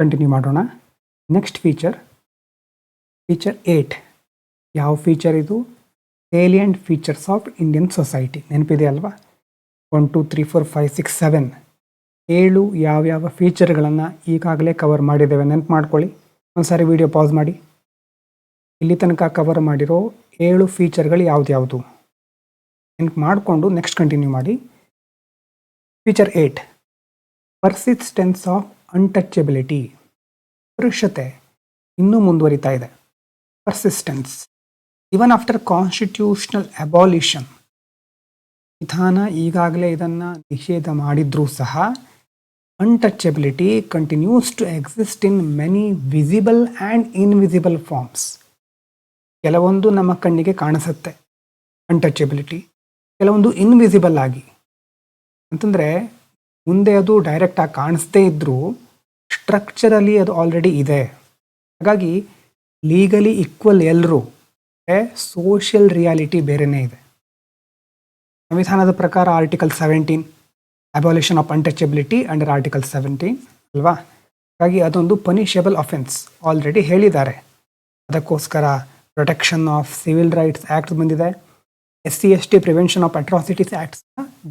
Continue ಮಾಡೋಣ. Next feature 8. ಯಾವ feature ಇದು? Salient features of Indian society. ನೆನಪಿದೆ ಅಲ್ವಾ? 1 2 3 4 5 6 7 7 ಯಾವ್ಯಾವ ಫೀಚರ್ಗಳನ್ನು ಈಗಾಗಲೇ ಕವರ್ ಮಾಡಿದ್ದೇವೆ ನೆನಪು ಮಾಡ್ಕೊಳ್ಳಿ. ಒಂದು ಸಾರಿ ವಿಡಿಯೋ ಪಾಸ್ ಮಾಡಿ. ಇಲ್ಲಿ ತನಕ ಕವರ್ ಮಾಡಿರೋ 7 ಫೀಚರ್ಗಳು ಯಾವ್ದು ನೆನಪು ಮಾಡಿಕೊಂಡು ನೆಕ್ಸ್ಟ್ ಕಂಟಿನ್ಯೂ ಮಾಡಿ. Feature 8 persistence of untouchability. ಪುರುಷತೆ ಇನ್ನೂ ಮುಂದುವರಿತಾ ಇದೆ. Persistence even after constitutional abolition. ವಿಧಾನ ಈಗಾಗಲೇ ಇದನ್ನು ನಿಷೇಧ ಮಾಡಿದ್ರೂ ಸಹ untouchability continues to exist in many visible and invisible forms. ಕೆಲವೊಂದು ನಮ್ಮ ಕಣ್ಣಿಗೆ ಕಾಣಿಸುತ್ತೆ ಅನ್ಟಚಬಿಲಿಟಿ, ಕೆಲವೊಂದು ಇನ್ವಿಸಿಬಲ್ ಆಗಿ. ಅಂತಂದರೆ ಮುಂದೆ ಅದು ಡೈರೆಕ್ಟಾಗಿ ಕಾಣಿಸ್ತೇ ಇದ್ದರೂ ಸ್ಟ್ರಕ್ಚರಲಿ ಅದು ಆಲ್ರೆಡಿ ಇದೆ. ಹಾಗಾಗಿ ಲೀಗಲಿ ಈಕ್ವಲ್ ಎಲ್ಲರೂ, ಸೋಷಿಯಲ್ ರಿಯಾಲಿಟಿ ಬೇರೆಯೇ ಇದೆ. ಸಂವಿಧಾನದ ಪ್ರಕಾರ article 17 abolition of untouchability under article 17 ಅಲ್ವಾ? ಹಾಗಾಗಿ ಅದೊಂದು ಪನಿಷಬಲ್ ಅಫೆನ್ಸ್ ಆಲ್ರೆಡಿ ಹೇಳಿದ್ದಾರೆ. ಅದಕ್ಕೋಸ್ಕರ protection of civil rights act ಬಂದಿದೆ. SC/ST prevention of atrocities acts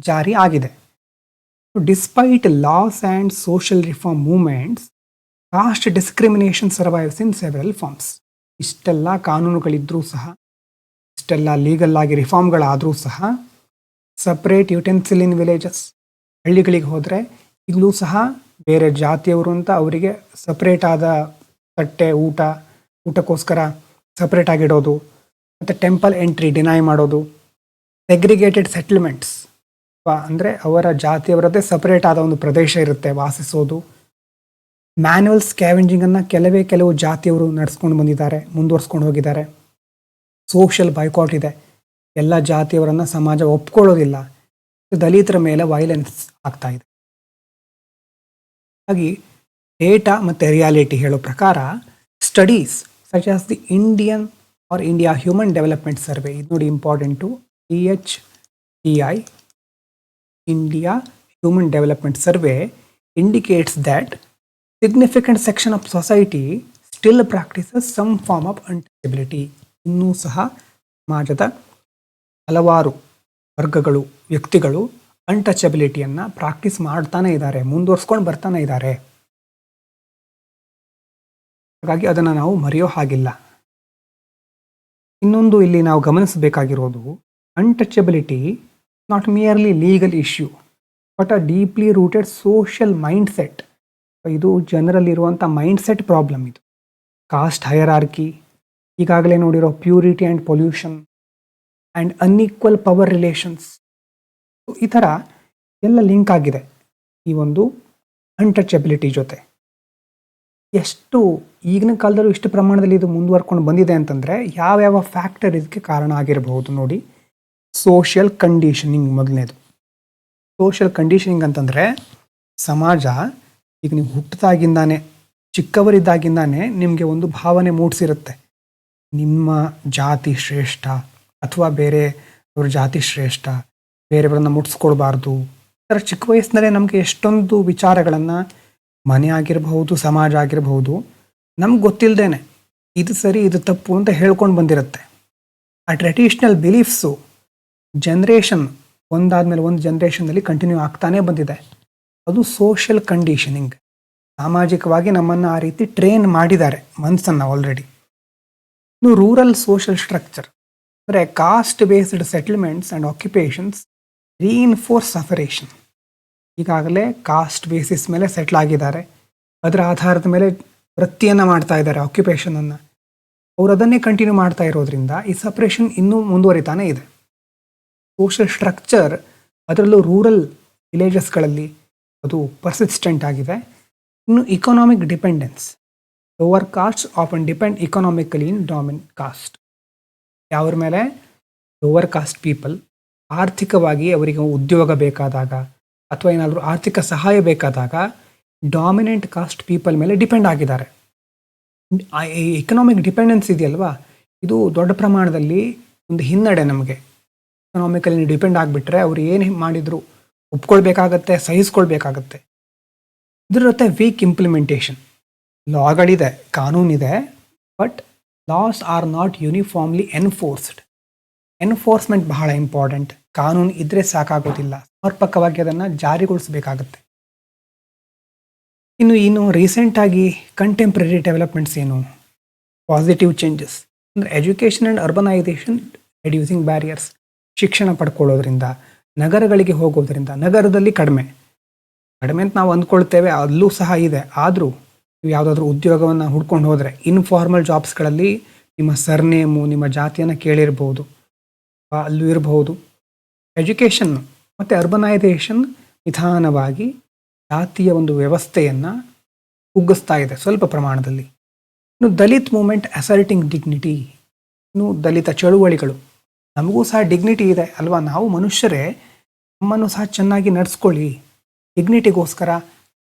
ಜಾರಿ ಆಗಿದೆ. Despite laws and social reform movements, caste discrimination survives in several forms. ಇಷ್ಟೆಲ್ಲ ಕಾನೂನುಗಳಿದ್ದರೂ ಸಹ, ಇಷ್ಟೆಲ್ಲ ಲೀಗಲ್ ಆಗಿ ರಿಫಾರ್ಮ್ಗಳಾದರೂ ಸಹ, ಸಪ್ರೇಟ್ ಯುಟೆನ್ಸಿಲ್ ಇನ್ ವಿಲೇಜಸ್, ಹಳ್ಳಿಗಳಿಗೆ ಹೋದರೆ ಈಗಲೂ ಸಹ ಬೇರೆ ಜಾತಿಯವರು ಅಂತ ಅವರಿಗೆ ಸಪ್ರೇಟ್ ಆದ ತಟ್ಟೆ ಊಟಕ್ಕೋಸ್ಕರ ಸಪ್ರೇಟ್ ಆಗಿಡೋದು, ಮತ್ತು ಟೆಂಪಲ್ ಎಂಟ್ರಿ ಡಿನೈ ಮಾಡೋದು, ಸೆಗ್ರಿಗೇಟೆಡ್ ಸೆಟ್ಲ್ಮೆಂಟ್ಸ್ ಅಂದರೆ ಅವರ ಜಾತಿಯವರದ್ದೇ ಸಪ್ರೇಟ್ ಆದ ಒಂದು ಪ್ರದೇಶ ಇರುತ್ತೆ ವಾಸಿಸೋದು. ಮ್ಯಾನ್ಯುವಲ್ ಸ್ಕ್ಯಾವೆಂಜಿಂಗನ್ನು ಕೆಲವು ಜಾತಿಯವರು ನಡೆಸ್ಕೊಂಡು ಬಂದಿದ್ದಾರೆ, ಮುಂದುವರ್ಸ್ಕೊಂಡು ಹೋಗಿದ್ದಾರೆ. ಸೋಷಿಯಲ್ ಬೈಕಾಟ್ ಇದೆ. ಎಲ್ಲ ಜಾತಿಯವರನ್ನು ಸಮಾಜ ಒಪ್ಕೊಳ್ಳೋದಿಲ್ಲ. ದಲಿತರ ಮೇಲೆ ವೈಲೆನ್ಸ್ ಆಗ್ತಾ ಇದೆ. ಹಾಗಾಗಿ ಡೇಟಾ ಮತ್ತು ರಿಯಾಲಿಟಿ ಹೇಳೋ ಪ್ರಕಾರ studies such as the India human development survey, ಇದು ನೋಡಿ important, IHDI India human development survey indicates that significant section of society still practices some form of untouchability. ಇನ್ನೂ ಸಹ ಸಮಾಜದ ಹಲವಾರು ವರ್ಗಗಳು, ವ್ಯಕ್ತಿಗಳು ಅನ್ಟಚಬಿಲಿಟಿಯನ್ನು ಪ್ರಾಕ್ಟೀಸ್ ಮಾಡ್ತಾನೆ ಇದ್ದಾರೆ, ಮುಂದುವರ್ಸ್ಕೊಂಡು ಬರ್ತಾನೆ ಇದ್ದಾರೆ. ಹಾಗಾಗಿ ಅದನ್ನು ನಾವು ಮರೆಯೋ ಹಾಗಿಲ್ಲ. ಇನ್ನೊಂದು ಇಲ್ಲಿ ನಾವು ಗಮನಿಸಬೇಕಾಗಿರೋದು, untouchability not merely legal issue but a deeply rooted social mindset. ಇದು ಜನರಲ್ಲಿರುವಂಥ ಮೈಂಡ್ಸೆಟ್ ಪ್ರಾಬ್ಲಮ್. ಇದು ಕಾಸ್ಟ್ ಹೈರಾರ್ಕಿ, ಈಗಾಗಲೇ ನೋಡಿರೋ purity and pollution and unequal power relations, ಈ ಥರ ಎಲ್ಲ ಲಿಂಕ್ ಆಗಿದೆ ಈ ಒಂದು ಅನ್ಟಚಬಿಲಿಟಿ ಜೊತೆ. ಎಷ್ಟು ಈಗಿನ ಕಾಲದಲ್ಲೂ ಇಷ್ಟು ಪ್ರಮಾಣದಲ್ಲಿ ಇದು ಮುಂದುವರ್ಕೊಂಡು ಬಂದಿದೆ ಅಂತಂದರೆ ಯಾವ್ಯಾವ ಫ್ಯಾಕ್ಟರ್ ಇದಕ್ಕೆ ಕಾರಣ ಆಗಿರಬಹುದು ನೋಡಿ. ಸೋಷಿಯಲ್ ಕಂಡೀಷನಿಂಗ್ ಮೊದಲನೇದು. ಸೋಷಿಯಲ್ ಕಂಡೀಷನಿಂಗ್ ಅಂತಂದರೆ ಸಮಾಜ ಈಗ ನೀವು ಹುಟ್ಟಿದಾಗಿಂದಾನೆ, ಚಿಕ್ಕವರಿದ್ದಾಗಿಂದಾನೆ ನಿಮಗೆ ಒಂದು ಭಾವನೆ ಮೂಡಿಸಿರುತ್ತೆ, ನಿಮ್ಮ ಜಾತಿ ಶ್ರೇಷ್ಠ ಅಥವಾ ಬೇರೆಯವ್ರ ಜಾತಿ ಶ್ರೇಷ್ಠ, ಬೇರೆಯವರನ್ನು ಮುಟ್ಸ್ಕೊಳ್ಬಾರ್ದು. ಈ ಥರ ಚಿಕ್ಕ ವಯಸ್ಸಿನಲ್ಲೇ ನಮಗೆ ಎಷ್ಟೊಂದು ವಿಚಾರಗಳನ್ನು, ಮನೆ ಆಗಿರಬಹುದು, ಸಮಾಜ ಆಗಿರಬಹುದು, ನಮ್ಗೆ ಗೊತ್ತಿಲ್ಲದೇನೆ ಇದು ಸರಿ ಇದು ತಪ್ಪು ಅಂತ ಹೇಳ್ಕೊಂಡು ಬಂದಿರುತ್ತೆ. ಆ ಟ್ರೆಡಿಷ್ನಲ್ ಬಿಲೀಫ್ಸು ಜನ್ರೇಷನ್ ಒಂದಾದ್ಮೇಲೆ ಒಂದು ಜನ್ರೇಷನ್ನಲ್ಲಿ ಕಂಟಿನ್ಯೂ ಆಗ್ತಾನೇ ಬಂದಿದೆ. ಅದು ಸೋಷಿಯಲ್ ಕಂಡೀಷನಿಂಗ್. ಸಾಮಾಜಿಕವಾಗಿ ನಮ್ಮನ್ನು ಆ ರೀತಿ ಟ್ರೈನ್ ಮಾಡಿದ್ದಾರೆ ಮನಸ್ಸನ್ನು ಆಲ್ರೆಡಿ. ಇನ್ನು ರೂರಲ್ ಸೋಷಿಯಲ್ ಸ್ಟ್ರಕ್ಚರ್ ಅಂದರೆ caste based settlements and occupations reinforce separation. ಈಗಾಗಲೇ ಕಾಸ್ಟ್ ಬೇಸಿಸ್ ಮೇಲೆ ಸೆಟ್ಲ್ ಆಗಿದ್ದಾರೆ, ಅದರ ಆಧಾರದ ಮೇಲೆ ವೃತ್ತಿಯನ್ನು ಮಾಡ್ತಾ ಇದ್ದಾರೆ, ಆಕ್ಯುಪೇಷನನ್ನು. ಅವರು ಅದನ್ನೇ ಕಂಟಿನ್ಯೂ ಮಾಡ್ತಾ ಇರೋದ್ರಿಂದ ಈ ಸಪ್ರೇಷನ್ ಇನ್ನೂ ಮುಂದುವರಿತಾನೆ ಇದೆ. ಸೋಷಿಯಲ್ ಸ್ಟ್ರಕ್ಚರ್ ಅದರಲ್ಲೂ ರೂರಲ್ ವಿಲೇಜಸ್ಗಳಲ್ಲಿ ಅದು ಪರ್ಸಿಸ್ಟೆಂಟ್ ಆಗಿದೆ. ಇನ್ನು economic dependence, lower caste often depend economically in dominant caste. ಯಾವ್ರ ಮೇಲೆ? ಲೋವರ್ ಕಾಸ್ಟ್ ಪೀಪಲ್ ಆರ್ಥಿಕವಾಗಿ ಅವರಿಗೆ ಉದ್ಯೋಗ ಬೇಕಾದಾಗ ಅಥವಾ ಏನಾದರೂ ಆರ್ಥಿಕ ಸಹಾಯ ಬೇಕಾದಾಗ ಡಾಮಿನೆಂಟ್ ಕಾಸ್ಟ್ ಪೀಪಲ್ ಮೇಲೆ ಡಿಪೆಂಡ್ ಆಗಿದ್ದಾರೆ. ಎಕನಾಮಿಕ್ ಡಿಪೆಂಡೆನ್ಸ್ ಇದೆಯಲ್ವಾ, ಇದು ದೊಡ್ಡ ಪ್ರಮಾಣದಲ್ಲಿ ಒಂದು ಹಿನ್ನಡೆ. ನಮಗೆ ಎಕನಾಮಿಕಲಿ ಡಿಪೆಂಡ್ ಆಗಿಬಿಟ್ರೆ ಅವ್ರು ಏನು ಮಾಡಿದ್ರು ಒಪ್ಕೊಳ್ಬೇಕಾಗತ್ತೆ, ಸಹಿಸ್ಕೊಳ್ಬೇಕಾಗತ್ತೆ. ಇದರ ಜೊತೆ ವೀಕ್ ಇಂಪ್ಲಿಮೆಂಟೇಷನ್, ಲಾಗಳಿದೆ, ಕಾನೂನಿದೆ, but laws are not uniformly enforcement ಬಹಳ ಇಂಪಾರ್ಟೆಂಟ್. ಕಾನೂನು ಇದ್ರೆ ಸಾಕಾಗೋದಿಲ್ಲ, ಸಮರ್ಪಕವಾಗಿ ಅದನ್ನು ಜಾರಿಗೊಳಿಸಬೇಕಾಗತ್ತೆ. ಇನ್ನು ರೀಸೆಂಟಾಗಿ ಕಂಟೆಂಪ್ರರಿ ಡೆವಲಪ್ಮೆಂಟ್ಸ್ ಏನು? ಪಾಸಿಟಿವ್ ಚೇಂಜಸ್ ಅಂದರೆ education and urbanisation reducing barriers. ಶಿಕ್ಷಣ ಪಡ್ಕೊಳ್ಳೋದ್ರಿಂದ, ನಗರಗಳಿಗೆ ಹೋಗೋದ್ರಿಂದ, ನಗರದಲ್ಲಿ ಕಡಿಮೆ ಅಂತ ನಾವು ಅಂದ್ಕೊಳ್ತೇವೆ, ಅಲ್ಲೂ ಸಹ ಇದೆ. ಆದರೂ ನೀವು ಯಾವುದಾದ್ರೂ ಉದ್ಯೋಗವನ್ನು ಹುಡ್ಕೊಂಡು ಹೋದರೆ ಇನ್ಫಾರ್ಮಲ್ ಜಾಬ್ಸ್ಗಳಲ್ಲಿ ನಿಮ್ಮ ಸರ್ನೇಮು, ನಿಮ್ಮ ಜಾತಿಯನ್ನು ಕೇಳಿರ್ಬೋದು, ಅಲ್ಲೂ ಇರಬಹುದು. ಎಜುಕೇಷನ್ ಮತ್ತು ಅರ್ಬನೈಸೇಷನ್ ನಿಧಾನವಾಗಿ ಜಾತಿಯ ಒಂದು ವ್ಯವಸ್ಥೆಯನ್ನು ಕುಗ್ಗಿಸ್ತಾ ಇದೆ ಸ್ವಲ್ಪ ಪ್ರಮಾಣದಲ್ಲಿ. ಇನ್ನು ದಲಿತ್ ಮೂಮೆಂಟ್ ಅಸರ್ಟಿಂಗ್ ಡಿಗ್ನಿಟಿ, ಇನ್ನು ದಲಿತ ಚಳುವಳಿಗಳು. ನಮಗೂ ಸಹ ಡಿಗ್ನಿಟಿ ಇದೆ ಅಲ್ವಾ, ನಾವು ಮನುಷ್ಯರೇ, ನಮ್ಮನ್ನು ಸಹ ಚೆನ್ನಾಗಿ ನಡೆಸ್ಕೊಳ್ಳಿ, ಡಿಗ್ನಿಟಿಗೋಸ್ಕರ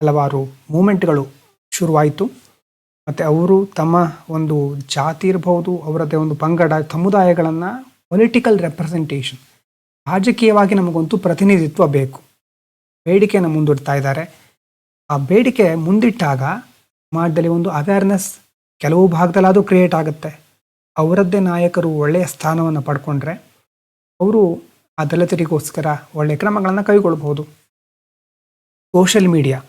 ಹಲವಾರು ಮೂಮೆಂಟ್ಗಳು ಶುರುವಾಯಿತು. ಮತ್ತು ಅವರು ತಮ್ಮ ಒಂದು ಜಾತಿ ಇರಬಹುದು, ಅವರದ್ದೇ ಒಂದು ಪಂಗಡ ಸಮುದಾಯಗಳನ್ನು ಪೊಲಿಟಿಕಲ್ ರೆಪ್ರೆಸೆಂಟೇಷನ್, ರಾಜಕೀಯವಾಗಿ ನಮಗಂತೂ ಪ್ರತಿನಿಧಿತ್ವ ಬೇಕು, ಬೇಡಿಕೆಯನ್ನು ಮುಂದಿಡ್ತಾ ಇದ್ದಾರೆ. ಆ ಬೇಡಿಕೆ ಮುಂದಿಟ್ಟಾಗ ಸಮಾಜದಲ್ಲಿ ಒಂದು ಅವೇರ್ನೆಸ್ ಕೆಲವು ಭಾಗದಲ್ಲಾದರೂ ಕ್ರಿಯೇಟ್ ಆಗುತ್ತೆ. ಅವರದ್ದೇ ನಾಯಕರು ಒಳ್ಳೆಯ ಸ್ಥಾನವನ್ನು ಪಡ್ಕೊಂಡ್ರೆ ಅವರು ಆ ದಲಿತರಿಗೋಸ್ಕರ ಒಳ್ಳೆಯ ಕ್ರಮಗಳನ್ನು ಕೈಗೊಳ್ಬಹುದು. ಸೋಷಿಯಲ್ ಮೀಡಿಯಾ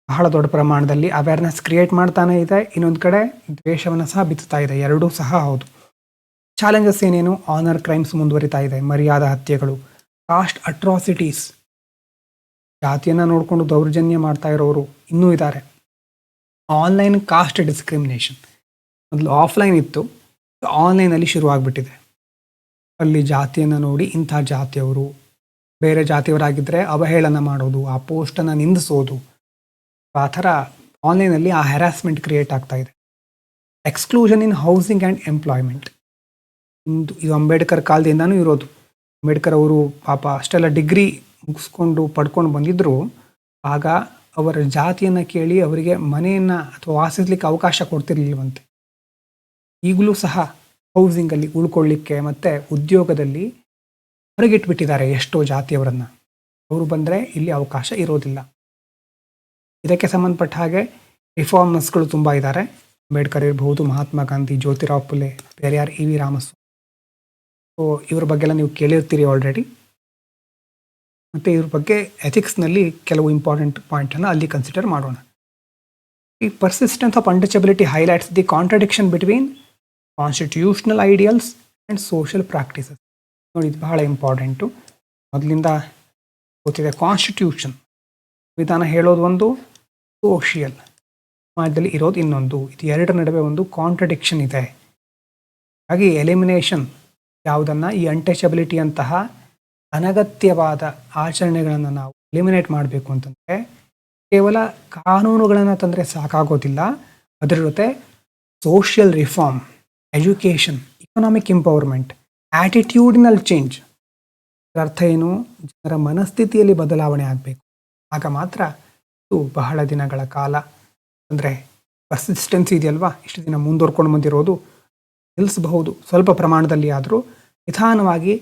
ಬಹಳ ದೊಡ್ಡ ಪ್ರಮಾಣದಲ್ಲಿ ಅವೇರ್ನೆಸ್ ಕ್ರಿಯೇಟ್ ಮಾಡ್ತಾನೆ ಇದೆ, ಇನ್ನೊಂದು ಕಡೆ ದ್ವೇಷವನ್ನು ಸಹ ಬಿತ್ತುತ್ತಾ ಇದೆ, ಎರಡೂ ಸಹ ಹೌದು. ಚಾಲೆಂಜಸ್ ಏನೇನು? ಆನರ್ ಕ್ರೈಮ್ಸ್ ಮುಂದುವರಿತಾ ಇದೆ, ಮರ್ಯಾದಾ ಹತ್ಯೆಗಳು, ಕಾಸ್ಟ್ ಅಟ್ರಾಸಿಟೀಸ್, ಜಾತಿಯನ್ನು ನೋಡಿಕೊಂಡು ದೌರ್ಜನ್ಯ ಮಾಡ್ತಾ ಇರೋರು ಇನ್ನೂ ಇದ್ದಾರೆ. ಆನ್ಲೈನ್ ಕಾಸ್ಟ್ ಡಿಸ್ಕ್ರಿಮಿನೇಷನ್, ಮೊದಲು ಆಫ್ಲೈನ್ ಇತ್ತು, ಆನ್ಲೈನಲ್ಲಿ ಶುರುವಾಗ್ಬಿಟ್ಟಿದೆ. ಅಲ್ಲಿ ಜಾತಿಯನ್ನು ನೋಡಿ ಇಂಥ ಜಾತಿಯವರು, ಬೇರೆ ಜಾತಿಯವರಾಗಿದ್ದರೆ ಅವಹೇಳನ ಮಾಡೋದು, ಆ ಪೋಸ್ಟನ್ನು ನಿಂದಿಸೋದು, ಆ ಥರ ಆನ್ಲೈನಲ್ಲಿ ಆ ಹ್ಯಾರಾಸ್ಮೆಂಟ್ ಕ್ರಿಯೇಟ್ ಆಗ್ತಾ ಇದೆ. Exclusion in housing and employment, ಇದು ಅಂಬೇಡ್ಕರ್ ಕಾಲದಿಂದನೂ ಇರೋದು. ಅಂಬೇಡ್ಕರ್ ಅವರು ಪಾಪ ಅಷ್ಟೆಲ್ಲ ಡಿಗ್ರಿ ಮುಗಿಸ್ಕೊಂಡು ಪಡ್ಕೊಂಡು ಬಂದಿದ್ದರು, ಆಗ ಅವರ ಜಾತಿಯನ್ನು ಕೇಳಿ ಅವರಿಗೆ ಮನೆಯನ್ನು ಅಥವಾ ವಾಸಿಸಲಿಕ್ಕೆ ಅವಕಾಶ ಕೊಡ್ತಿರ್ಲಿಲ್ವಂತೆ. ಈಗಲೂ ಸಹ ಹೌಸಿಂಗಲ್ಲಿ ಉಳ್ಕೊಳ್ಳಿಕ್ಕೆ ಮತ್ತು ಉದ್ಯೋಗದಲ್ಲಿ ಹೊರಗಿಟ್ಬಿಟ್ಟಿದ್ದಾರೆ ಎಷ್ಟೋ ಜಾತಿಯವರನ್ನು, ಅವರು ಬಂದರೆ ಇಲ್ಲಿ ಅವಕಾಶ ಇರೋದಿಲ್ಲ. ಇದಕ್ಕೆ ಸಂಬಂಧಪಟ್ಟ ಹಾಗೆ ರಿಫಾರ್ಮರ್ಸ್ಗಳು ತುಂಬ ಇದ್ದಾರೆ. ಅಂಬೇಡ್ಕರ್ ಇರಬಹುದು, Mahatma Gandhi, Jyotirao Phule, Periyar, E V Ramaswamy. So ಇವ್ರ ಬಗ್ಗೆಲ್ಲ ನೀವು ಕೇಳಿರ್ತೀರಿ ಆಲ್ರೆಡಿ. ಮತ್ತು ಇವ್ರ ಬಗ್ಗೆ ಎಥಿಕ್ಸ್ನಲ್ಲಿ ಕೆಲವು ಇಂಪಾರ್ಟೆಂಟ್ ಪಾಯಿಂಟನ್ನು ಅಲ್ಲಿ ಕನ್ಸಿಡರ್ ಮಾಡೋಣ. ಈ persistence of untouchability highlights the contradiction between constitutional ideals and social practices. ನೋಡಿ, ಇದು ಬಹಳ ಇಂಪಾರ್ಟೆಂಟು, ಮೊದಲಿಂದ ಗೊತ್ತಿದೆ. ಕಾನ್ಸ್ಟಿಟ್ಯೂಷನ್ ವಿಧಾನ ಹೇಳೋದು ಒಂದು, ಸೋಷಿಯಲ್ ಸಮಾಜದಲ್ಲಿ ಇರೋದು ಇನ್ನೊಂದು. ಇದು ಎರಡರ ನಡುವೆ ಒಂದು ಕಾಂಟ್ರಡಿಕ್ಷನ್ ಇದೆ. ಹಾಗೆ ಎಲಿಮಿನೇಷನ್ ಯಾವುದನ್ನು, ಈ ಅನ್ಟಚಬಿಲಿಟಿ ಅಂತಹ ಅನಗತ್ಯವಾದ ಆಚರಣೆಗಳನ್ನು ನಾವು ಎಲಿಮಿನೇಟ್ ಮಾಡಬೇಕು ಅಂತಂದರೆ ಕೇವಲ ಕಾನೂನುಗಳನ್ನು ತಂದರೆ ಸಾಕಾಗೋದಿಲ್ಲ, ಅದರ ಜೊತೆ social reform, education, economic empowerment, attitudinal change. ಇದರ ಅರ್ಥ ಏನು? ಜನರ ಮನಸ್ಥಿತಿಯಲ್ಲಿ ಬದಲಾವಣೆ ಆಗಬೇಕು. ಆಗ ಮಾತ್ರ ಇದು ಬಹಳ ದಿನಗಳ ಕಾಲ, ಅಂದರೆ ಪರ್ಸಿಸ್ಟೆನ್ಸಿ ಇದೆಯಲ್ವಾ, ಇಷ್ಟು ದಿನ ಮುಂದುವರ್ಕೊಂಡು ಬಂದಿರೋದು ನಿಲ್ಲಿಸಬಹುದು. ಸ್ವಲ್ಪ ಪ್ರಮಾಣದಲ್ಲಿ ಆದರೂ ನಿಧಾನವಾಗಿ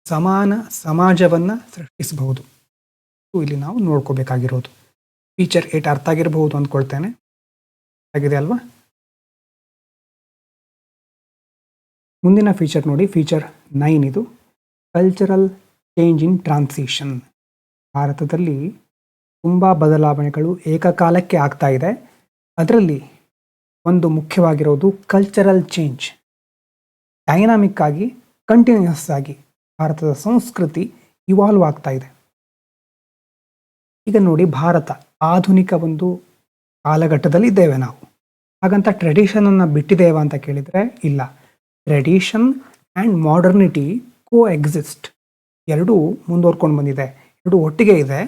ಸಮಾನ ಸಮಾಜವನ್ನು ಸೃಷ್ಟಿಸಬಹುದು. ಇಲ್ಲಿ ನಾವು ನೋಡ್ಕೋಬೇಕಾಗಿರೋದು. ಫೀಚರ್ 8 ಅರ್ಥ ಆಗಿರಬಹುದು ಅಂದ್ಕೊಳ್ತೇನೆ, ಆಗಿದೆ ಅಲ್ವಾ? ಮುಂದಿನ ಫೀಚರ್ ನೋಡಿ, ಫೀಚರ್ 9. ಇದು ಕಲ್ಚರಲ್ ಚೇಂಜ್ ಇನ್ ಟ್ರಾನ್ಸಿಷನ್. ಭಾರತದಲ್ಲಿ ತುಂಬ ಬದಲಾವಣೆಗಳು ಏಕಕಾಲಕ್ಕೆ ಆಗ್ತಾ ಇದೆ. ಅದರಲ್ಲಿ ಒಂದು ಮುಖ್ಯವಾಗಿರೋದು ಕಲ್ಚರಲ್ ಚೇಂಜ್. ಡೈನಾಮಿಕ್ ಆಗಿ, ಕಂಟಿನ್ಯೂಸ್ ಆಗಿ ಭಾರತದ ಸಂಸ್ಕೃತಿ ಇವಾಲ್ವ್ ಆಗ್ತಾ ಇದೆ. ಈಗ ನೋಡಿ, ಭಾರತ ಆಧುನಿಕ ಒಂದು ಕಾಲಘಟ್ಟದಲ್ಲಿ ಇದ್ದೇವೆ ನಾವು. ಹಾಗಂತ ಟ್ರೆಡಿಷನನ್ನು ಬಿಟ್ಟಿದ್ದೇವೆ ಅಂತ ಕೇಳಿದರೆ ಇಲ್ಲ. Tradition and modernity coexist, ಎರಡೂ ಮುಂದುವರ್ಕೊಂಡು ಬಂದಿದೆ, ಎರಡೂ ಒಟ್ಟಿಗೆ ಇದೆ.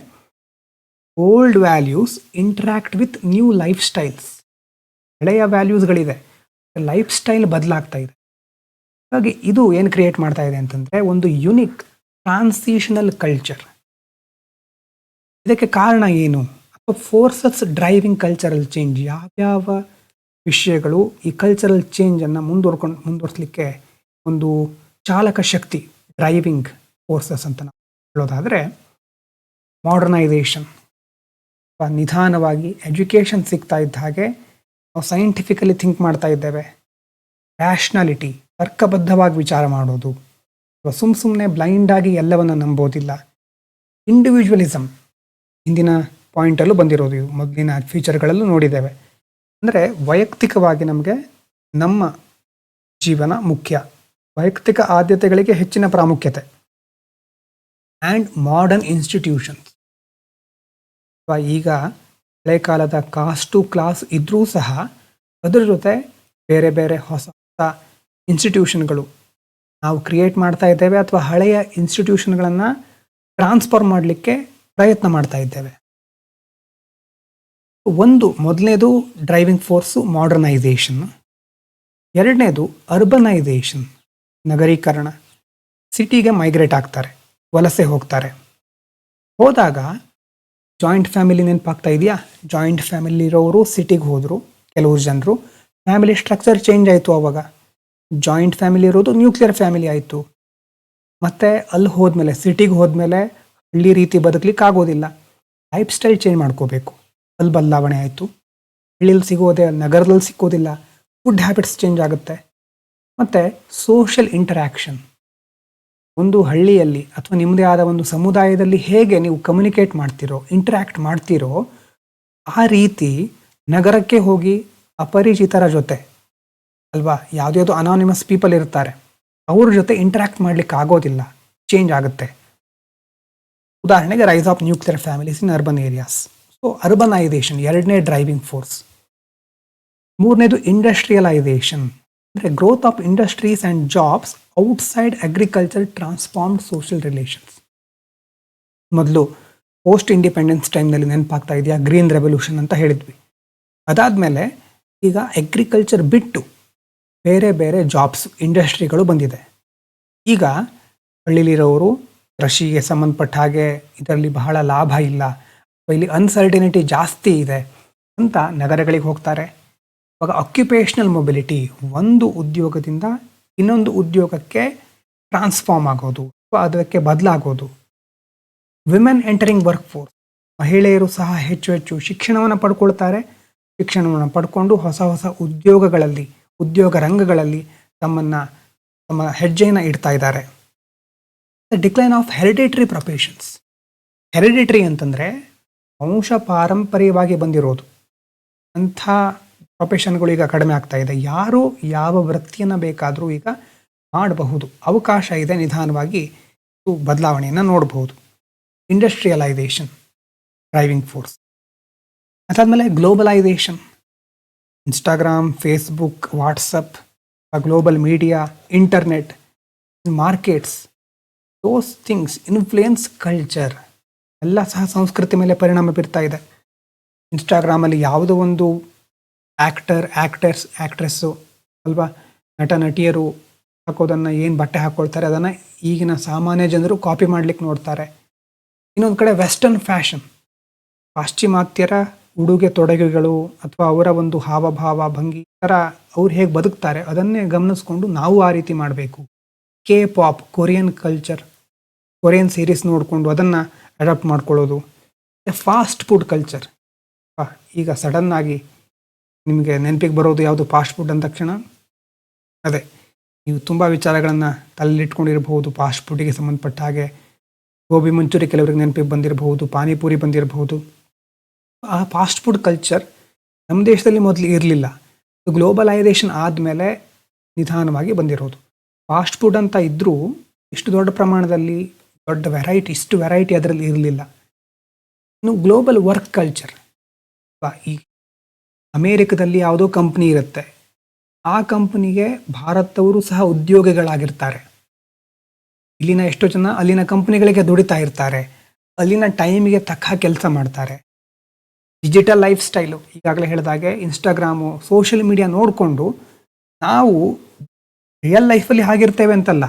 Old values interact with new lifestyles. ಹಳೆಯ ವ್ಯಾಲ್ಯೂಸ್ಗಳಿದೆ, ಲೈಫ್ ಸ್ಟೈಲ್ ಬದಲಾಗ್ತಾ ಇದೆ. ಹಾಗಾಗಿ ಇದು ಏನು ಕ್ರಿಯೇಟ್ ಮಾಡ್ತಾ ಇದೆ ಅಂತಂದರೆ ಒಂದು ಯುನಿಕ್ ಟ್ರಾನ್ಸಿಷನಲ್ ಕಲ್ಚರ್. ಇದಕ್ಕೆ ಕಾರಣ ಏನು, ಅಥವಾ ಫೋರ್ಸಸ್ ಡ್ರೈವಿಂಗ್ ಕಲ್ಚರಲ್ ಚೇಂಜ್, ಯಾವ್ಯಾವ ವಿಷಯಗಳು ಈ ಕಲ್ಚರಲ್ ಚೇಂಜನ್ನು ಮುಂದುವರಿಸಲಿಕ್ಕೆ ಒಂದು ಚಾಲಕ ಶಕ್ತಿ, ಡ್ರೈವಿಂಗ್ ಫೋರ್ಸಸ್ ಅಂತ ನಾವು ಹೇಳೋದಾದರೆ, ಮಾಡರ್ನೈಸೇಷನ್, ನಿಧಾನವಾಗಿ ಎಜುಕೇಷನ್ ಸಿಗ್ತಾ ಇದ್ದ ಹಾಗೆ ನಾವು ಸೈಂಟಿಫಿಕಲಿ ಥಿಂಕ್ ಮಾಡ್ತಾ ಇದ್ದೇವೆ. ರ್ಯಾಷನಾಲಿಟಿ, ತರ್ಕಬದ್ಧವಾಗಿ ವಿಚಾರ ಮಾಡೋದು. ಸುಮ್ಮನೆ ಬ್ಲೈಂಡಾಗಿ ಎಲ್ಲವನ್ನು ನಂಬೋದಿಲ್ಲ. ಇಂಡಿವಿಜುವಲಿಸಮ್ ಹಿಂದಿನ ಪಾಯಿಂಟಲ್ಲೂ ಬಂದಿರೋದು, ಇದು ಮೊದಲಿನ ಫೀಚರ್ಗಳಲ್ಲೂ ನೋಡಿದ್ದೇವೆ. ಅಂದರೆ ವೈಯಕ್ತಿಕವಾಗಿ ನಮಗೆ ನಮ್ಮ ಜೀವನ ಮುಖ್ಯ, ವೈಯಕ್ತಿಕ ಆದ್ಯತೆಗಳಿಗೆ ಹೆಚ್ಚಿನ ಪ್ರಾಮುಖ್ಯತೆ. ಆ್ಯಂಡ್ ಮಾಡರ್ನ್ ಇನ್ಸ್ಟಿಟ್ಯೂಷನ್ಸ್, ಈಗ ಹಳೆ ಕಾಲದ ಕಾಸ್ಟು ಕ್ಲಾಸ್ ಇದ್ರೂ ಸಹ ಅದರ ಜೊತೆ ಬೇರೆ ಬೇರೆ ಹೊಸ ಹೊಸ ಇನ್ಸ್ಟಿಟ್ಯೂಷನ್ಗಳು ನಾವು ಕ್ರಿಯೇಟ್ ಮಾಡ್ತಾ ಇದ್ದೇವೆ, ಅಥವಾ ಹಳೆಯ ಇನ್ಸ್ಟಿಟ್ಯೂಷನ್ಗಳನ್ನು ಟ್ರಾನ್ಸ್ಫರ್ ಮಾಡಲಿಕ್ಕೆ ಪ್ರಯತ್ನ ಮಾಡ್ತಾ ಇದ್ದೇವೆ. ಮೊದಲನೇದು ಡ್ರೈವಿಂಗ್ ಫೋರ್ಸು ಮಾಡರ್ನೈಸೇಷನ್, ಎರಡನೇದು ಅರ್ಬನೈಸೇಷನ್, ನಗರೀಕರಣ. ಸಿಟಿಗೆ ಮೈಗ್ರೇಟ್ ಆಗ್ತಾರೆ, ವಲಸೆ ಹೋಗ್ತಾರೆ. ಹೋದಾಗ ಜಾಯಿಂಟ್ ಫ್ಯಾಮಿಲಿ ನೆನಪಾಗ್ತಾ ಇದೆಯಾ? ಜಾಯಿಂಟ್ ಫ್ಯಾಮಿಲಿ ಇರೋರು ಸಿಟಿಗೆ ಹೋದರು, ಕೆಲವರು ಜನರು. ಫ್ಯಾಮಿಲಿ ಸ್ಟ್ರಕ್ಚರ್ ಚೇಂಜ್ ಆಯಿತು. ಆವಾಗ ಜಾಯಿಂಟ್ ಫ್ಯಾಮಿಲಿ ಇರೋದು ನ್ಯೂಕ್ಲಿಯರ್ ಫ್ಯಾಮಿಲಿ ಆಯಿತು. ಮತ್ತು ಅಲ್ಲಿ ಹೋದ್ಮೇಲೆ, ಸಿಟಿಗೆ ಹೋದ್ಮೇಲೆ ಹಳ್ಳಿ ರೀತಿ ಬದುಕಲಿಕ್ಕೆ ಆಗೋದಿಲ್ಲ, ಲೈಫ್ ಸ್ಟೈಲ್ ಚೇಂಜ್ ಮಾಡ್ಕೋಬೇಕು. ಅಲ್ಲಿ ಬದಲಾವಣೆ ಆಯಿತು. ಹಳ್ಳಿಲಿ ಸಿಗೋದೇ ನಗರದಲ್ಲಿ ಸಿಕ್ಕೋದಿಲ್ಲ, ಫುಡ್ ಹ್ಯಾಬಿಟ್ಸ್ ಚೇಂಜ್ ಆಗುತ್ತೆ. ಮತ್ತು ಸೋಷಿಯಲ್ ಇಂಟರ್ಯಾಕ್ಷನ್, ಒಂದು ಹಳ್ಳಿಯಲ್ಲಿ ಅಥವಾ ನಿಮ್ಮದೇ ಆದ ಒಂದು ಸಮುದಾಯದಲ್ಲಿ ಹೇಗೆ ನೀವು ಕಮ್ಯುನಿಕೇಟ್ ಮಾಡ್ತೀರೋ, ಇಂಟರ್ಯಾಕ್ಟ್ ಮಾಡ್ತೀರೋ, ಆ ರೀತಿ ನಗರಕ್ಕೆ ಹೋಗಿ ಅಪರಿಚಿತರ ಜೊತೆ ಅಲ್ವಾ, ಯಾವುದ್ಯಾವುದೋ ಅನಾನಿಮಸ್ ಪೀಪಲ್ ಇರ್ತಾರೆ, ಅವ್ರ ಜೊತೆ ಇಂಟರ್ಯಾಕ್ಟ್ ಮಾಡಲಿಕ್ಕೆ ಆಗೋದಿಲ್ಲ, ಚೇಂಜ್ ಆಗುತ್ತೆ. ಉದಾಹರಣೆಗೆ rise of nuclear families in urban areas. So urbanisation ಎರಡನೇ ಡ್ರೈವಿಂಗ್ ಫೋರ್ಸ್. ಮೂರನೇದು ಇಂಡಸ್ಟ್ರಿಯಲೈಸೇಷನ್, ಅಂದರೆ growth of industries and jobs outside agriculture transformed social relations. ಮೊದಲು ಪೋಸ್ಟ್ ಇಂಡಿಪೆಂಡೆನ್ಸ್ ಟೈಮ್ನಲ್ಲಿ ನೆನಪಾಗ್ತಾ ಇದೆಯಾ, ಗ್ರೀನ್ ರೆವಲ್ಯೂಷನ್ ಅಂತ ಹೇಳಿದ್ವಿ. ಅದಾದಮೇಲೆ ಈಗ ಅಗ್ರಿಕಲ್ಚರ್ ಬಿಟ್ಟು ಬೇರೆ ಬೇರೆ ಜಾಬ್ಸ್, ಇಂಡಸ್ಟ್ರಿಗಳು ಬಂದಿದೆ. ಈಗ ಹಳ್ಳಿಲಿರೋರು ಕೃಷಿಗೆ ಸಂಬಂಧಪಟ್ಟ ಹಾಗೆ ಇದರಲ್ಲಿ ಬಹಳ ಲಾಭ ಇಲ್ಲ, ಇಲ್ಲಿ ಅನ್ಸರ್ಟಿನಿಟಿ ಜಾಸ್ತಿ ಇದೆ ಅಂತ ನಗರಗಳಿಗೆ ಹೋಗ್ತಾರೆ. ಇವಾಗ ಆಕ್ಯುಪೇಷನಲ್ ಮೊಬಿಲಿಟಿ, ಒಂದು ಉದ್ಯೋಗದಿಂದ ಇನ್ನೊಂದು ಉದ್ಯೋಗಕ್ಕೆ ಟ್ರಾನ್ಸ್ಫಾರ್ಮ್ ಆಗೋದು ಅಥವಾ ಅದಕ್ಕೆ ಬದಲಾಗೋದು. ವಿಮೆನ್ ಎಂಟರಿಂಗ್ ವರ್ಕ್ ಫೋರ್ಸ್, ಮಹಿಳೆಯರು ಸಹ ಹೆಚ್ಚು ಹೆಚ್ಚು ಶಿಕ್ಷಣವನ್ನು ಪಡ್ಕೊಳ್ತಾರೆ. ಶಿಕ್ಷಣವನ್ನು ಪಡ್ಕೊಂಡು ಹೊಸ ಹೊಸ ಉದ್ಯೋಗಗಳಲ್ಲಿ, ಉದ್ಯೋಗ ರಂಗಗಳಲ್ಲಿ ತಮ್ಮ ಹೆಜ್ಜೆಯನ್ನು ಇಡ್ತಾ ಇದ್ದಾರೆ. The decline of hereditary professions. Hereditary ಅಂತಂದರೆ ವಂಶ ಪಾರಂಪರ್ಯವಾಗಿ ಬಂದಿರೋದು, ಅಂಥ ಪ್ರೊಫೆಷನ್ಗಳು ಈಗ ಕಡಿಮೆ ಆಗ್ತಾ ಇದೆ. ಯಾರು ಯಾವ ವೃತ್ತಿಯನ್ನು ಬೇಕಾದರೂ ಈಗ ಮಾಡಬಹುದು, ಅವಕಾಶ ಇದೆ. ನಿಧಾನವಾಗಿ ಬದಲಾವಣೆಯನ್ನು ನೋಡಬಹುದು. Industrialisation driving force. ಅದಾದಮೇಲೆ globalisation, Instagram, Facebook, WhatsApp, global media, internet, markets, those things influence culture. ಎಲ್ಲ ಸಹ ಸಂಸ್ಕೃತಿ ಮೇಲೆ ಪರಿಣಾಮ ಬೀರ್ತಾ ಇದೆ. ಇನ್ಸ್ಟಾಗ್ರಾಮಲ್ಲಿ ಯಾವುದೋ ಒಂದು ಆ್ಯಕ್ಟ್ರೆಸ್ಸು ಅಲ್ವಾ, ನಟ ನಟಿಯರು ಹಾಕೋದನ್ನು, ಏನು ಬಟ್ಟೆ ಹಾಕ್ಕೊಳ್ತಾರೆ ಅದನ್ನು ಈಗಿನ ಸಾಮಾನ್ಯ ಜನರು ಕಾಪಿ ಮಾಡಲಿಕ್ಕೆ ನೋಡ್ತಾರೆ. ಇನ್ನೊಂದು ಕಡೆ ವೆಸ್ಟರ್ನ್ ಫ್ಯಾಷನ್, ಪಾಶ್ಚಿಮಾತ್ಯರ ಉಡುಗೆ ತೊಡುಗೆಗಳು ಅಥವಾ ಅವರ ಒಂದು ಹಾವಭಾವ ಭಂಗಿ ಥರ ಅವ್ರು ಹೇಗೆ ಬದುಕ್ತಾರೆ ಅದನ್ನೇ ಗಮನಿಸ್ಕೊಂಡು ನಾವು ಆ ರೀತಿ ಮಾಡಬೇಕು. K pop, Korean culture, Korean series ನೋಡಿಕೊಂಡು ಅದನ್ನು ಅಡಾಪ್ಟ್ ಮಾಡ್ಕೊಳ್ಳೋದು. ಫಾಸ್ಟ್ ಫುಡ್ ಕಲ್ಚರ್, ಈಗ ಸಡನ್ನಾಗಿ ನಿಮಗೆ ನೆನಪಿಗೆ ಬರೋದು ಯಾವುದು ಫಾಸ್ಟ್ ಫುಡ್ ಅಂದ ತಕ್ಷಣ? ಅದೇ, ನೀವು ತುಂಬ ವಿಚಾರಗಳನ್ನು ತಲೆಲಿಟ್ಕೊಂಡಿರಬಹುದು ಫಾಸ್ಟ್ ಫುಡ್ಡಿಗೆ ಸಂಬಂಧಪಟ್ಟ ಹಾಗೆ. ಗೋಬಿ ಮಂಚೂರಿ ಕೆಲವರಿಗೆ ನೆನಪಿಗೆ ಬಂದಿರಬಹುದು, ಪಾನಿಪುರಿ ಬಂದಿರಬಹುದು. ಆ ಫಾಸ್ಟ್ ಫುಡ್ ಕಲ್ಚರ್ ನಮ್ಮ ದೇಶದಲ್ಲಿ ಮೊದಲು ಇರಲಿಲ್ಲ, ಗ್ಲೋಬಲೈಸೇಷನ್ ಆದಮೇಲೆ ನಿಧಾನವಾಗಿ ಬಂದಿರೋದು. ಫಾಸ್ಟ್ ಫುಡ್ ಅಂತ ಇದ್ದರೂ ಇಷ್ಟು ದೊಡ್ಡ ಪ್ರಮಾಣದಲ್ಲಿ ಇಷ್ಟು ವೆರೈಟಿ ಅದರಲ್ಲಿ ಇರಲಿಲ್ಲ. ಇನ್ನು ಗ್ಲೋಬಲ್ ವರ್ಕ್ ಕಲ್ಚರ್, ಈ ಅಮೇರಿಕದಲ್ಲಿ ಯಾವುದೋ ಕಂಪ್ನಿ ಇರುತ್ತೆ, ಆ ಕಂಪ್ನಿಗೆ ಭಾರತದವರು ಸಹ ಉದ್ಯೋಗಿಗಳಾಗಿರ್ತಾರೆ. ಇಲ್ಲಿನ ಎಷ್ಟೋ ಜನ ಅಲ್ಲಿನ ಕಂಪ್ನಿಗಳಿಗೆ ದುಡಿತಾ ಇರ್ತಾರೆ, ಅಲ್ಲಿನ ಟೈಮಿಗೆ ತಕ್ಕ ಕೆಲಸ ಮಾಡ್ತಾರೆ. ಡಿಜಿಟಲ್ ಲೈಫ್ ಸ್ಟೈಲು, ಈಗಾಗಲೇ ಹೇಳಿದಾಗೆ ಇನ್ಸ್ಟಾಗ್ರಾಮು, ಸೋಷಿಯಲ್ ಮೀಡಿಯಾ ನೋಡಿಕೊಂಡು ನಾವು ರಿಯಲ್ ಲೈಫಲ್ಲಿ ಹಾಗಿರ್ತೇವೆ ಅಂತಲ್ಲ,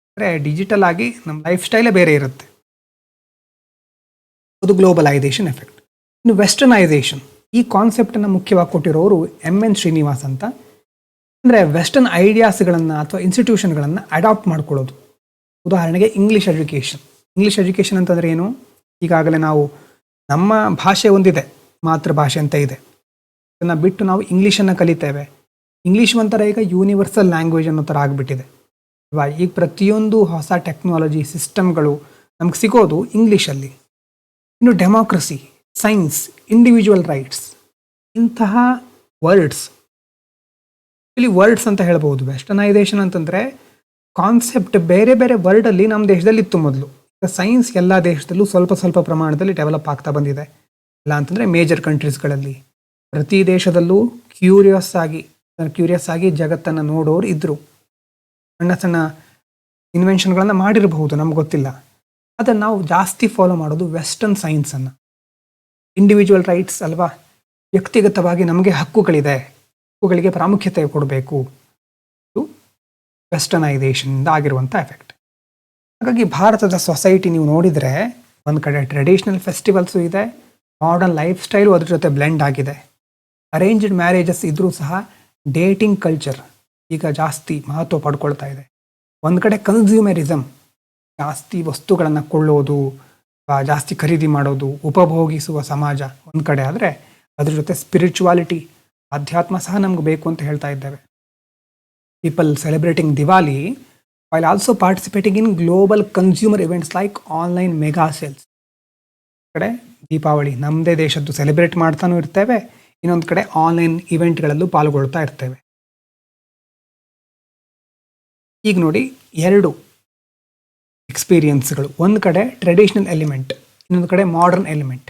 ಅಂದರೆ ಡಿಜಿಟಲ್ ಆಗಿ ನಮ್ಮ ಲೈಫ್ ಸ್ಟೈಲೇ ಬೇರೆ ಇರುತ್ತೆ. ಅದು ಗ್ಲೋಬಲೈಸೇಷನ್ ಎಫೆಕ್ಟ್. ಇನ್ನು ವೆಸ್ಟರ್ನೈಸೇಷನ್, ಈ ಕಾನ್ಸೆಪ್ಟನ್ನು ಮುಖ್ಯವಾಗಿ ಕೊಟ್ಟಿರೋರು ಎನ್ ಶ್ರೀನಿವಾಸ್ ಅಂತ. ಅಂದರೆ ವೆಸ್ಟರ್ನ್ ಐಡಿಯಾಸ್ಗಳನ್ನು ಅಥವಾ ಇನ್ಸ್ಟಿಟ್ಯೂಷನ್ಗಳನ್ನು ಅಡಾಪ್ಟ್ ಮಾಡ್ಕೊಳ್ಳೋದು. ಉದಾಹರಣೆಗೆ ಇಂಗ್ಲೀಷ್ ಎಜುಕೇಷನ್ ಅಂತಂದರೆ ಏನು? ಈಗಾಗಲೇ ನಾವು ನಮ್ಮ ಭಾಷೆ ಒಂದಿದೆ, ಮಾತೃಭಾಷೆ ಅಂತ ಇದೆ. ಇದನ್ನು ಬಿಟ್ಟು ನಾವು ಇಂಗ್ಲೀಷನ್ನು ಕಲಿತೇವೆ. ಇಂಗ್ಲೀಷ್ ಒಂಥರ ಈಗ ಯೂನಿವರ್ಸಲ್ ಲ್ಯಾಂಗ್ವೇಜ್ ಅನ್ನೋ ಥರ ಆಗಿಬಿಟ್ಟಿದೆ ಅಲ್ವಾ. ಈಗ ಪ್ರತಿಯೊಂದು ಹೊಸ ಟೆಕ್ನಾಲಜಿ ಸಿಸ್ಟಮ್ಗಳು ನಮ್ಗೆ ಸಿಗೋದು ಇಂಗ್ಲೀಷಲ್ಲಿ. ಇನ್ನು ಡೆಮಾಕ್ರಸಿ, ಸೈನ್ಸ್, ಇಂಡಿವಿಜುವಲ್ ರೈಟ್ಸ್ ಇಂತಹ ವರ್ಡ್ಸ್, ಇಲ್ಲಿ ವರ್ಡ್ಸ್ ಅಂತ ಹೇಳ್ಬೋದು. ವೆಸ್ಟರ್ನೈಸೇಷನ್ ಅಂತಂದರೆ ಕಾನ್ಸೆಪ್ಟ್ ಬೇರೆ ಬೇರೆ ವರ್ಡಲ್ಲಿ ನಮ್ಮ ದೇಶದಲ್ಲಿ ಇತ್ತು ಮೊದಲು. ಸೈನ್ಸ್ ಎಲ್ಲ ದೇಶದಲ್ಲೂ ಸ್ವಲ್ಪ ಸ್ವಲ್ಪ ಪ್ರಮಾಣದಲ್ಲಿ ಡೆವಲಪ್ ಆಗ್ತಾ ಬಂದಿದೆ. ಇಲ್ಲ ಅಂತಂದರೆ ಮೇಜರ್ ಕಂಟ್ರೀಸ್ಗಳಲ್ಲಿ ಪ್ರತಿ ದೇಶದಲ್ಲೂ ಕ್ಯೂರಿಯಸ್ ಆಗಿ ಜಗತ್ತನ್ನು ನೋಡೋರು ಇದ್ದರು. ಸಣ್ಣ ಸಣ್ಣ ಇನ್ವೆನ್ಷನ್ಗಳನ್ನು ಮಾಡಿರಬಹುದು, ನಮ್ಗೆ ಗೊತ್ತಿಲ್ಲ. ಅದನ್ನು ನಾವು ಜಾಸ್ತಿ ಫಾಲೋ ಮಾಡೋದು ವೆಸ್ಟರ್ನ್ ಸೈನ್ಸನ್ನು. ಇಂಡಿವಿಜುವಲ್ ರೈಟ್ಸ್ ಅಲ್ವಾ, ವ್ಯಕ್ತಿಗತವಾಗಿ ನಮಗೆ ಹಕ್ಕುಗಳಿದೆ, ಹಕ್ಕುಗಳಿಗೆ ಪ್ರಾಮುಖ್ಯತೆ ಕೊಡಬೇಕು. ಇದು ವೆಸ್ಟರ್ನೈಸೇಷನಿಂದ ಆಗಿರುವಂಥ ಎಫೆಕ್ಟ್. ಹಾಗಾಗಿ ಭಾರತದ ಸೊಸೈಟಿ ನೀವು ನೋಡಿದರೆ ಒಂದು ಕಡೆ ಟ್ರೆಡಿಷನಲ್ ಫೆಸ್ಟಿವಲ್ಸು ಇದೆ, ಮಾಡರ್ನ್ ಲೈಫ್ ಸ್ಟೈಲು ಅದ್ರ ಜೊತೆ ಬ್ಲೆಂಡ್ ಆಗಿದೆ. ಅರೇಂಜ್ಡ್ ಮ್ಯಾರೇಜಸ್ ಇದ್ರೂ ಸಹ ಡೇಟಿಂಗ್ ಕಲ್ಚರ್ ಈಗ ಜಾಸ್ತಿ ಮಹತ್ವ ಪಡ್ಕೊಳ್ತಾ ಇದೆ. ಒಂದು ಕಡೆ ಕನ್ಸ್ಯೂಮರಿಸಮ್, ಜಾಸ್ತಿ ವಸ್ತುಗಳನ್ನು ಕೊಳ್ಳೋದು, ಜಾಸ್ತಿ ಖರೀದಿ ಮಾಡೋದು, ಉಪಭೋಗಿಸುವ ಸಮಾಜ ಒಂದು ಕಡೆ ಆದರೆ, ಅದ್ರ ಜೊತೆ ಸ್ಪಿರಿಚುವಾಲಿಟಿ, ಅಧ್ಯಾತ್ಮ ಸಹ ನಮ್ಗೆ ಬೇಕು ಅಂತ ಹೇಳ್ತಾ ಇದ್ದೇವೆ. People celebrating Diwali while also participating in global consumer events like online mega sales. ಕಡೆ ದೀಪಾವಳಿ ನಮ್ಮದೇ ದೇಶದ್ದು ಸೆಲೆಬ್ರೇಟ್ ಮಾಡ್ತಾನೂ ಇರ್ತೇವೆ, ಇನ್ನೊಂದು ಕಡೆ ಆನ್ಲೈನ್ ಇವೆಂಟ್ಗಳಲ್ಲೂ ಪಾಲ್ಗೊಳ್ತಾ ಇರ್ತೇವೆ. ಈಗ ನೋಡಿ ಎರಡು ಎಕ್ಸ್ಪೀರಿಯನ್ಸ್ಗಳು, ಒಂದು ಕಡೆ ಟ್ರೆಡಿಷನಲ್ ಎಲಿಮೆಂಟ್, ಇನ್ನೊಂದು ಕಡೆ ಮಾಡರ್ನ್ ಎಲಿಮೆಂಟ್.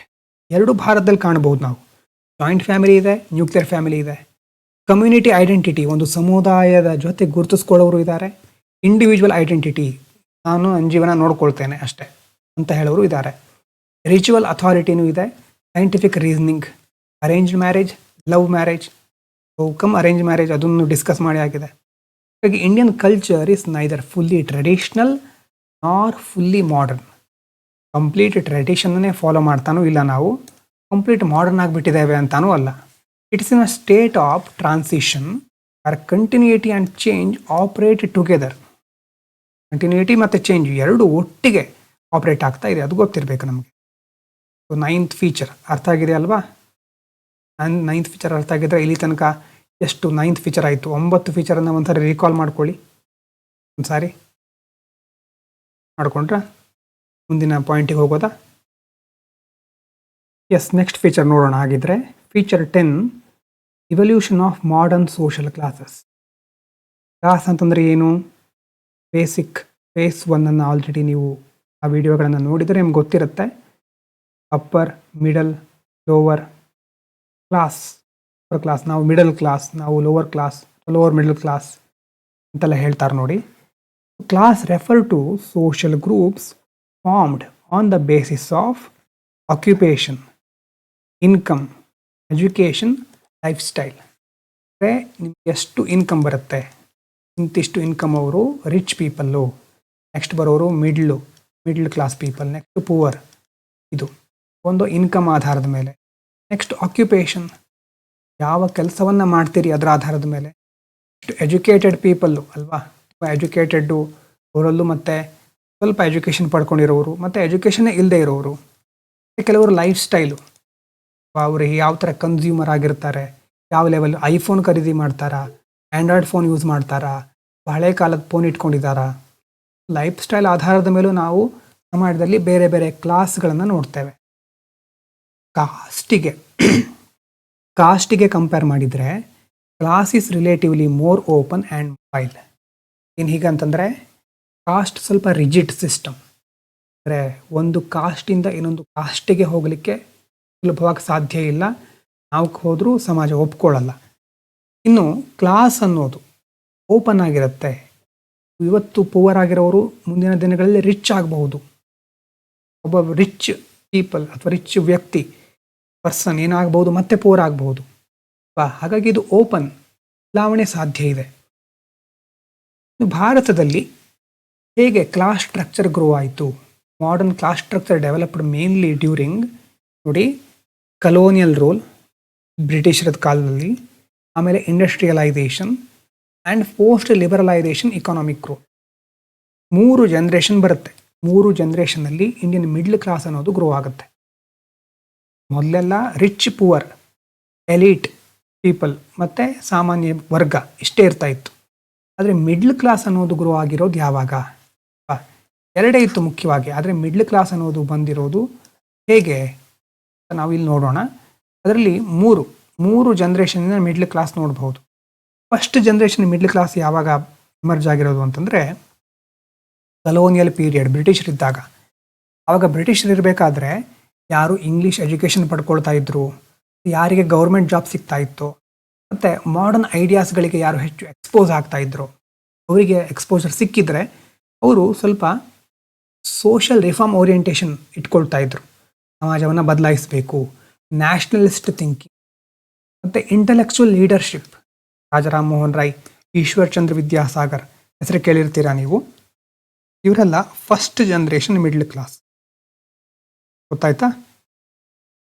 ಎರಡು ಭಾರತದಲ್ಲಿ ಕಾಣಬಹುದು ನಾವು. ಜಾಯಿಂಟ್ ಫ್ಯಾಮಿಲಿ ಇದೆ, ನ್ಯೂಕ್ಲಿಯರ್ ಫ್ಯಾಮಿಲಿ ಇದೆ. ಕಮ್ಯುನಿಟಿ ಐಡೆಂಟಿಟಿ, ಒಂದು ಸಮುದಾಯದ ಜೊತೆ ಗುರುತಿಸ್ಕೊಳ್ಳೋರು ಇದ್ದಾರೆ. ಇಂಡಿವಿಜುವಲ್ ಐಡೆಂಟಿಟಿ, ನಾನು ನನ್ನ ಜೀವನ ನೋಡ್ಕೊಳ್ತೇನೆ ಅಷ್ಟೇ ಅಂತ ಹೇಳೋರು ಇದ್ದಾರೆ. ರಿಚುವಲ್ ಅಥಾರಿಟಿನೂ ಇದೆ. Scientific reasoning, arranged marriage, love marriage, arrange marriage ಅದನ್ನು ಡಿಸ್ಕಸ್ ಮಾಡಿ ಆಗಿದೆ. ಹಾಗಾಗಿ Indian culture is neither fully traditional or fully modern. Complete ಟ್ರೆಡಿಷನ್ನೇ ಫಾಲೋ ಮಾಡ್ತಾನೂ ಇಲ್ಲ ನಾವು, ಕಂಪ್ಲೀಟ್ ಮಾಡರ್ನ್ ಆಗಿಬಿಟ್ಟಿದ್ದೇವೆ ಅಂತಾನೂ ಅಲ್ಲ. It's in a state of transition or continuity and change operate together. Continuity ಮತ್ತು ಚೇಂಜ್ ಎರಡು ಒಟ್ಟಿಗೆ ಆಪ್ರೇಟ್ ಆಗ್ತಾ ಇದೆ, ಅದು ಗೊತ್ತಿರಬೇಕು ನಮಗೆ. ಸೊ 9th ಫೀಚರ್ ಅರ್ಥ ಆಗಿದೆ ಅಲ್ವಾ? 9th ಫೀಚರ್ ಅರ್ಥ ಆಗಿದ್ರೆ ಇಲ್ಲಿ ತನಕ ಎಷ್ಟು 9th ಫೀಚರ್ ಆಯಿತು? 9 ಫೀಚರನ್ನು ಒಂದ್ಸರಿ ರೀಕಾಲ್ ಮಾಡ್ಕೊಳ್ಳಿ. ಒಂದು ಸಾರಿ ಮಾಡ್ಕೊಂಡ್ರೆ ಮುಂದಿನ ಪಾಯಿಂಟಿಗೆ ಹೋಗೋದಾ? ಎಸ್, ನೆಕ್ಸ್ಟ್ ಫೀಚರ್ ನೋಡೋಣ. ಆಗಿದ್ರೆ feature 10, evolution of modern social classes. Class ಅಂತಂದರೆ ಏನು? ಬೇಸಿಕ್ ಫೇಸ್ 1 ಆಲ್ರೆಡಿ ನೀವು ಆ ವಿಡಿಯೋಗಳನ್ನು ನೋಡಿದರೆ ನಿಮ್ಗೆ ಗೊತ್ತಿರುತ್ತೆ. Upper, middle, lower class. Upper class ನಾವು ಮಿಡಲ್ ಕ್ಲಾಸ್, ನಾವು lower class, lower middle class ಅಂತೆಲ್ಲ ಹೇಳ್ತಾರೆ ನೋಡಿ. Class refer to social groups formed on the basis of occupation, income, education, lifestyle. ಅಂದರೆ ನಿಮ್ಗೆ ಎಷ್ಟು ಇನ್ಕಮ್ ಬರುತ್ತೆ, ಇಂತಿಷ್ಟು ಇನ್ಕಮ್ ಅವರು ರಿಚ್ ಪೀಪಲ್ಲು, ನೆಕ್ಸ್ಟ್ ಬರೋರು middle class people, next poor. ಇದು ಒಂದು ಇನ್ಕಮ್ ಆಧಾರದ ಮೇಲೆ. ನೆಕ್ಸ್ಟ್ ಆಕ್ಯುಪೇಷನ್, ಯಾವ ಕೆಲಸವನ್ನು ಮಾಡ್ತೀರಿ ಅದರ ಆಧಾರದ ಮೇಲೆ. ನೆಕ್ಸ್ಟ್ ಎಜುಕೇಟೆಡ್ ಪೀಪಲ್ಲು ಅಲ್ವಾ, ತುಂಬ ಎಜುಕೇಟೆಡ್ಡು ಅವರಲ್ಲೂ, ಮತ್ತು ಸ್ವಲ್ಪ ಎಜುಕೇಷನ್ ಪಡ್ಕೊಂಡಿರೋರು, ಮತ್ತು ಎಜುಕೇಷನ್ನೇ ಇಲ್ಲದೆ ಇರೋರು. ಕೆಲವರು ಲೈಫ್ ಸ್ಟೈಲು, ಅವರು ಯಾವ ಥರ ಕನ್ಸ್ಯೂಮರ್ ಆಗಿರ್ತಾರೆ, ಯಾವ ಲೆವೆಲ್ ಐಫೋನ್ ಖರೀದಿ ಮಾಡ್ತಾರಾ, ಆ್ಯಂಡ್ರಾಯ್ಡ್ ಫೋನ್ ಯೂಸ್ ಮಾಡ್ತಾರಾ, ಹಳೆ ಕಾಲದ ಫೋನ್ ಇಟ್ಕೊಂಡಿದ್ದಾರಾ. ಲೈಫ್ ಸ್ಟೈಲ್ ಆಧಾರದ ಮೇಲೂ ನಾವು ಸಮಾಜದಲ್ಲಿ ಬೇರೆ ಬೇರೆ ಕ್ಲಾಸ್ಗಳನ್ನು ನೋಡ್ತೇವೆ. ಕಾಸ್ಟಿಗೆ ಕಂಪೇರ್ ಮಾಡಿದರೆ class is relatively more open and mobile. ಏನು ಹೀಗಂತಂದರೆ ಕಾಸ್ಟ್ ಸ್ವಲ್ಪ ರಿಜಿಡ್ ಸಿಸ್ಟಮ್. ಅಂದರೆ ಒಂದು ಕಾಸ್ಟಿಂದ ಇನ್ನೊಂದು ಕಾಸ್ಟಿಗೆ ಹೋಗಲಿಕ್ಕೆ ಸುಲಭವಾಗಿ ಸಾಧ್ಯ ಇಲ್ಲ, ನಾವು ಹೋದರೂ ಸಮಾಜ ಒಪ್ಕೊಳ್ಳಲ್ಲ. ಇನ್ನು ಕ್ಲಾಸ್ ಅನ್ನೋದು ಓಪನ್ ಆಗಿರುತ್ತೆ. ಇವತ್ತು ಪೂವರ್ ಆಗಿರೋರು ಮುಂದಿನ ದಿನಗಳಲ್ಲಿ ರಿಚ್ ಆಗಬಹುದು. ಒಬ್ಬ ರಿಚ್ ಪೀಪಲ್ ಅಥವಾ ರಿಚ್ ವ್ಯಕ್ತಿ ಪರ್ಸನ್ ಏನಾಗಬಹುದು, ಮತ್ತೆ ಪೂವರ್ ಆಗಬಹುದು. ಹಾಗಾಗಿ ಇದು ಓಪನ್, ಬದಲಾವಣೆ ಸಾಧ್ಯ ಇದೆ. ಭಾರತದಲ್ಲಿ ಹೇಗೆ ಕ್ಲಾಸ್ ಸ್ಟ್ರಕ್ಚರ್ ಗ್ರೋ ಆಯಿತು? Modern class structure developed mainly during ನೋಡಿ ಕಲೋನಿಯಲ್ ರೂಲ್, ಬ್ರಿಟಿಷರದ ಕಾಲದಲ್ಲಿ, ಆಮೇಲೆ industrialisation and post liberalisation, economic growth. 3 generation ಬರುತ್ತೆ. 3 ಜನರೇಷನ್ನಲ್ಲಿ ಇಂಡಿಯನ್ ಮಿಡ್ಲ್ ಕ್ಲಾಸ್ ಅನ್ನೋದು ಗ್ರೋ ಆಗುತ್ತೆ. ಮೊದಲೆಲ್ಲ ರಿಚ್ ಪೂವರ್, ಎಲೀಟ್ ಪೀಪಲ್ ಮತ್ತು ಸಾಮಾನ್ಯ ವರ್ಗ ಇಷ್ಟೇ ಇರ್ತಾ ಇತ್ತು. ಆದರೆ ಮಿಡ್ಲ್ ಕ್ಲಾಸ್ ಅನ್ನೋದು ಗ್ರೋ ಆಗಿರೋದು ಯಾವಾಗ? ಎರಡೇ ಇತ್ತು ಮುಖ್ಯವಾಗಿ, ಆದರೆ ಮಿಡ್ಲ್ ಕ್ಲಾಸ್ ಅನ್ನೋದು ಬಂದಿರೋದು ಹೇಗೆ ನಾವು ಇಲ್ಲಿ ನೋಡೋಣ. ಅದರಲ್ಲಿ ಮೂರು ಜನ್ರೇಷನ್ನ ಮಿಡ್ಲ್ ಕ್ಲಾಸ್ ನೋಡ್ಬೋದು. ಫಸ್ಟ್ ಜನ್ರೇಷನ್ ಮಿಡ್ಲ್ ಕ್ಲಾಸ್ ಯಾವಾಗ ಎಮರ್ಜ್ ಆಗಿರೋದು ಅಂತಂದರೆ ಕಲೋನಿಯಲ್ ಪೀರಿಯಡ್, ಬ್ರಿಟಿಷರಿದ್ದಾಗ. ಆವಾಗ ಬ್ರಿಟಿಷರು ಇರಬೇಕಾದ್ರೆ ಯಾರು ಇಂಗ್ಲೀಷ್ ಎಜುಕೇಷನ್ ಪಡ್ಕೊಳ್ತಾ ಇದ್ರು, ಯಾರಿಗೆ ಗೌರ್ಮೆಂಟ್ ಜಾಬ್ ಸಿಗ್ತಾ ಇತ್ತು, ಮತ್ತು ಮಾಡರ್ನ್ ಐಡಿಯಾಸ್ಗಳಿಗೆ ಯಾರು ಹೆಚ್ಚು ಎಕ್ಸ್ಪೋಸ್ ಆಗ್ತಾ ಇದ್ರು, ಅವರಿಗೆ ಎಕ್ಸ್ಪೋಜರ್ ಸಿಕ್ಕಿದ್ರೆ ಅವರು ಸ್ವಲ್ಪ ಸೋಷಲ್ ರಿಫಾರ್ಮ್ ಓರಿಯೆಂಟೇಷನ್ ಇಟ್ಕೊಳ್ತಾ ಇದ್ರು. ಸಮಾಜವನ್ನು ಬದಲಾಯಿಸಬೇಕು, ನ್ಯಾಷನಲಿಸ್ಟ್ ಥಿಂಕಿಂಗ್ ಮತ್ತು ಇಂಟೆಲೆಕ್ಚುವಲ್ ಲೀಡರ್ಶಿಪ್. ರಾಜಾರಾಮ್ ಮೋಹನ್ ರಾಯ್, ಈಶ್ವರ್ ಚಂದ್ರ ವಿದ್ಯಾಸಾಗರ್ ಹೆಸರು ಕೇಳಿರ್ತೀರಾ ನೀವು. ಇವರೆಲ್ಲ ಫಸ್ಟ್ ಜನ್ರೇಷನ್ ಮಿಡ್ಲ್ ಕ್ಲಾಸ್. ಗೊತ್ತಾಯ್ತಾ?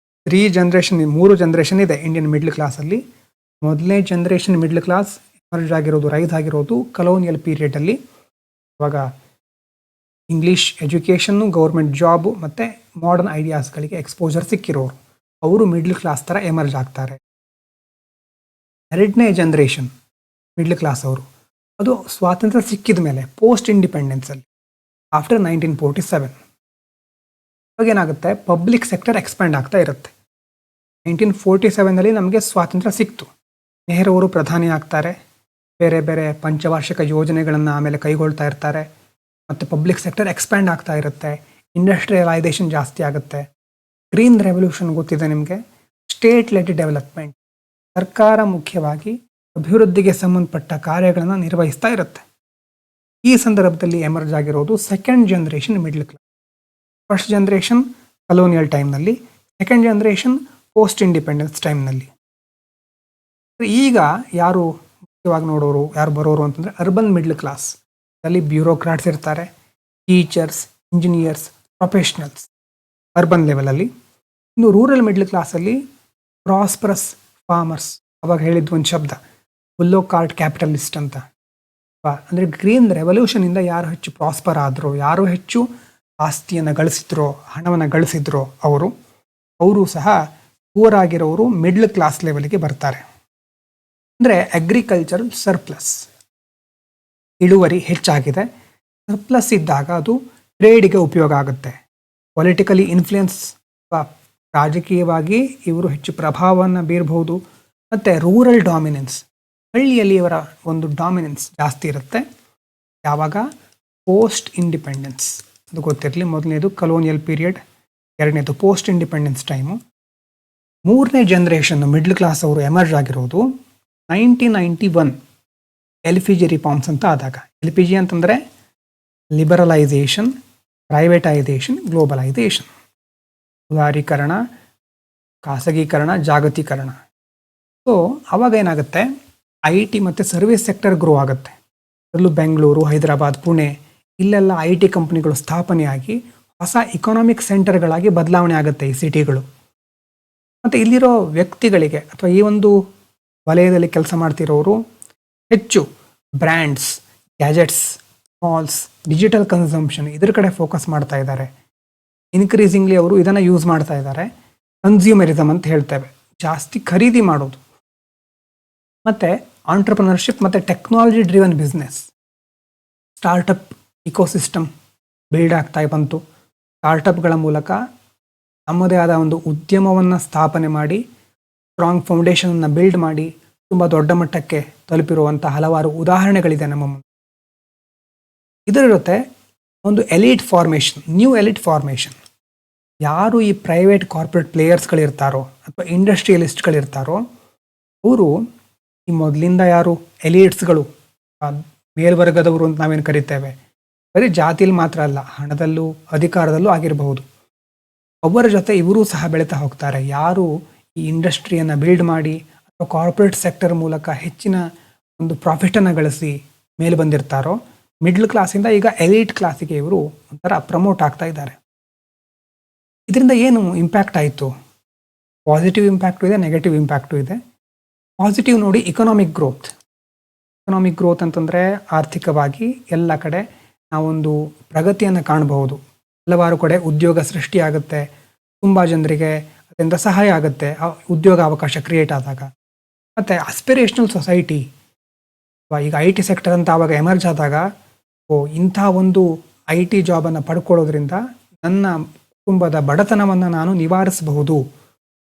ಮೂರು ಜನ್ರೇಷನ್ ಇದೆ ಇಂಡಿಯನ್ ಮಿಡ್ಲ್ ಕ್ಲಾಸಲ್ಲಿ. ಮೊದಲನೇ ಜನ್ರೇಷನ್ ಮಿಡ್ಲ್ ಕ್ಲಾಸ್ ಎಮರ್ಜ್ ಆಗಿರೋದು, ರೈಸ್ ಆಗಿರೋದು ಕಲೋನಿಯಲ್ ಪೀರಿಯಡಲ್ಲಿ. ಇವಾಗ ಇಂಗ್ಲೀಷ್ ಎಜುಕೇಷನ್ನು, ಗೌರ್ಮೆಂಟ್ ಜಾಬು ಮತ್ತು ಮಾಡರ್ನ್ ಐಡಿಯಾಸ್ಗಳಿಗೆ ಎಕ್ಸ್ಪೋಜರ್ ಸಿಕ್ಕಿರೋರು, ಅವರು ಮಿಡ್ಲ್ ಕ್ಲಾಸ್ ಥರ ಎಮರ್ಜ್ ಆಗ್ತಾರೆ. ಎರಡನೇ ಜನ್ರೇಷನ್ ಮಿಡ್ಲ್ ಕ್ಲಾಸ್ ಅವರು, ಅದು ಸ್ವಾತಂತ್ರ್ಯ ಸಿಕ್ಕಿದ ಮೇಲೆ, ಪೋಸ್ಟ್ ಇಂಡಿಪೆಂಡೆನ್ಸಲ್ಲಿ, ಆಫ್ಟರ್ 1947. ಇವಾಗ ಏನಾಗುತ್ತೆ, ಪಬ್ಲಿಕ್ ಸೆಕ್ಟರ್ ಎಕ್ಸ್ಪ್ಯಾಂಡ್ ಆಗ್ತಾ ಇರುತ್ತೆ. 1947ನಲ್ಲಿ ನಮಗೆ ಸ್ವಾತಂತ್ರ್ಯ ಸಿಕ್ತು. ನೆಹರು ಅವರು ಪ್ರಧಾನಿ ಆಗ್ತಾರೆ, ಬೇರೆ ಬೇರೆ ಪಂಚವಾರ್ಷಿಕ ಯೋಜನೆಗಳನ್ನು ಆಮೇಲೆ ಕೈಗೊಳ್ತಾ ಇರ್ತಾರೆ, ಮತ್ತು ಪಬ್ಲಿಕ್ ಸೆಕ್ಟರ್ ಎಕ್ಸ್ಪ್ಯಾಂಡ್ ಆಗ್ತಾ ಇರುತ್ತೆ, ಇಂಡಸ್ಟ್ರಿಯಲೈಸೇಷನ್ ಜಾಸ್ತಿ ಆಗುತ್ತೆ. ಗ್ರೀನ್ ರೆವಲ್ಯೂಷನ್ ಗೊತ್ತಿದೆ ನಿಮಗೆ. ಸ್ಟೇಟ್ ಲೆಡ್ ಡೆವಲಪ್ಮೆಂಟ್, ಸರ್ಕಾರ ಮುಖ್ಯವಾಗಿ ಅಭಿವೃದ್ಧಿಗೆ ಸಂಬಂಧಪಟ್ಟ ಕಾರ್ಯಗಳನ್ನು ನಿರ್ವಹಿಸ್ತಾ ಇರುತ್ತೆ. ಈ ಸಂದರ್ಭದಲ್ಲಿ ಎಮರ್ಜ್ ಆಗಿರೋದು second generation middle class. First generation colonial ಟೈಮ್ನಲ್ಲಿ, ಸೆಕೆಂಡ್ ಜನ್ರೇಷನ್ ಪೋಸ್ಟ್ ಇಂಡಿಪೆಂಡೆನ್ಸ್ ಟೈಮ್ನಲ್ಲಿ. ಈಗ ಯಾರು ಮುಖ್ಯವಾಗಿ ನೋಡೋರು, ಯಾರು ಬರೋರು ಅಂತಂದರೆ ಅರ್ಬನ್ ಮಿಡ್ಲ್ ಕ್ಲಾಸ್. ಅಲ್ಲಿ ಬ್ಯೂರೋಕ್ರಾಟ್ಸ್ ಇರ್ತಾರೆ, ಟೀಚರ್ಸ್, ಇಂಜಿನಿಯರ್ಸ್, ಪ್ರೊಫೆಷ್ನಲ್ಸ್ ಅರ್ಬನ್ ಲೆವೆಲಲ್ಲಿ. ಇನ್ನು ರೂರಲ್ ಮಿಡ್ಲ್ ಕ್ಲಾಸಲ್ಲಿ ಪ್ರಾಸ್ಪರಸ್ ಫಾರ್ಮರ್ಸ್, ಅವಾಗ ಹೇಳಿದ್ದು ಒಂದು ಶಬ್ದ ಬುಲ್ಲೋ ಕಾರ್ಟ್ ಕ್ಯಾಪಿಟಲಿಸ್ಟ್ ಅಂತ. ಅಂದರೆ ಗ್ರೀನ್ ರೆವಲ್ಯೂಷನಿಂದ ಯಾರು ಹೆಚ್ಚು ಪ್ರಾಸ್ಪರ್ ಆದರೋ, ಯಾರು ಹೆಚ್ಚು ಆಸ್ತಿಯನ್ನು ಗಳಿಸಿದ್ರೋ, ಹಣವನ್ನು ಗಳಿಸಿದ್ರೋ ಅವರು ಸಹ ಪೂರ್ ಆಗಿರೋರು ಮಿಡ್ಲ್ ಕ್ಲಾಸ್ ಲೆವೆಲ್ಗೆ ಬರ್ತಾರೆ. ಅಂದರೆ ಅಗ್ರಿಕಲ್ಚರಲ್ ಸರ್ಪ್ಲಸ್, ಇಳುವರಿ ಹೆಚ್ಚಾಗಿದೆ. ಸರ್ಪ್ಲಸ್ ಇದ್ದಾಗ ಅದು ಟ್ರೇಡಿಗೆ ಉಪಯೋಗ ಆಗುತ್ತೆ. ಪೊಲಿಟಿಕಲಿ ಇನ್ಫ್ಲುಯೆನ್ಸ್, ರಾಜಕೀಯವಾಗಿ ಇವರು ಹೆಚ್ಚು ಪ್ರಭಾವವನ್ನು ಬೀರಬಹುದು. ಮತ್ತು ರೂರಲ್ ಡಾಮಿನೆನ್ಸ್, ಹಳ್ಳಿಯಲ್ಲಿ ಇವರ ಒಂದು ಡಾಮಿನೆನ್ಸ್ ಜಾಸ್ತಿ ಇರುತ್ತೆ. ಯಾವಾಗ? Post independence. ಅದು ಗೊತ್ತಿರಲಿ. ಮೊದಲನೇದು ಕಲೋನಿಯಲ್ ಪೀರಿಯಡ್, ಎರಡನೇದು ಪೋಸ್ಟ್ ಇಂಡಿಪೆಂಡೆನ್ಸ್ ಟೈಮು. ಮೂರನೇ ಜನ್ರೇಷನ್ ಮಿಡ್ಲ್ ಕ್ಲಾಸ್ ಅವರು ಎಮರ್ಜ್ ಆಗಿರೋದು 1991 LPG ರಿಫಾರ್ಮ್ಸ್ ಅಂತ ಆದಾಗ. LPG ಅಂತಂದರೆ ಲಿಬರಲೈಸೇಷನ್, ಪ್ರೈವೇಟೈಸೇಷನ್, ಗ್ಲೋಬಲೈಸೇಷನ್. ಉದಾರೀಕರಣ, ಖಾಸಗೀಕರಣ, ಜಾಗತೀಕರಣ. ಸೊ ಅವಾಗ ಏನಾಗುತ್ತೆ, IT ಮತ್ತು ಸರ್ವಿಸ್ ಸೆಕ್ಟರ್ ಗ್ರೋ ಆಗುತ್ತೆ. ಅದರಲ್ಲೂ ಬೆಂಗಳೂರು, ಹೈದರಾಬಾದ್, ಪುಣೆ ಇಲ್ಲೆಲ್ಲ IT ಕಂಪ್ನಿಗಳು ಸ್ಥಾಪನೆಯಾಗಿ ಹೊಸ ಇಕನಾಮಿಕ್ ಸೆಂಟರ್ಗಳಾಗಿ ಬದಲಾವಣೆ ಆಗುತ್ತೆ ಈ ಸಿಟಿಗಳು. ಮತ್ತು ಇಲ್ಲಿರೋ ವ್ಯಕ್ತಿಗಳಿಗೆ ಅಥವಾ ಈ ಒಂದು ವಲಯದಲ್ಲಿ ಕೆಲಸ ಮಾಡ್ತಿರೋರು ಹೆಚ್ಚು brands, gadgets, malls, digital consumption ಇದ್ರ ಕಡೆ ಫೋಕಸ್ ಮಾಡ್ತಾ ಇದ್ದಾರೆ. ಇನ್ಕ್ರೀಸಿಂಗ್ಲಿ ಅವರು ಇದನ್ನು ಯೂಸ್ ಮಾಡ್ತಾ ಇದ್ದಾರೆ. ಕನ್ಸ್ಯೂಮರಿಸಮ್ ಅಂತ ಹೇಳ್ತೇವೆ, ಜಾಸ್ತಿ ಖರೀದಿ ಮಾಡೋದು. ಮತ್ತು ಆಂಟ್ರಪ್ರನರ್ಶಿಪ್ ಮತ್ತು technology driven business, startup ecosystem build ಆಗ್ತಾ ಬಂತು. ಸ್ಟಾರ್ಟಪ್ಗಳ ಮೂಲಕ ತಮ್ಮದೇ ಆದ ಒಂದು ಉದ್ಯಮವನ್ನು ಸ್ಥಾಪನೆ ಮಾಡಿ, ಸ್ಟ್ರಾಂಗ್ ಫೌಂಡೇಶನನ್ನು ಬಿಲ್ಡ್ ಮಾಡಿ ತುಂಬ ದೊಡ್ಡ ಮಟ್ಟಕ್ಕೆ ತಲುಪಿರುವಂಥ ಹಲವಾರು ಉದಾಹರಣೆಗಳಿದೆ ನಮ್ಮ ಮುಂದೆ. ಇದರ ಜೊತೆ ಒಂದು elite formation, new elite formation. ಯಾರು ಈ ಪ್ರೈವೇಟ್ ಕಾರ್ಪೊರೇಟ್ ಪ್ಲೇಯರ್ಸ್ಗಳಿರ್ತಾರೋ ಅಥವಾ ಇಂಡಸ್ಟ್ರಿಯಲಿಸ್ಟ್ಗಳಿರ್ತಾರೋ ಅವರು ಈ ಮೊದಲಿಂದ ಯಾರು ಎಲೀಟ್ಸ್ಗಳು, ಮೇಲ್ವರ್ಗದವರು ಅಂತ ನಾವೇನು ಕರಿತೇವೆ, ಬರೀ ಜಾತಿಯಲ್ಲಿ ಮಾತ್ರ ಅಲ್ಲ, ಹಣದಲ್ಲೂ ಅಧಿಕಾರದಲ್ಲೂ ಆಗಿರಬಹುದು, ಅವರ ಜೊತೆ ಇವರೂ ಸಹ ಬೆಳೀತಾ ಹೋಗ್ತಾರೆ. ಯಾರು ಈ ಇಂಡಸ್ಟ್ರಿಯನ್ನು ಬಿಲ್ಡ್ ಮಾಡಿ ಅಥವಾ ಕಾರ್ಪೊರೇಟ್ ಸೆಕ್ಟರ್ ಮೂಲಕ ಹೆಚ್ಚಿನ ಒಂದು ಪ್ರಾಫಿಟನ್ನು ಗಳಿಸಿ ಮೇಲೆ ಬಂದಿರ್ತಾರೋ, ಮಿಡ್ಲ್ ಕ್ಲಾಸಿಂದ ಈಗ ಎಲೀಟ್ ಕ್ಲಾಸಿಗೆ ಇವರು ಒಂಥರ ಪ್ರಮೋಟ್ ಆಗ್ತಾ ಇದ್ದಾರೆ. ಇದರಿಂದ ಏನು ಇಂಪ್ಯಾಕ್ಟ್ ಆಯಿತು? ಪಾಸಿಟಿವ್ ಇಂಪ್ಯಾಕ್ಟು ಇದೆ, ನೆಗೆಟಿವ್ ಇಂಪ್ಯಾಕ್ಟು ಇದೆ. ಪಾಸಿಟಿವ್ ನೋಡಿ, ಇಕನಾಮಿಕ್ ಗ್ರೋತ್ ಅಂತಂದರೆ ಆರ್ಥಿಕವಾಗಿ ಎಲ್ಲ ಕಡೆ ನಾವೊಂದು ಪ್ರಗತಿಯನ್ನು ಕಾಣಬಹುದು. ಹಲವಾರು ಕಡೆ ಉದ್ಯೋಗ ಸೃಷ್ಟಿಯಾಗುತ್ತೆ, ತುಂಬ ಜನರಿಗೆ ಅದರಿಂದ ಸಹಾಯ ಆಗುತ್ತೆ, ಉದ್ಯೋಗ ಅವಕಾಶ ಕ್ರಿಯೇಟ್ ಆದಾಗ. ಮತ್ತು ಆಸ್ಪಿರೇಷನಲ್ ಸೊಸೈಟಿ, ಈಗ ಐ ಟಿ ಸೆಕ್ಟರ್ ಅಂತ ಆವಾಗ ಎಮರ್ಜ್ ಆದಾಗ, ಇಂಥ ಒಂದು ಐ ಟಿ ಜಾಬನ್ನು ಪಡ್ಕೊಳ್ಳೋದ್ರಿಂದ ನನ್ನ ಕುಟುಂಬದ ಬಡತನವನ್ನು ನಾನು ನಿವಾರಿಸಬಹುದು.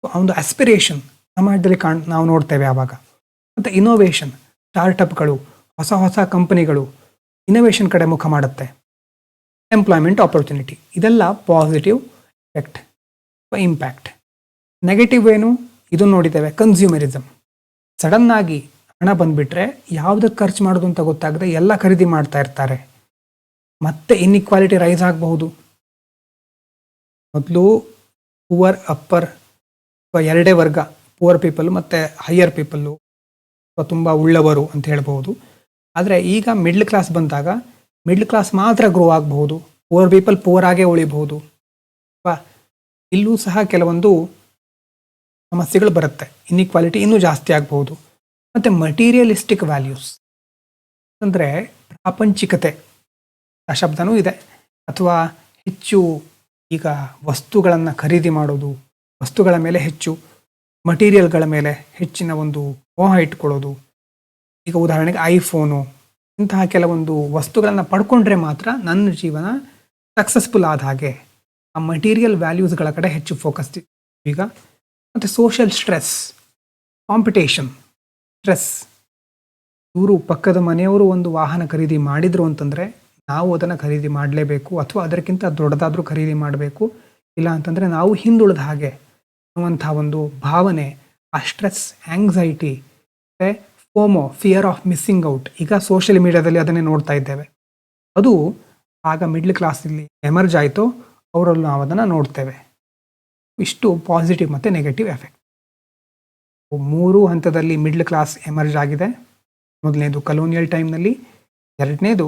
ಆ ಒಂದು ಆಸ್ಪಿರೇಷನ್ ಸಮಾಜದಲ್ಲಿ ನಾವು ನೋಡ್ತೇವೆ ಆವಾಗ. ಮತ್ತು ಇನೋವೇಷನ್, ಸ್ಟಾರ್ಟಪ್ಗಳು, ಹೊಸ ಹೊಸ ಕಂಪನಿಗಳು ಇನೋವೇಷನ್ ಕಡೆ ಮುಖ ಮಾಡುತ್ತೆ. ಎಂಪ್ಲಾಯ್ಮೆಂಟ್ ಆಪರ್ಚುನಿಟಿ, ಇದೆಲ್ಲ ಪಾಸಿಟಿವ್ ಎಫೆಕ್ಟ್ ಇಂಪ್ಯಾಕ್ಟ್. ನೆಗೆಟಿವ್ ಏನು, ಇದು ನೋಡಿದ್ದೇವೆ, ಕನ್ಸ್ಯೂಮರಿಸಮ್. ಸಡನ್ನಾಗಿ ಹಣ ಬಂದುಬಿಟ್ರೆ ಯಾವುದಕ್ಕೆ ಖರ್ಚು ಮಾಡೋದು ಅಂತ ಗೊತ್ತಾಗದೆ ಎಲ್ಲ ಖರೀದಿ ಮಾಡ್ತಾ ಇರ್ತಾರೆ. ಮತ್ತೆ ಇನ್ಇಕ್ವಾಲಿಟಿ ರೈಸ್ ಆಗಬಹುದು. ಮೊದಲು ಪುವರ್ ಅಪ್ಪರ್ ಎರಡೇ ವರ್ಗ, ಪುವರ್ ಪೀಪಲ್ ಮತ್ತು ಹೈಯರ್ ಪೀಪಲ್ಲು, ತುಂಬ ಉಳ್ಳವರು ಅಂತ ಹೇಳ್ಬೋದು. ಆದರೆ ಈಗ ಮಿಡ್ಲ್ ಕ್ಲಾಸ್ ಬಂದಾಗ ಮಿಡ್ಲ್ ಕ್ಲಾಸ್ ಮಾತ್ರ ಗ್ರೋ ಆಗಬಹುದು, ಪುವರ್ ಪೀಪಲ್ ಪುವರ್ ಆಗೇ ಉಳಿಬಹುದು. ಇಲ್ಲೂ ಸಹ ಕೆಲವೊಂದು ಸಮಸ್ಯೆಗಳು ಬರುತ್ತೆ, ಇನ್ಇಕ್ವಾಲಿಟಿ ಇನ್ನೂ ಜಾಸ್ತಿ ಆಗಬಹುದು. ಮತ್ತು ಮಟೀರಿಯಲಿಸ್ಟಿಕ್ ವ್ಯಾಲ್ಯೂಸ್ ಅಂದರೆ ಪ್ರಾಪಂಚಿಕತೆ, ಆ ಶಬ್ದನೂ ಇದೆ. ಅಥವಾ ಹೆಚ್ಚು ಈಗ ವಸ್ತುಗಳನ್ನು ಖರೀದಿ ಮಾಡೋದು, ವಸ್ತುಗಳ ಮೇಲೆ ಹೆಚ್ಚು, ಮಟೀರಿಯಲ್ಗಳ ಮೇಲೆ ಹೆಚ್ಚಿನ ಒಂದು ಮೋಹ ಇಟ್ಕೊಳ್ಳೋದು. ಈಗ ಉದಾಹರಣೆಗೆ ಐಫೋನು, ಇಂತಹ ಕೆಲವೊಂದು ವಸ್ತುಗಳನ್ನು ಪಡ್ಕೊಂಡ್ರೆ ಮಾತ್ರ ನನ್ನ ಜೀವನ ಸಕ್ಸಸ್ಫುಲ್ ಆದ ಹಾಗೆ. ಆ ಮಟೀರಿಯಲ್ ವ್ಯಾಲ್ಯೂಸ್ಗಳ ಕಡೆ ಹೆಚ್ಚು ಫೋಕಸ್ ಈಗ. ಮತ್ತು ಸೋಷಿಯಲ್ ಸ್ಟ್ರೆಸ್, ಕಾಂಪಿಟೇಷನ್, ಸ್ಟ್ರೆಸ್. ಇವರು ಪಕ್ಕದ ಮನೆಯವರು ಒಂದು ವಾಹನ ಖರೀದಿ ಮಾಡಿದರು ಅಂತಂದರೆ ನಾವು ಅದನ್ನು ಖರೀದಿ ಮಾಡಲೇಬೇಕು, ಅಥವಾ ಅದಕ್ಕಿಂತ ದೊಡ್ಡದಾದರೂ ಖರೀದಿ ಮಾಡಬೇಕು, ಇಲ್ಲ ಅಂತಂದರೆ ನಾವು ಹಿಂದುಳಿದ ಹಾಗೆ ಅನ್ನುವಂಥ ಒಂದು ಭಾವನೆ. ಆ stress, anxiety, FOMO, fear of missing out, ಈಗ ಸೋಷಿಯಲ್ ಮೀಡಿಯಾದಲ್ಲಿ ಅದನ್ನೇ ನೋಡ್ತಾ ಇದ್ದೇವೆ. ಅದು ಆಗ ಮಿಡ್ಲ್ ಕ್ಲಾಸಲ್ಲಿ ಎಮರ್ಜ್ ಆಯಿತು, ಅವರಲ್ಲೂ ನಾವು ಅದನ್ನು ನೋಡ್ತೇವೆ. ಇಷ್ಟು ಪಾಸಿಟಿವ್ ಮತ್ತು ನೆಗೆಟಿವ್ ಎಫೆಕ್ಟ್. 3 ಹಂತದಲ್ಲಿ ಮಿಡ್ಲ್ ಕ್ಲಾಸ್ ಎಮರ್ಜ್ ಆಗಿದೆ. ಮೊದಲನೇದು ಕಲೋನಿಯಲ್ ಟೈಮ್ನಲ್ಲಿ, ಎರಡನೇದು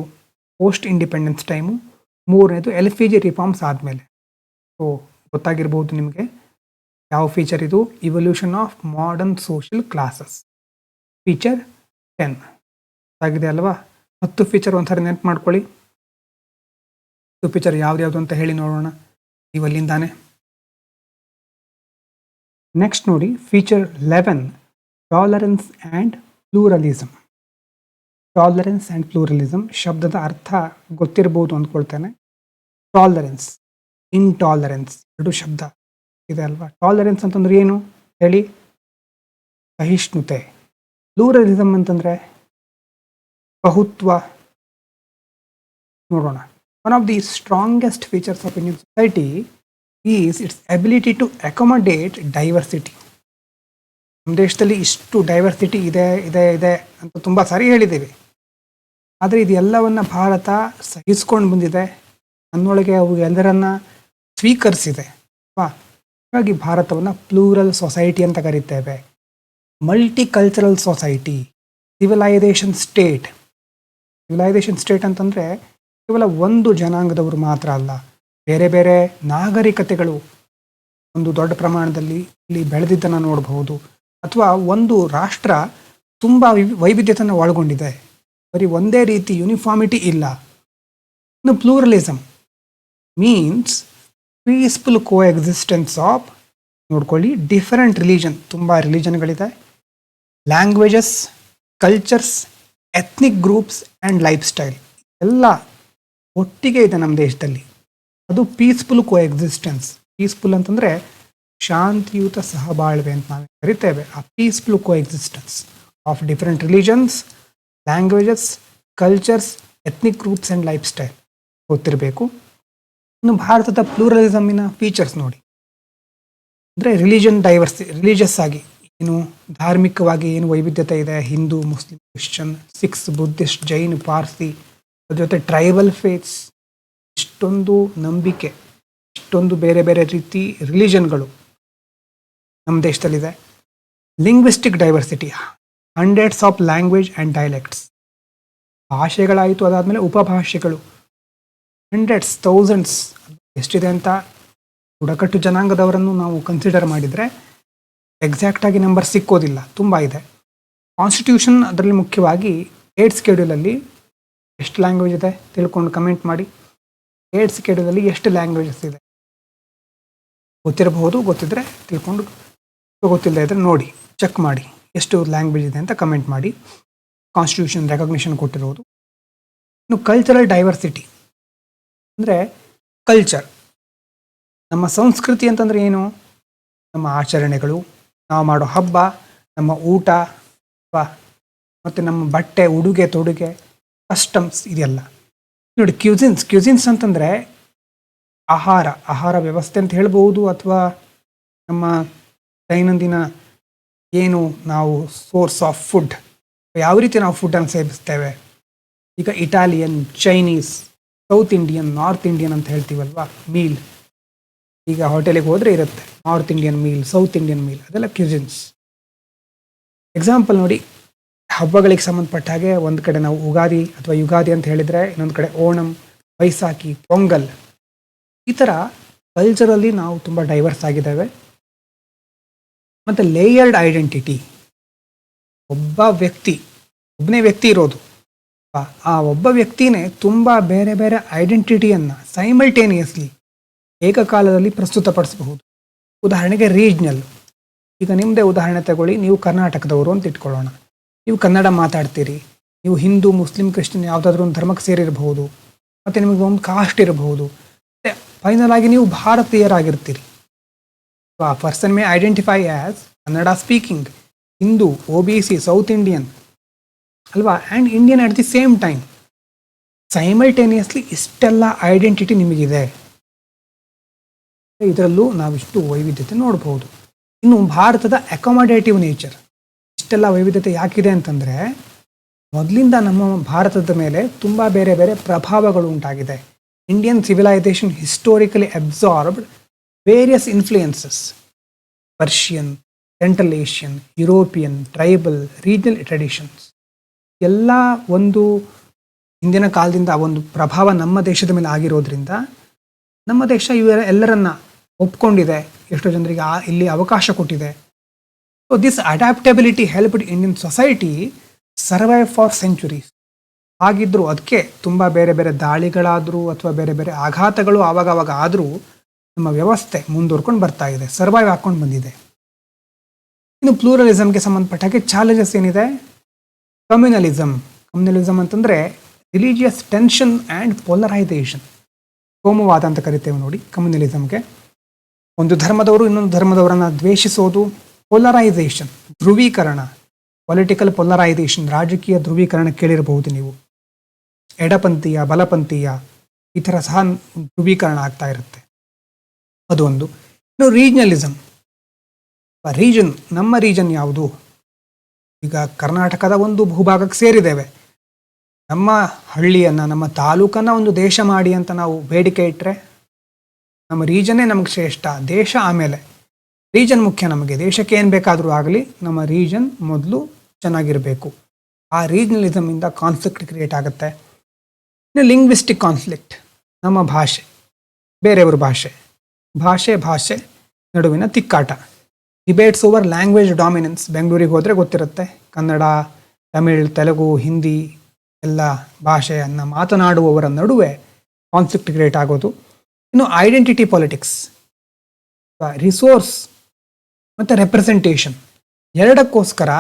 ಪೋಸ್ಟ್ ಇಂಡಿಪೆಂಡೆನ್ಸ್ ಟೈಮು, ಮೂರನೇದು LPG ರಿಫಾರ್ಮ್ಸ್ ಆದಮೇಲೆ. ಗೊತ್ತಾಗಿರ್ಬೋದು ನಿಮಗೆ ಯಾವ ಫೀಚರ್ ಇದು. Evolution of modern social classes, feature 10 ಆಗಿದೆ ಅಲ್ವಾ. 10 ಫೀಚರ್ ಒಂದ್ಸರಿ ನೆನಪು ಮಾಡ್ಕೊಳ್ಳಿ. 10 ಫೀಚರ್ ಯಾವ್ದು ಅಂತ ಹೇಳಿ ನೋಡೋಣ ಇವಲ್ಲಿಂದಾನೆ. ನೆಕ್ಸ್ಟ್ ನೋಡಿ, feature 11, tolerance and pluralism. Tolerance and pluralism ಶಬ್ದದ ಅರ್ಥ ಗೊತ್ತಿರ್ಬೋದು ಅಂದ್ಕೊಳ್ತೇನೆ. ಟಾಲರೆನ್ಸ್, ಇಂಟಾಲರೆನ್ಸ್ ಎರಡು ಶಬ್ದ ಇದೆ ಅಲ್ವಾ. ಟಾಲರೆನ್ಸ್ ಅಂತಂದ್ರೆ ಏನು ಹೇಳಿ, ಸಹಿಷ್ಣುತೆ. ಪ್ಲೂರಲಿಸಮ್ ಅಂತಂದರೆ ಬಹುತ್ವ. ನೋಡೋಣ. One of the strongest features of Indian society is its ability to accommodate diversity. ನಮ್ಮ ದೇಶದಲ್ಲಿ ಇಷ್ಟು ಡೈವರ್ಸಿಟಿ ಇದೆ ಇದೆ ಇದೆ ಅಂತ ತುಂಬ ಸಾರಿ ಹೇಳಿದ್ದೀವಿ. ಆದರೆ ಇದೆಲ್ಲವನ್ನು ಭಾರತ ಸಹಿಸ್ಕೊಂಡು ಬಂದಿದೆ, ನನ್ನೊಳಗೆ ಅವು ಎಲ್ಲರನ್ನ ಸ್ವೀಕರಿಸಿದೆ. ಹಾಗಾಗಿ ಭಾರತವನ್ನು ಪ್ಲೂರಲ್ ಸೊಸೈಟಿ ಅಂತ ಕರೀತೇವೆ. Multicultural society, civilisation state. Civilisation state ಅಂತಂದರೆ ಕೇವಲ ಒಂದು ಜನಾಂಗದವರು ಮಾತ್ರ ಅಲ್ಲ, ಬೇರೆ ಬೇರೆ ನಾಗರಿಕತೆಗಳು ಒಂದು ದೊಡ್ಡ ಪ್ರಮಾಣದಲ್ಲಿ ಇಲ್ಲಿ ಬೆಳೆದಿದ್ದನ್ನು ನೋಡಬಹುದು. ಅಥವಾ ಒಂದು ರಾಷ್ಟ್ರ ತುಂಬ ವೈವಿಧ್ಯತೆಯನ್ನು ಒಳಗೊಂಡಿದೆ, ಬರೀ ಒಂದೇ ರೀತಿ ಯೂನಿಫಾರ್ಮಿಟಿ ಇಲ್ಲ. ಇನ್ನು pluralism means peaceful coexistence of, ನೋಡ್ಕೊಳ್ಳಿ, ಡಿಫರೆಂಟ್ ರಿಲಿಜನ್, ತುಂಬ ರಿಲಿಜನ್ಗಳಿದೆ, languages, cultures, ethnic groups and lifestyle ಎಲ್ಲ ಒಟ್ಟಿಗೆ ಇದೆ ನಮ್ಮ ದೇಶದಲ್ಲಿ. ಅದು ಪೀಸ್ಫುಲ್ ಕೋ ಎಕ್ಸಿಸ್ಟೆನ್ಸ್. ಪೀಸ್ಫುಲ್ ಅಂತಂದರೆ ಶಾಂತಿಯುತ ಸಹಬಾಳ್ವೆ ಅಂತ ನಾವು ಕರಿತೇವೆ. ಆ peaceful coexistence of different religions, languages, cultures, ethnic groups and lifestyle ಗೊತ್ತಿರಬೇಕು. ಇನ್ನು ಭಾರತದ ಪ್ಲೂರಲಿಸಮ್ಮಿನ ಫೀಚರ್ಸ್ ನೋಡಿ, ಅಂದರೆ ರಿಲಿಜಿಯಸ್ ಆಗಿ ಏನು, ಧಾರ್ಮಿಕವಾಗಿ ಏನು ವೈವಿಧ್ಯತೆ ಇದೆ, Hindu, Muslim, Christian, ಸಿಖ್ಸ್, Buddhist, Jain, Parsi, ಅದ್ರ ಜೊತೆ ಟ್ರೈಬಲ್ ಫೇತ್ಸ್, ಇಷ್ಟೊಂದು ನಂಬಿಕೆ, ಇಷ್ಟೊಂದು ಬೇರೆ ಬೇರೆ ರೀತಿ ರಿಲಿಜನ್ಗಳು ನಮ್ಮ ದೇಶದಲ್ಲಿದೆ. Linguistic diversity, hundreds of language and dialects. ಭಾಷೆಗಳಾಯಿತು, ಅದಾದಮೇಲೆ ಉಪಭಾಷೆಗಳು, ಹಂಡ್ರೆಡ್ಸ್, ಥೌಸಂಡ್ಸ್ ಎಷ್ಟಿದೆ ಅಂತ ಬುಡಕಟ್ಟು ಜನಾಂಗದವರನ್ನು ನಾವು ಕನ್ಸಿಡರ್ ಮಾಡಿದರೆ ಎಕ್ಸಾಕ್ಟಾಗಿ ನಂಬರ್ ಸಿಕ್ಕೋದಿಲ್ಲ, ತುಂಬ ಇದೆ. ಕಾನ್ಸ್ಟಿಟ್ಯೂಷನ್ ಅದರಲ್ಲಿ ಮುಖ್ಯವಾಗಿ 8th ಶೆಡ್ಯೂಲಲ್ಲಿ ಎಷ್ಟು ಲ್ಯಾಂಗ್ವೇಜ್ ಇದೆ ತಿಳ್ಕೊಂಡು ಕಮೆಂಟ್ ಮಾಡಿ. 8th ಶೆಡ್ಯೂಲಲ್ಲಿ ಎಷ್ಟು ಲ್ಯಾಂಗ್ವೇಜಸ್ ಇದೆ ಗೊತ್ತಿರಬಹುದು, ಗೊತ್ತಿದ್ದರೆ ತಿಳ್ಕೊಂಡು, ಗೊತ್ತಿಲ್ಲದೆ ಇದ್ದರೆ ನೋಡಿ, ಚೆಕ್ ಮಾಡಿ ಎಷ್ಟು ಲ್ಯಾಂಗ್ವೇಜ್ ಇದೆ ಅಂತ ಕಮೆಂಟ್ ಮಾಡಿ. ಕಾನ್ಸ್ಟಿಟ್ಯೂಷನ್ ರೆಕಗ್ನಿಷನ್ ಕೊಟ್ಟಿರೋದು. ಇನ್ನು ಕಲ್ಚರಲ್ ಡೈವರ್ಸಿಟಿ ಅಂದರೆ ಕಲ್ಚರ್, ನಮ್ಮ ಸಂಸ್ಕೃತಿ ಅಂತಂದರೆ ಏನು? ನಮ್ಮ ಆಚರಣೆಗಳು, ನಾವು ಮಾಡೋ ಹಬ್ಬ, ನಮ್ಮ ಊಟ ಮತ್ತು ನಮ್ಮ ಬಟ್ಟೆ, ಉಡುಗೆ ತೊಡುಗೆ, ಕಸ್ಟಮ್ಸ್, ಇದೆಲ್ಲ ನೋಡಿ. ಕ್ಯೂಸಿನ್ಸ್ ಅಂತಂದರೆ ಆಹಾರ ವ್ಯವಸ್ಥೆ ಅಂತ ಹೇಳ್ಬೋದು, ಅಥವಾ ನಮ್ಮ ದೈನಂದಿನ ಏನು ನಾವು ಸೋರ್ಸ್ ಆಫ್ ಫುಡ್, ಯಾವ ರೀತಿ ನಾವು ಫುಡ್ಡನ್ನು ಸೇವಿಸ್ತೇವೆ. ಈಗ Italian, Chinese, south Indian, north Indian ಅಂತ ಹೇಳ್ತೀವಲ್ವಾ ಮೀಲ್. ಈಗ ಹೋಟೆಲಿಗೆ ಹೋದರೆ ಇರುತ್ತೆ north Indian meal, south Indian meal, ಅದೆಲ್ಲ ಕ್ಯೂಸಿನ್ಸ್. ಎಕ್ಸಾಂಪಲ್ ನೋಡಿ, ಹಬ್ಬಗಳಿಗೆ ಸಂಬಂಧಪಟ್ಟ ಹಾಗೆ ಒಂದು ಕಡೆ ನಾವು ಉಗಾದಿ ಅಥವಾ ಯುಗಾದಿ ಅಂತ ಹೇಳಿದರೆ, ಇನ್ನೊಂದು ಕಡೆ ಓಣಂ, ಬೈಸಾಖಿ, ಪೊಂಗಲ್. ಈ ಥರ ಕಲ್ಚರಲ್ಲಿ ನಾವು ತುಂಬ ಡೈವರ್ಸ್ ಆಗಿದ್ದೇವೆ. ಮತ್ತು ಲೇಯರ್ಡ್ ಐಡೆಂಟಿಟಿ, ಒಬ್ಬನೇ ವ್ಯಕ್ತಿ ಇರೋದು, ಆ ಒಬ್ಬ ವ್ಯಕ್ತಿನೇ ತುಂಬ ಬೇರೆ ಬೇರೆ ಐಡೆಂಟಿಟಿಯನ್ನು ಸೈಮಲ್ಟೇನಿಯಸ್ಲಿ ಏಕಕಾಲದಲ್ಲಿ ಪ್ರಸ್ತುತಪಡಿಸಬಹುದು. ಉದಾಹರಣೆಗೆ ರೀಜ್ನಲ್. ಈಗ ನಿಮ್ಮದೇ ಉದಾಹರಣೆ ತಗೊಳ್ಳಿ, ನೀವು ಕರ್ನಾಟಕದವರು ಅಂತ ಇಟ್ಕೊಳ್ಳೋಣ. ನೀವು ಕನ್ನಡ ಮಾತಾಡ್ತೀರಿ, ನೀವು ಹಿಂದೂ, ಮುಸ್ಲಿಂ, ಕ್ರಿಶ್ಚಿಯನ್ ಯಾವುದಾದ್ರೂ ಒಂದು ಧರ್ಮಕ್ಕೆ ಸೇರಿರಬಹುದು, ಮತ್ತು ನಿಮಗೆ ಒಂದು ಕಾಸ್ಟ್ ಇರಬಹುದು, ಮತ್ತು ಫೈನಲ್ ಆಗಿ ನೀವು ಭಾರತೀಯರಾಗಿರ್ತೀರಿ. A person may identify as Kannada speaking, Hindu, OBC, south Indian ಅಲ್ವಾ, and Indian at the same time. Simultaneously ಇಷ್ಟೆಲ್ಲ ಐಡೆಂಟಿಟಿ ನಿಮಗಿದೆ. ಇದರಲ್ಲೂ ನಾವಿಷ್ಟು ವೈವಿಧ್ಯತೆ ನೋಡಬಹುದು. ಇನ್ನು ಭಾರತದ ಅಕೊಮಡೇಟಿವ್ ನೇಚರ್, ಇಷ್ಟೆಲ್ಲ ವೈವಿಧ್ಯತೆ ಯಾಕಿದೆ ಅಂತಂದರೆ, ಮೊದಲಿಂದ ನಮ್ಮ ಭಾರತದ ಮೇಲೆ ತುಂಬ ಬೇರೆ ಬೇರೆ ಪ್ರಭಾವಗಳು ಉಂಟಾಗಿದೆ. Indian civilisation historically absorbed various influences, Persian, Central Asian, European, tribal, regional traditions ಎಲ್ಲ ಒಂದು ಹಿಂದಿನ ಕಾಲದಿಂದ ಒಂದು ಪ್ರಭಾವ ನಮ್ಮ ದೇಶದ ಮೇಲೆ ಆಗಿರೋದ್ರಿಂದ ನಮ್ಮ ದೇಶ ಎಲ್ಲರನ್ನ ಒಪ್ಕೊಂಡಿದೆ, ಎಷ್ಟೋ ಜನರಿಗೆ ಇಲ್ಲಿ ಅವಕಾಶ ಕೊಟ್ಟಿದೆ. So this adaptability helped Indian society survive for centuries. ಹಾಗಿದ್ದರೂ ಅದಕ್ಕೆ ತುಂಬ ಬೇರೆ ಬೇರೆ ದಾಳಿಗಳಾದರೂ ಅಥವಾ ಬೇರೆ ಬೇರೆ ಆಘಾತಗಳು ಆವಾಗವಾಗ ಆದರೂ ನಮ್ಮ ವ್ಯವಸ್ಥೆ ಮುಂದುವರ್ಕೊಂಡು ಬರ್ತಾ ಇದೆ, ಸರ್ವೈವ್ ಹಾಕ್ಕೊಂಡು ಬಂದಿದೆ. ಇನ್ನು ಪ್ಲೂರಲಿಸಮ್ಗೆ ಸಂಬಂಧಪಟ್ಟ ಹಾಗೆ ಚಾಲೆಂಜಸ್ ಏನಿದೆ? ಕಮ್ಯುನಲಿಸಮ್ ಅಂತಂದರೆ ರಿಲಿಜಿಯಸ್ ಟೆನ್ಷನ್ ಆ್ಯಂಡ್ ಪೋಲರೈಸೇಷನ್, ಕೋಮುವಾದ ಅಂತ ಕರಿತೇವೆ ನೋಡಿ ಕಮ್ಯುನಲಿಸಮ್ಗೆ. ಒಂದು ಧರ್ಮದವರು ಇನ್ನೊಂದು ಧರ್ಮದವರನ್ನು ದ್ವೇಷಿಸೋದು. ಪೋಲರೈಸೇಷನ್, ಧ್ರುವೀಕರಣ, ಪೊಲಿಟಿಕಲ್ ಪೊಲರೈಸೇಷನ್, ರಾಜಕೀಯ ಧ್ರುವೀಕರಣ ಕೇಳಿರಬಹುದು ನೀವು. ಎಡಪಂಥೀಯ, ಬಲಪಂಥೀಯ, ಈ ಥರ ಸಹ ಧ್ರುವೀಕರಣ ಆಗ್ತಾ ಇರುತ್ತೆ, ಅದೊಂದು. ಇನ್ನು ರೀಜನಲಿಸಮ್, ನಮ್ಮ ರೀಜನ್ ಯಾವುದು? ಈಗ ಕರ್ನಾಟಕದ ಒಂದು ಭೂಭಾಗಕ್ಕೆ ಸೇರಿದ್ದೇವೆ, ನಮ್ಮ ಹಳ್ಳಿಯನ್ನು, ನಮ್ಮ ತಾಲೂಕನ್ನು ಒಂದು ದೇಶ ಮಾಡಿ ಅಂತ ನಾವು ಬೇಡಿಕೆ ಇಟ್ಟರೆ, ನಮ್ಮ ರೀಜನ್ನೇ ನಮಗೆ ಶ್ರೇಷ್ಠ, ದೇಶ ಆಮೇಲೆ. ರೀಜನ್ ಮುಖ್ಯ ನಮಗೆ, ದೇಶಕ್ಕೆ ಏನು ಬೇಕಾದರೂ ಆಗಲಿ ನಮ್ಮ ರೀಜನ್ ಮೊದಲು ಚೆನ್ನಾಗಿರಬೇಕು. ಆ ರೀಜನಲಿಸಮಿಂದ ಕಾನ್ಫ್ಲಿಕ್ಟ್ ಕ್ರಿಯೇಟ್ ಆಗುತ್ತೆ. ಇನ್ನು ಲಿಂಗ್ವಿಸ್ಟಿಕ್ ಕಾನ್ಫ್ಲಿಕ್ಟ್, ನಮ್ಮ ಭಾಷೆ, ಬೇರೆಯವ್ರ ಭಾಷೆ ನಡುವಿನ ತಿಕ್ಕಾಟ. ಡಿಬೇಟ್ಸ್ ಓವರ್ ಲ್ಯಾಂಗ್ವೇಜ್ ಡಾಮಿನೆನ್ಸ್, ಬೆಂಗಳೂರಿಗೆ ಹೋದರೆ ಗೊತ್ತಿರುತ್ತೆ, ಕನ್ನಡ, ತಮಿಳ್, ತೆಲುಗು, ಹಿಂದಿ ಎಲ್ಲ ಭಾಷೆಯನ್ನು ಮಾತನಾಡುವವರ ನಡುವೆ ಕಾನ್ಫ್ಲಿಕ್ಟ್ ಕ್ರಿಯೇಟ್ ಆಗೋದು. ಇನ್ನು ಐಡೆಂಟಿಟಿ ಪಾಲಿಟಿಕ್ಸ್, ರಿಸೋರ್ಸ್ ಮತ್ತು ರೆಪ್ರೆಸೆಂಟೇಷನ್, ಎರಡಕ್ಕೋಸ್ಕರ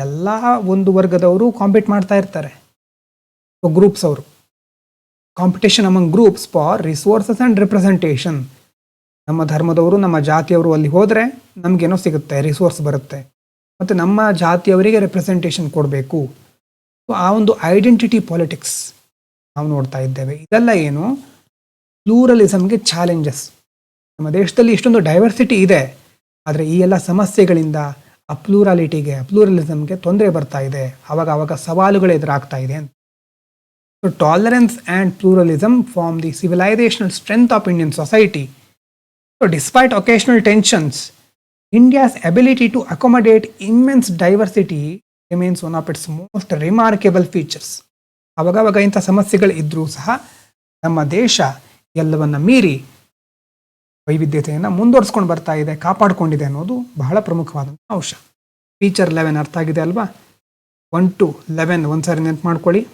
ಎಲ್ಲ ಒಂದು ವರ್ಗದವರು ಕಾಂಪೀಟ್ ಮಾಡ್ತಾ ಇರ್ತಾರೆ. ಗ್ರೂಪ್ಸ್ ಅವರು competition among groups for resources and representation. ನಮ್ಮ ಧರ್ಮದವರು, ನಮ್ಮ ಜಾತಿಯವರು ಅಲ್ಲಿ ಹೋದರೆ ನಮಗೇನೋ ಸಿಗುತ್ತೆ, ರಿಸೋರ್ಸ್ ಬರುತ್ತೆ, ಮತ್ತು ನಮ್ಮ ಜಾತಿಯವರಿಗೆ ರೆಪ್ರೆಸೆಂಟೇಷನ್ ಕೊಡಬೇಕು. ಸೊ ಆ ಒಂದು ಐಡೆಂಟಿಟಿ ಪಾಲಿಟಿಕ್ಸ್ ನಾವು ನೋಡ್ತಾ ಇದ್ದೇವೆ. ಇದೆಲ್ಲ ಏನು? ಪ್ಲೂರಲಿಸಮ್ಗೆ ಚಾಲೆಂಜಸ್. ನಮ್ಮ ದೇಶದಲ್ಲಿ ಇಷ್ಟೊಂದು ಡೈವರ್ಸಿಟಿ ಇದೆ, ಆದರೆ ಈ ಎಲ್ಲ ಸಮಸ್ಯೆಗಳಿಂದ ಪ್ಲೂರಲಿಸಮ್ಗೆ ತೊಂದರೆ ಬರ್ತಾ ಇದೆ, ಆವಾಗ ಸವಾಲುಗಳು ಎದುರಾಗ್ತಾ ಇದೆ ಅಂತ. So tolerance and pluralism form the civilisational strength of Indian society. So despite occasional tensions, India's ability to accommodate immense diversity remains one of its most remarkable features. ಅವಾಗವಾಗ ಇಂಥ ಸಮಸ್ಯೆಗಳು ಇದ್ದರೂ ಸಹ ನಮ್ಮ ದೇಶ ಎಲ್ಲವನ್ನ ಮೀರಿ ವೈವಿಧ್ಯತೆಯನ್ನು ಮುಂದುವರಿಸ್ಕೊಂಡು ಬರ್ತಾ ಇದೆ, ಕಾಪಾಡಿಕೊಂಡಿದೆ ಅನ್ನೋದು ಬಹಳ ಪ್ರಮುಖವಾದಂಥ ಅಂಶ. ಫೀಚರ್ 11 ಅರ್ಥ ಆಗಿದೆ ಅಲ್ವಾ? 1 to 11 ಒಂದ್ಸಾರಿ ನೆನ್ಪು ಮಾಡ್ಕೊಳ್ಳಿ.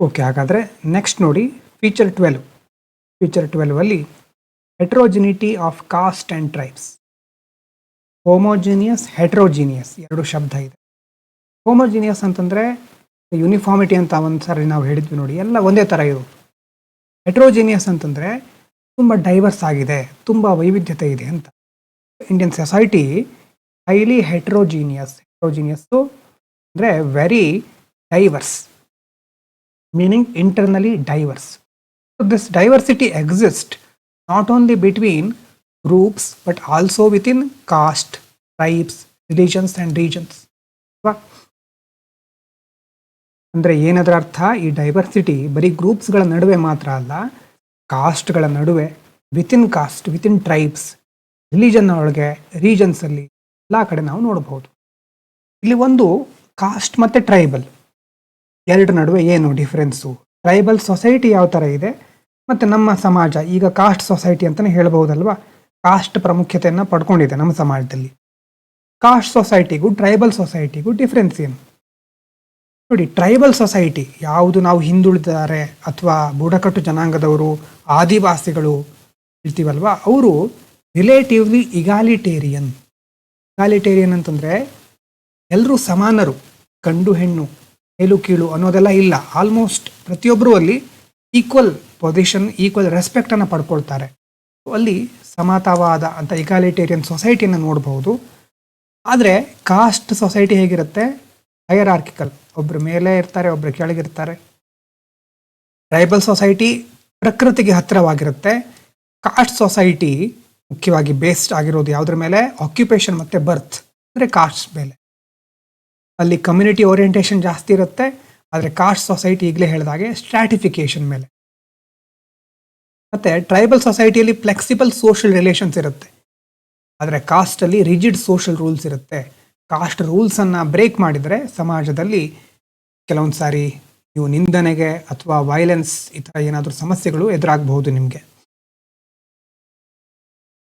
ಓಕೆ, ಹಾಗಾದರೆ ನೆಕ್ಸ್ಟ್ ನೋಡಿ ಫೀಚರ್ 12. ಫೀಚರ್ 12 ಅಲ್ಲಿ heterogeneity of caste and tribes. Homogeneous, heterogeneous ಎರಡು ಶಬ್ದ ಇದೆ. ಹೋಮೋಜಿನಿಯಸ್ ಅಂತಂದರೆ ಯೂನಿಫಾರ್ಮಿಟಿ ಅಂತ ಒಂದು ಸಾರಿ ನಾವು ಹೇಳಿದ್ವಿ ನೋಡಿ, ಎಲ್ಲ ಒಂದೇ ಥರ ಇರೋದು. ಹೆಟ್ರೋಜಿನಿಯಸ್ ಅಂತಂದರೆ ತುಂಬ ಡೈವರ್ಸ್ ಆಗಿದೆ, ತುಂಬ ವೈವಿಧ್ಯತೆ ಇದೆ ಅಂತ. ಇಂಡಿಯನ್ ಸೊಸೈಟಿ ಹೈಲಿ ಹೆಟ್ರೋಜಿನಿಯಸ್ಸು ಅಂದರೆ very diverse, meaning internally diverse. So this diversity exists not only between groups but also within caste, tribes, religions and regions. ಅಂದರೆ ಏನದರ ಅರ್ಥ, ಈ ಡೈವರ್ಸಿಟಿ ಬರೀ ಗ್ರೂಪ್ಸ್ಗಳ ನಡುವೆ ಮಾತ್ರ ಅಲ್ಲ, ಕಾಸ್ಟ್ಗಳ ನಡುವೆ, ವಿತಿನ್ ಕಾಸ್ಟ್, ವಿತಿನ್ ಟ್ರೈಬ್ಸ್, ರಿಲಿಜನ್ನ ಒಳಗೆ, ರೀಜನ್ಸಲ್ಲಿ ಎಲ್ಲ ಕಡೆ ನಾವು ನೋಡಬಹುದು. ಇಲ್ಲಿ ಒಂದು ಕಾಸ್ಟ್ ಮತ್ತು ಟ್ರೈಬಲ್ ಎರಡು ನಡುವೆ ಏನು ಡಿಫ್ರೆನ್ಸು, ಟ್ರೈಬಲ್ ಸೊಸೈಟಿ ಯಾವ ಥರ ಇದೆ ಮತ್ತು ನಮ್ಮ ಸಮಾಜ ಈಗ ಕಾಸ್ಟ್ ಸೊಸೈಟಿ ಅಂತಲೇ ಹೇಳ್ಬಹುದಲ್ವಾ. ಕಾಸ್ಟ್ ಪ್ರಾಮುಖ್ಯತೆಯನ್ನು ಪಡ್ಕೊಂಡಿದೆ ನಮ್ಮ ಸಮಾಜದಲ್ಲಿ. ಕಾಸ್ಟ್ ಸೊಸೈಟಿಗೂ ಟ್ರೈಬಲ್ ಸೊಸೈಟಿಗೂ ಡಿಫ್ರೆನ್ಸ್ ಏನು ನೋಡಿ. ಟ್ರೈಬಲ್ ಸೊಸೈಟಿ ಯಾವುದು ನಾವು ಹಿಂದುಳಿದಿದ್ದಾರೆ ಅಥವಾ ಬುಡಕಟ್ಟು ಜನಾಂಗದವರು, ಆದಿವಾಸಿಗಳು ಇರ್ತೀವಲ್ವ, ಅವರು ರಿಲೇಟಿವ್ಲಿ ಇಗಾಲಿಟೇರಿಯನ್ ಅಂತಂದರೆ ಎಲ್ಲರೂ ಸಮಾನರು, ಗಂಡು ಹೆಣ್ಣು, ಮೇಲು ಕೀಳು ಅನ್ನೋದೆಲ್ಲ ಇಲ್ಲ. ಆಲ್ಮೋಸ್ಟ್ ಪ್ರತಿಯೊಬ್ಬರು ಅಲ್ಲಿ ಈಕ್ವಲ್ ಪೊಸಿಷನ್, ಈಕ್ವಲ್ ರೆಸ್ಪೆಕ್ಟನ್ನು ಪಡ್ಕೊಳ್ತಾರೆ. ಅಲ್ಲಿ ಸಮತಾವಾದ ಅಂತ ಇಗಾಲಿಟೇರಿಯನ್ ಸೊಸೈಟಿಯನ್ನು ನೋಡ್ಬೋದು. ಆದರೆ ಕಾಸ್ಟ್ ಸೊಸೈಟಿ ಹೇಗಿರುತ್ತೆ, ಹೈಯರಾರ್ಕಿಕಲ್, ಒಬ್ಬರು ಮೇಲೆ ಇರ್ತಾರೆ, ಒಬ್ಬರು ಕೆಳಗಿರ್ತಾರೆ. ಟ್ರೈಬಲ್ ಸೊಸೈಟಿ ಪ್ರಕೃತಿಗೆ ಹತ್ತಿರವಾಗಿರುತ್ತೆ. ಕಾಸ್ಟ್ ಸೊಸೈಟಿ ಮುಖ್ಯವಾಗಿ ಬೇಸ್ಡ್ ಆಗಿರೋದು ಯಾವುದ್ರ ಮೇಲೆ, ಆಕ್ಯುಪೇಷನ್ ಮತ್ತು ಬರ್ತ್, ಅಂದರೆ ಕಾಸ್ಟ್ ಮೇಲೆ. ಅಲ್ಲಿ ಕಮ್ಯುನಿಟಿ ಓರಿಯೆಂಟೇಷನ್ ಜಾಸ್ತಿ ಇರುತ್ತೆ. ಆದರೆ ಕಾಸ್ಟ್ ಸೊಸೈಟಿ ಈಗಲೇ ಹೇಳಿದಾಗೆ ಸ್ಟ್ರಾಟಿಫಿಕೇಶನ್ ಮೇಲೆ. ಮತ್ತು ಟ್ರೈಬಲ್ ಸೊಸೈಟಿಯಲ್ಲಿ ಫ್ಲೆಕ್ಸಿಬಲ್ ಸೋಷಿಯಲ್ ರಿಲೇಷನ್ಸ್ ಇರುತ್ತೆ. ಆದರೆ ಕಾಸ್ಟಲ್ಲಿ ರಿಜಿಡ್ ಸೋಷಿಯಲ್ ರೂಲ್ಸ್ ಇರುತ್ತೆ. ಕಾಸ್ಟ್ ರೂಲ್ಸನ್ನು ಬ್ರೇಕ್ ಮಾಡಿದರೆ ಸಮಾಜದಲ್ಲಿ ಕೆಲವೊಂದು ಸಾರಿ ನೀವು ನಿಂದನೆಗೆ ಅಥವಾ ವೈಲೆನ್ಸ್ ಈ ಥರ ಏನಾದರೂ ಸಮಸ್ಯೆಗಳು ಎದುರಾಗಬಹುದು ನಿಮಗೆ.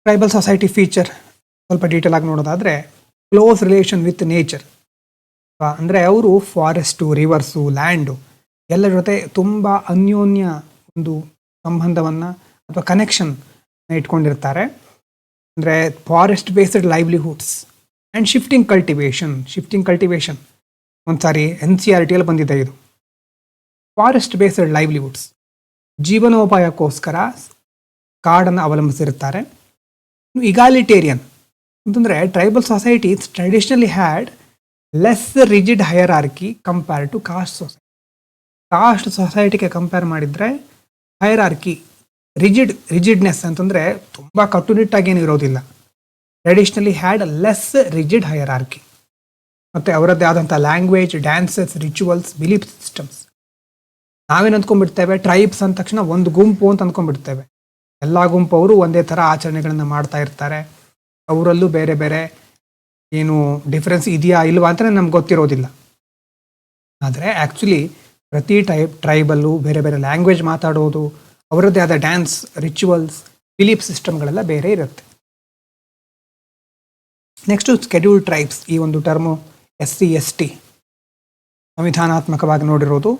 ಟ್ರೈಬಲ್ ಸೊಸೈಟಿ ಫೀಚರ್ ಸ್ವಲ್ಪ ಡೀಟೇಲ್ ಆಗಿ ನೋಡೋದಾದರೆ, ಕ್ಲೋಸ್ ರಿಲೇಷನ್ ವಿತ್ ನೇಚರ್. ಅಂದರೆ ಅವರು ಫಾರೆಸ್ಟು, ರಿವರ್ಸು, ಲ್ಯಾಂಡು ಎಲ್ಲರ ಜೊತೆ ತುಂಬ ಅನ್ಯೋನ್ಯ ಒಂದು ಸಂಬಂಧವನ್ನು ಅಥವಾ ಕನೆಕ್ಷನ್ ಇಟ್ಕೊಂಡಿರ್ತಾರೆ. ಅಂದರೆ forest based livelihoods and shifting cultivation ಒಂದು ಸಾರಿ NCERTಯಲ್ಲಿ ಬಂದಿದೆ ಇದು. ಫಾರೆಸ್ಟ್ ಬೇಸ್ಡ್ ಲೈವ್ಲಿಹುಡ್ಸ್, ಜೀವನೋಪಾಯಕ್ಕೋಸ್ಕರ ಕಾಡನ್ನು ಅವಲಂಬಿಸಿರ್ತಾರೆ. ಇಗಾಲಿಟೇರಿಯನ್ ಅಂತಂದರೆ tribal societies traditionally had less rigid hierarchy compare to caste society. Caste ಸೊಸೈಟಿಗೆ ಕಂಪೇರ್ ಮಾಡಿದರೆ ಹೈಯರಾರ್ಕಿ, ರಿಜಿಡ್ನೆಸ್ ಅಂತಂದರೆ ತುಂಬ ಕಟ್ಟುನಿಟ್ಟಾಗೇನು ಇರೋದಿಲ್ಲ. Traditionally had less rigid hierarchy. ಮತ್ತು ಅವರದ್ದೇ ಆದಂಥ language, dances, rituals, belief systems. ನಾವೇನು ಅಂದ್ಕೊಂಡ್ಬಿಡ್ತೇವೆ, ಟ್ರೈಬ್ಸ್ ಅಂದ ತಕ್ಷಣ ಒಂದು ಗುಂಪು ಅಂತ ಅಂದ್ಕೊಂಡ್ಬಿಡ್ತೇವೆ. ಎಲ್ಲ ಗುಂಪು ಅವರು ಒಂದೇ ಥರ ಆಚರಣೆಗಳನ್ನು ಮಾಡ್ತಾ ಇರ್ತಾರೆ. ಅವರಲ್ಲೂ ಬೇರೆ ಬೇರೆ ಏನು ಡಿಫ್ರೆನ್ಸ್ ಇದೆಯಾ ಇಲ್ವಾ ಅಂತಲೇ ನಮ್ಗೆ ಗೊತ್ತಿರೋದಿಲ್ಲ. ಆದರೆ ಆ್ಯಕ್ಚುಲಿ ಪ್ರತಿ ಟ್ರೈಬಲ್ಲು ಬೇರೆ ಬೇರೆ ಲ್ಯಾಂಗ್ವೇಜ್ ಮಾತಾಡೋದು, ಅವರದ್ದೇ ಆದ ಡ್ಯಾನ್ಸ್, ರಿಚುವಲ್ಸ್, ಬಿಲೀಫ್ ಸಿಸ್ಟಮ್ಗಳೆಲ್ಲ ಬೇರೆ ಇರುತ್ತೆ. Next scheduled tribes. ಈ ಒಂದು ಟರ್ಮು SC ST ಸಂವಿಧಾನಾತ್ಮಕವಾಗಿ ನೋಡಿರೋದು.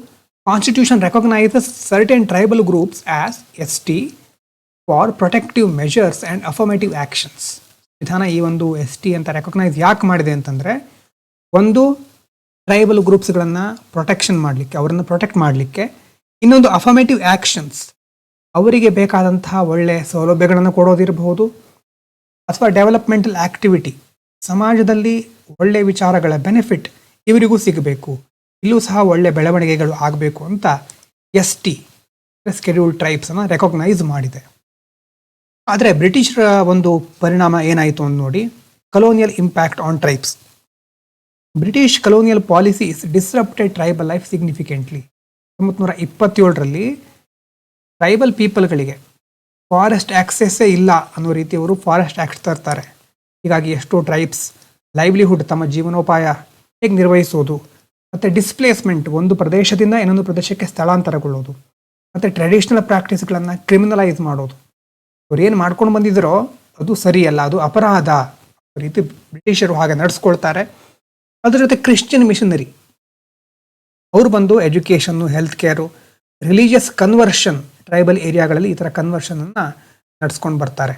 Constitution recognises certain tribal groups as ST for protective measures and affirmative actions. ವಿಧಾನ ಈ ಒಂದು ST ಅಂತ ರೆಕಗ್ನೈಸ್ ಯಾಕೆ ಮಾಡಿದೆ ಅಂತಂದರೆ, ಒಂದು ಟ್ರೈಬಲ್ ಗ್ರೂಪ್ಸ್ಗಳನ್ನು ಪ್ರೊಟೆಕ್ಷನ್ ಮಾಡಲಿಕ್ಕೆ, ಅವರನ್ನು ಪ್ರೊಟೆಕ್ಟ್ ಮಾಡಲಿಕ್ಕೆ. ಇನ್ನೊಂದು ಅಫರ್ಮೇಟಿವ್ ಆ್ಯಕ್ಷನ್ಸ್, ಅವರಿಗೆ ಬೇಕಾದಂತಹ ಒಳ್ಳೆಯ ಸೌಲಭ್ಯಗಳನ್ನು ಕೊಡೋದಿರಬಹುದು, ಅಥವಾ ಡೆವಲಪ್ಮೆಂಟಲ್ ಆ್ಯಕ್ಟಿವಿಟಿ, ಸಮಾಜದಲ್ಲಿ ಒಳ್ಳೆಯ ವಿಚಾರಗಳ ಬೆನಿಫಿಟ್ ಇವರಿಗೂ ಸಿಗಬೇಕು, ಇಲ್ಲೂ ಸಹ ಒಳ್ಳೆಯ ಬೆಳವಣಿಗೆಗಳು ಆಗಬೇಕು ಅಂತ ST ಸ್ಕೆಡ್ಯೂಲ್ಡ್ ಟ್ರೈಬ್ಸನ್ನು ರೆಕಗ್ನೈಸ್ ಮಾಡಿದೆ. ಆದರೆ ಬ್ರಿಟಿಷರ ಒಂದು ಪರಿಣಾಮ ಏನಾಯಿತು ಅಂತ ನೋಡಿ, colonial impact on tribes. British colonial policies disrupted tribal life significantly. 1927ರಲ್ಲಿ ಟ್ರೈಬಲ್ ಪೀಪಲ್ಗಳಿಗೆ ಫಾರೆಸ್ಟ್ ಆಕ್ಸೆಸ್ಸೇ ಇಲ್ಲ ಅನ್ನೋ ರೀತಿ ಅವರು ಫಾರೆಸ್ಟ್ ಆ್ಯಕ್ಟ್ ತರ್ತಾರೆ. ಹೀಗಾಗಿ ಎಷ್ಟೋ ಟ್ರೈಬ್ಸ್ ಲೈವ್ಲಿಹುಡ್, ತಮ್ಮ ಜೀವನೋಪಾಯ ಹೇಗೆ ನಿರ್ವಹಿಸೋದು, ಮತ್ತು ಡಿಸ್ಪ್ಲೇಸ್ಮೆಂಟ್, ಒಂದು ಪ್ರದೇಶದಿಂದ ಇನ್ನೊಂದು ಪ್ರದೇಶಕ್ಕೆ ಸ್ಥಳಾಂತರಗೊಳ್ಳೋದು, ಮತ್ತು ಟ್ರೆಡಿಷನಲ್ ಪ್ರಾಕ್ಟೀಸ್ಗಳನ್ನು ಕ್ರಿಮಿನಲೈಸ್ ಮಾಡೋದು. ಅವ್ರು ಏನು ಮಾಡ್ಕೊಂಡು ಬಂದಿದ್ದರೋ ಅದು ಸರಿಯಲ್ಲ, ಅದು ಅಪರಾಧ ರೀತಿ ಬ್ರಿಟಿಷರು ಹಾಗೆ ನಡೆಸ್ಕೊಳ್ತಾರೆ. ಅದ್ರ ಜೊತೆ ಕ್ರಿಶ್ಚಿಯನ್ ಮಿಷನರಿ ಅವರು ಬಂದು education, health care, religious conversion, tribal ಏರಿಯಾಗಳಲ್ಲಿ ಈ ಥರ ಕನ್ವರ್ಷನನ್ನು ನಡೆಸ್ಕೊಂಡು ಬರ್ತಾರೆ.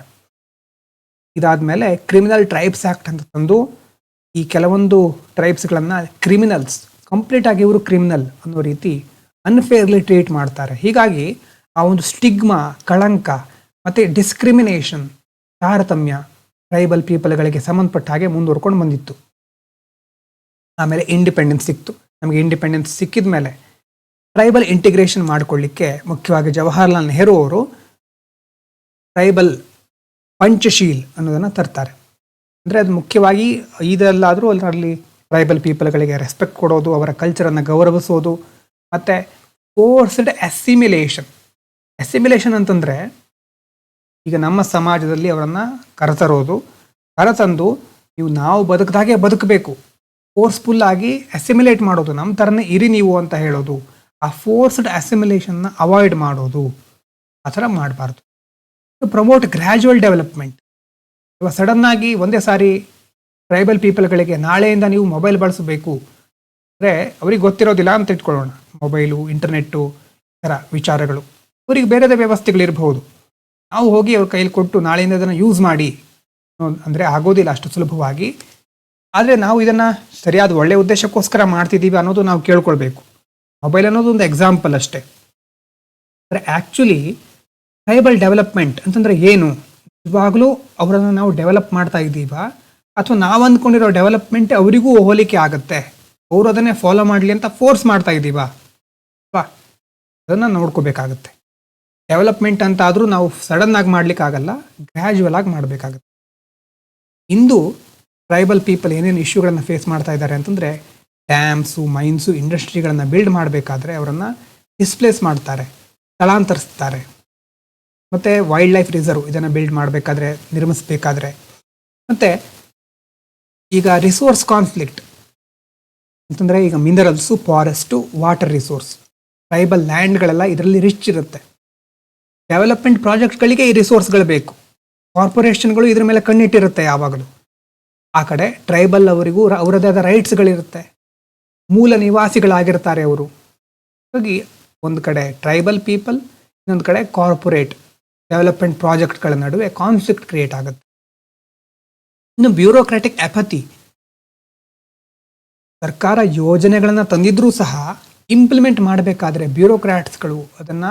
ಇದಾದಮೇಲೆ ಕ್ರಿಮಿನಲ್ ಟ್ರೈಬ್ಸ್ ಆ್ಯಕ್ಟ್ ಅಂತ ತಂದು ಈ ಕೆಲವೊಂದು ಟ್ರೈಬ್ಸ್ಗಳನ್ನು ಕ್ರಿಮಿನಲ್ಸ್, ಕಂಪ್ಲೀಟಾಗಿ ಇವರು ಕ್ರಿಮಿನಲ್ ಅನ್ನೋ ರೀತಿ ಅನ್ಫೇರ್ಲಿ ಟ್ರೀಟ್ ಮಾಡ್ತಾರೆ. ಹೀಗಾಗಿ ಆ ಒಂದು ಸ್ಟಿಗ್ಮಾ, ಕಳಂಕ ಮತ್ತು ಡಿಸ್ಕ್ರಿಮಿನೇಷನ್, ತಾರತಮ್ಯ ಟ್ರೈಬಲ್ ಪೀಪಲ್ಗಳಿಗೆ ಸಂಬಂಧಪಟ್ಟ ಹಾಗೆ ಮುಂದುವರ್ಕೊಂಡು ಬಂದಿತ್ತು. ಆಮೇಲೆ ಇಂಡಿಪೆಂಡೆನ್ಸ್ ಸಿಕ್ತು. ನಮಗೆ ಇಂಡಿಪೆಂಡೆನ್ಸ್ ಸಿಕ್ಕಿದ ಮೇಲೆ ಟ್ರೈಬಲ್ ಇಂಟಿಗ್ರೇಷನ್ ಮಾಡಿಕೊಳ್ಳಿಕ್ಕೆ ಮುಖ್ಯವಾಗಿ ಜವಾಹರ್ಲಾಲ್ ನೆಹರು ಅವರು ಟ್ರೈಬಲ್ ಪಂಚಶೀಲ್ ಅನ್ನೋದನ್ನು ತರ್ತಾರೆ. ಅಂದರೆ ಅದು ಮುಖ್ಯವಾಗಿ ಇದೆಲ್ಲಾದರೂ ಅದರಲ್ಲಿ ಟ್ರೈಬಲ್ ಪೀಪಲ್ಗಳಿಗೆ ರೆಸ್ಪೆಕ್ಟ್ ಕೊಡೋದು, ಅವರ ಕಲ್ಚರನ್ನು ಗೌರವಿಸೋದು, ಮತ್ತು ಫೋರ್ಸ್ಡ್ ಅಸಿಮಿಲೇಷನ್ ಅಂತಂದರೆ ಈಗ ನಮ್ಮ ಸಮಾಜದಲ್ಲಿ ಅವರನ್ನು ಕರೆತಂದು ನೀವು ನಾವು ಬದುಕಿದಾಗೆ ಬದುಕಬೇಕು, ಫೋರ್ಸ್ಫುಲ್ಲಾಗಿ ಅಸಿಮಿಲೇಟ್ ಮಾಡೋದು, ನಮ್ಮ ಥರನೇ ಇರಿ ನೀವು ಅಂತ ಹೇಳೋದು, ಆ ಫೋರ್ಸ್ಡ್ ಅಸಿಮಿಲೇಷನ್ನ ಅವಾಯ್ಡ್ ಮಾಡೋದು, ಆ ಥರ ಮಾಡಬಾರ್ದು. To promote gradual development. ಇವಾಗ ಸಡನ್ನಾಗಿ ಒಂದೇ ಸಾರಿ ಟ್ರೈಬಲ್ ಪೀಪಲ್ಗಳಿಗೆ ನಾಳೆಯಿಂದ ನೀವು ಮೊಬೈಲ್ ಬಳಸಬೇಕು ಅಂದರೆ ಅವ್ರಿಗೆ ಗೊತ್ತಿರೋದಿಲ್ಲ ಅಂತ ಇಟ್ಕೊಳ್ಳೋಣ. ಮೊಬೈಲು, ಇಂಟರ್ನೆಟ್ಟು ಈ ಥರ ವಿಚಾರಗಳು ಅವರಿಗೆ ಬೇರೆದೇ ವ್ಯವಸ್ಥೆಗಳಿರ್ಬೋದು. ನಾವು ಹೋಗಿ ಅವ್ರ ಕೈಲಿ ಕೊಟ್ಟು ನಾಳೆಯಿಂದ ಇದನ್ನು ಯೂಸ್ ಮಾಡಿ ಅಂದರೆ ಆಗೋದಿಲ್ಲ ಅಷ್ಟು ಸುಲಭವಾಗಿ. ಆದರೆ ನಾವು ಇದನ್ನು ಸರಿಯಾದ ಒಳ್ಳೆಯ ಉದ್ದೇಶಕ್ಕೋಸ್ಕರ ಮಾಡ್ತಿದ್ದೀವಿ ಅನ್ನೋದು ನಾವು ಕೇಳ್ಕೊಳ್ಬೇಕು. ಮೊಬೈಲ್ ಅನ್ನೋದು ಒಂದು ಎಕ್ಸಾಂಪಲ್ ಅಷ್ಟೇ. ಅಂದರೆ ಆ್ಯಕ್ಚುಲಿ ಟ್ರೈಬಲ್ ಡೆವಲಪ್ಮೆಂಟ್ ಅಂತಂದರೆ ಏನು? ಇವಾಗಲೂ ಅವರನ್ನು ನಾವು ಡೆವಲಪ್ ಮಾಡ್ತಾ ಇದ್ದೀವಾ, ಅಥವಾ ನಾವು ಅಂದ್ಕೊಂಡಿರೋ ಡೆವಲಪ್ಮೆಂಟ್ ಅವರಿಗೂ ಹೋಲಿಕೆ ಆಗುತ್ತೆ, ಅವರು ಅದನ್ನೇ ಫಾಲೋ ಮಾಡಲಿ ಅಂತ ಫೋರ್ಸ್ ಮಾಡ್ತಾ ಇದ್ದೀವಾ? ಅದನ್ನು ನೋಡ್ಕೋಬೇಕಾಗತ್ತೆ. ಡೆವಲಪ್ಮೆಂಟ್ ಅಂತ ಆದರೂ ನಾವು ಸಡನ್ನಾಗಿ ಮಾಡಲಿಕ್ಕಾಗಲ್ಲ, ಗ್ರ್ಯಾಜುವಲ್ ಆಗಿ ಮಾಡಬೇಕಾಗತ್ತೆ. ಇಂದು ಟ್ರೈಬಲ್ ಪೀಪಲ್ ಏನೇನು ಇಶ್ಯೂಗಳನ್ನು ಫೇಸ್ ಮಾಡ್ತಾ ಇದ್ದಾರೆ ಅಂತಂದರೆ, ಡ್ಯಾಮ್ಸು, ಮೈನ್ಸು, ಇಂಡಸ್ಟ್ರಿಗಳನ್ನು ಬಿಲ್ಡ್ ಮಾಡಬೇಕಾದ್ರೆ ಅವರನ್ನು ಡಿಸ್ಪ್ಲೇಸ್ ಮಾಡ್ತಾರೆ, ಸ್ಥಳಾಂತರಿಸ್ತಾರೆ. ಮತ್ತು ವೈಲ್ಡ್ ಲೈಫ್ ರಿಸರ್ವ್ ಇದನ್ನು ಬಿಲ್ಡ್ ಮಾಡಬೇಕಾದ್ರೆ, ನಿರ್ಮಿಸಬೇಕಾದ್ರೆ, ಮತ್ತು ಈಗ ರಿಸೋರ್ಸ್ ಕಾನ್ಫ್ಲಿಕ್ಟ್ ಅಂತಂದರೆ ಈಗ minerals, forest, water resource, tribal ಲ್ಯಾಂಡ್ಗಳೆಲ್ಲ ಇದರಲ್ಲಿ ರಿಚ್ ಇರುತ್ತೆ. ಡೆವಲಪ್ಮೆಂಟ್ ಪ್ರಾಜೆಕ್ಟ್ಗಳಿಗೆ ಈ ರಿಸೋರ್ಸ್ಗಳು ಬೇಕು. ಕಾರ್ಪೊರೇಷನ್ಗಳು ಇದ್ರ ಮೇಲೆ ಕಣ್ಣಿಟ್ಟಿರುತ್ತೆ ಯಾವಾಗಲೂ. ಆ ಕಡೆ ಟ್ರೈಬಲ್ ಅವರಿಗೂ ಅವರದೇ ಆದ ರೈಟ್ಸ್ಗಳಿರುತ್ತೆ, ಮೂಲ ನಿವಾಸಿಗಳಾಗಿರ್ತಾರೆ ಅವರು. ಹಾಗಾಗಿ ಒಂದು ಕಡೆ ಟ್ರೈಬಲ್ ಪೀಪಲ್, ಇನ್ನೊಂದು ಕಡೆ ಕಾರ್ಪೊರೇಟ್ ಡೆವಲಪ್ಮೆಂಟ್ ಪ್ರಾಜೆಕ್ಟ್ಗಳ ನಡುವೆ ಕಾನ್ಫ್ಲಿಕ್ಟ್ ಕ್ರಿಯೇಟ್ ಆಗುತ್ತೆ. ಇನ್ನು ಬ್ಯೂರೋಕ್ರಾಟಿಕ್ ಅಪತಿ, ಸರ್ಕಾರ ಯೋಜನೆಗಳನ್ನು ತಂದಿದ್ರೂ ಸಹ ಇಂಪ್ಲಿಮೆಂಟ್ ಮಾಡಬೇಕಾದ್ರೆ ಬ್ಯೂರೋಕ್ರಾಟ್ಸ್ಗಳು ಅದನ್ನು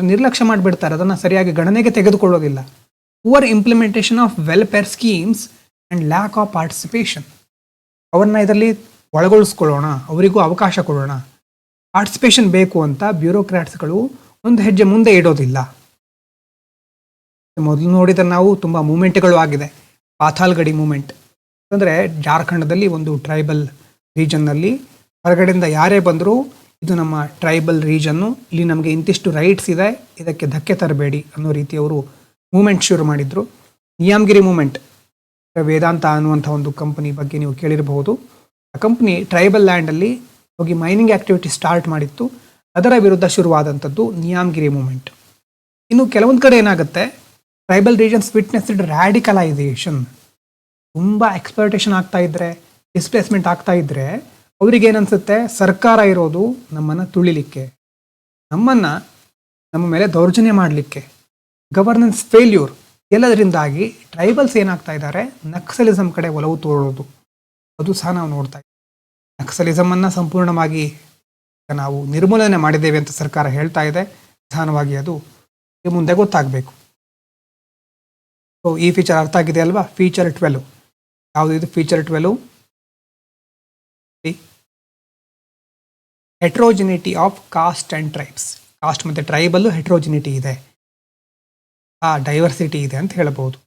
ನಿರ್ಲಕ್ಷ್ಯ ಮಾಡಿಬಿಡ್ತಾರೆ, ಅದನ್ನು ಸರಿಯಾಗಿ ಗಣನೆಗೆ ತೆಗೆದುಕೊಳ್ಳೋದಿಲ್ಲ. Poor implementation of welfare schemes and lack of participation. ಅವ್ರನ್ನ ಇದರಲ್ಲಿ ಒಳಗೊಳಿಸ್ಕೊಳ್ಳೋಣ, ಅವರಿಗೂ ಅವಕಾಶ ಕೊಡೋಣ, ಪಾರ್ಟಿಸಿಪೇಷನ್ ಬೇಕು ಅಂತ ಬ್ಯೂರೋಕ್ರಾಟ್ಸ್ಗಳು ಒಂದು ಹೆಜ್ಜೆ ಮುಂದೆ ಇಡೋದಿಲ್ಲ. ಮೊದಲು ನೋಡಿದರೆ ನಾವು ತುಂಬ ಮೂಮೆಂಟ್ಗಳು ಆಗಿದೆ. ಪಾತಾಲ್ಗಡಿ ಮೂಮೆಂಟ್ ಅಂದರೆ ಜಾರ್ಖಂಡದಲ್ಲಿ ಒಂದು ಟ್ರೈಬಲ್ ರೀಜನ್ನಲ್ಲಿ ಹೊರಗಡೆಯಿಂದ ಯಾರೇ ಬಂದರೂ ಇದು ನಮ್ಮ ಟ್ರೈಬಲ್ ರೀಜನ್ನು, ಇಲ್ಲಿ ನಮಗೆ ಇಂತಿಷ್ಟು ರೈಟ್ಸ್ ಇದೆ, ಇದಕ್ಕೆ ಧಕ್ಕೆ ತರಬೇಡಿ ಅನ್ನೋ ರೀತಿ ಅವರು ಮೂಮೆಂಟ್ ಶುರು ಮಾಡಿದರು. ನಿಯಾಮ್ಗಿರಿ ಮೂಮೆಂಟ್, ವೇದಾಂತ ಅನ್ನುವಂಥ ಒಂದು ಕಂಪನಿ ಬಗ್ಗೆ ನೀವು ಕೇಳಿರಬಹುದು. ಆ ಕಂಪ್ನಿ ಟ್ರೈಬಲ್ ಲ್ಯಾಂಡಲ್ಲಿ ಹೋಗಿ ಮೈನಿಂಗ್ ಆ್ಯಕ್ಟಿವಿಟಿ ಸ್ಟಾರ್ಟ್ ಮಾಡಿತ್ತು. ಅದರ ವಿರುದ್ಧ ಶುರುವಾದಂಥದ್ದು ನಿಯಾಮ್ಗಿರಿ ಮೂಮೆಂಟ್. ಇನ್ನು ಕೆಲವೊಂದು ಕಡೆ ಏನಾಗುತ್ತೆ, ಟ್ರೈಬಲ್ ರೀಜನ್ಸ್ ವಿಟ್ನೆಸ್ಡ್ ರ್ಯಾಡಿಕಲೈಸೇಷನ್. ತುಂಬ ಎಕ್ಸ್ಪ್ಲಾಯ್ಟೇಷನ್ ಆಗ್ತಾ ಇದ್ದರೆ, ಡಿಸ್ಪ್ಲೇಸ್ಮೆಂಟ್ ಆಗ್ತಾ ಇದ್ದರೆ ಅವರಿಗೇನನ್ಸುತ್ತೆ, ಸರ್ಕಾರ ಇರೋದು ನಮ್ಮನ್ನು ತುಳಿಲಿಕ್ಕೆ, ನಮ್ಮ ಮೇಲೆ ದೌರ್ಜನ್ಯ ಮಾಡಲಿಕ್ಕೆ, ಗವರ್ನೆನ್ಸ್ ಫೇಲ್ಯೂರ್ ಎಲ್ಲದರಿಂದಾಗಿ ಟ್ರೈಬಲ್ಸ್ ಏನಾಗ್ತಾ ಇದ್ದಾರೆ, ನಕ್ಸಲಿಸಮ್ ಕಡೆ ಒಲವು ತೋರೋದು, ಅದು ಸಹ ನಾವು ನೋಡ್ತಾ ಇದ್ದೀವಿ. ನಕ್ಸಲಿಸಮನ್ನು ಸಂಪೂರ್ಣವಾಗಿ ನಾವು ನಿರ್ಮೂಲನೆ ಮಾಡಿದ್ದೇವೆ ಅಂತ ಸರ್ಕಾರ ಹೇಳ್ತಾ ಇದೆ. ನಿಧಾನವಾಗಿ ಅದು ಮುಂದೆ ಗೊತ್ತಾಗಬೇಕು. ಸೊ ಈ ಫೀಚರ್ ಅರ್ಥ ಆಗಿದೆ ಅಲ್ವಾ? ಫೀಚರ್ 12 ಯಾವುದು ಇದು? Feature 12 heterogeneity of caste and tribes. Caste ಮತ್ತು ಟ್ರೈಬಲ್ಲು ಹೆಟ್ರೋಜಿನಿಟಿ ಇದೆ, ಆ ಡೈವರ್ಸಿಟಿ ಇದೆ ಅಂತ ಹೇಳಬಹುದು.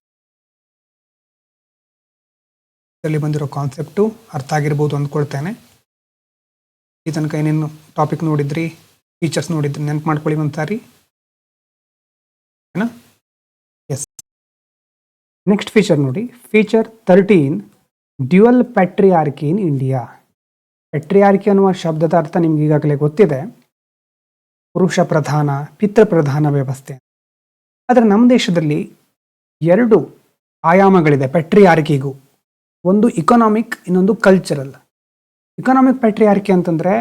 ಇದರಲ್ಲಿ ಬಂದಿರೋ ಕಾನ್ಸೆಪ್ಟು ಅರ್ಥ ಆಗಿರ್ಬೋದು ಅಂದ್ಕೊಳ್ತೇನೆ. ಈ ತನಕ ಏನೇನು ಟಾಪಿಕ್ ನೋಡಿದ್ರಿ, ಫೀಚರ್ಸ್ ನೋಡಿದ್ರಿ, ನೆನ್ಪು ಮಾಡ್ಕೊಳ್ಳಿ ಒಂದು ಸಾರಿ. ಏನಾ? ಎಸ್. ನೆಕ್ಸ್ಟ್ ಫೀಚರ್ ನೋಡಿ, feature 13, dual patriarchy in India. Patriarchy ಅನ್ನುವ ಶಬ್ದದ ಅರ್ಥ ನಿಮ್ಗೆ ಈಗಾಗಲೇ ಗೊತ್ತಿದೆ, ಪುರುಷ ಪ್ರಧಾನ, ಪಿತೃಪ್ರಧಾನ ವ್ಯವಸ್ಥೆ. ಆದರೆ ನಮ್ಮ ದೇಶದಲ್ಲಿ 2 ಆಯಾಮಗಳಿದೆ ಪ್ಯಾಟ್ರಿಯಾರ್ಕಿಗೂ. ಒಂದು ಇಕನಾಮಿಕ್, ಇನ್ನೊಂದು ಕಲ್ಚರಲ್. ಇಕನಾಮಿಕ್ ಪ್ಯಾಟ್ರಿಯಾರ್ಕಿ ಅಂತಂದರೆ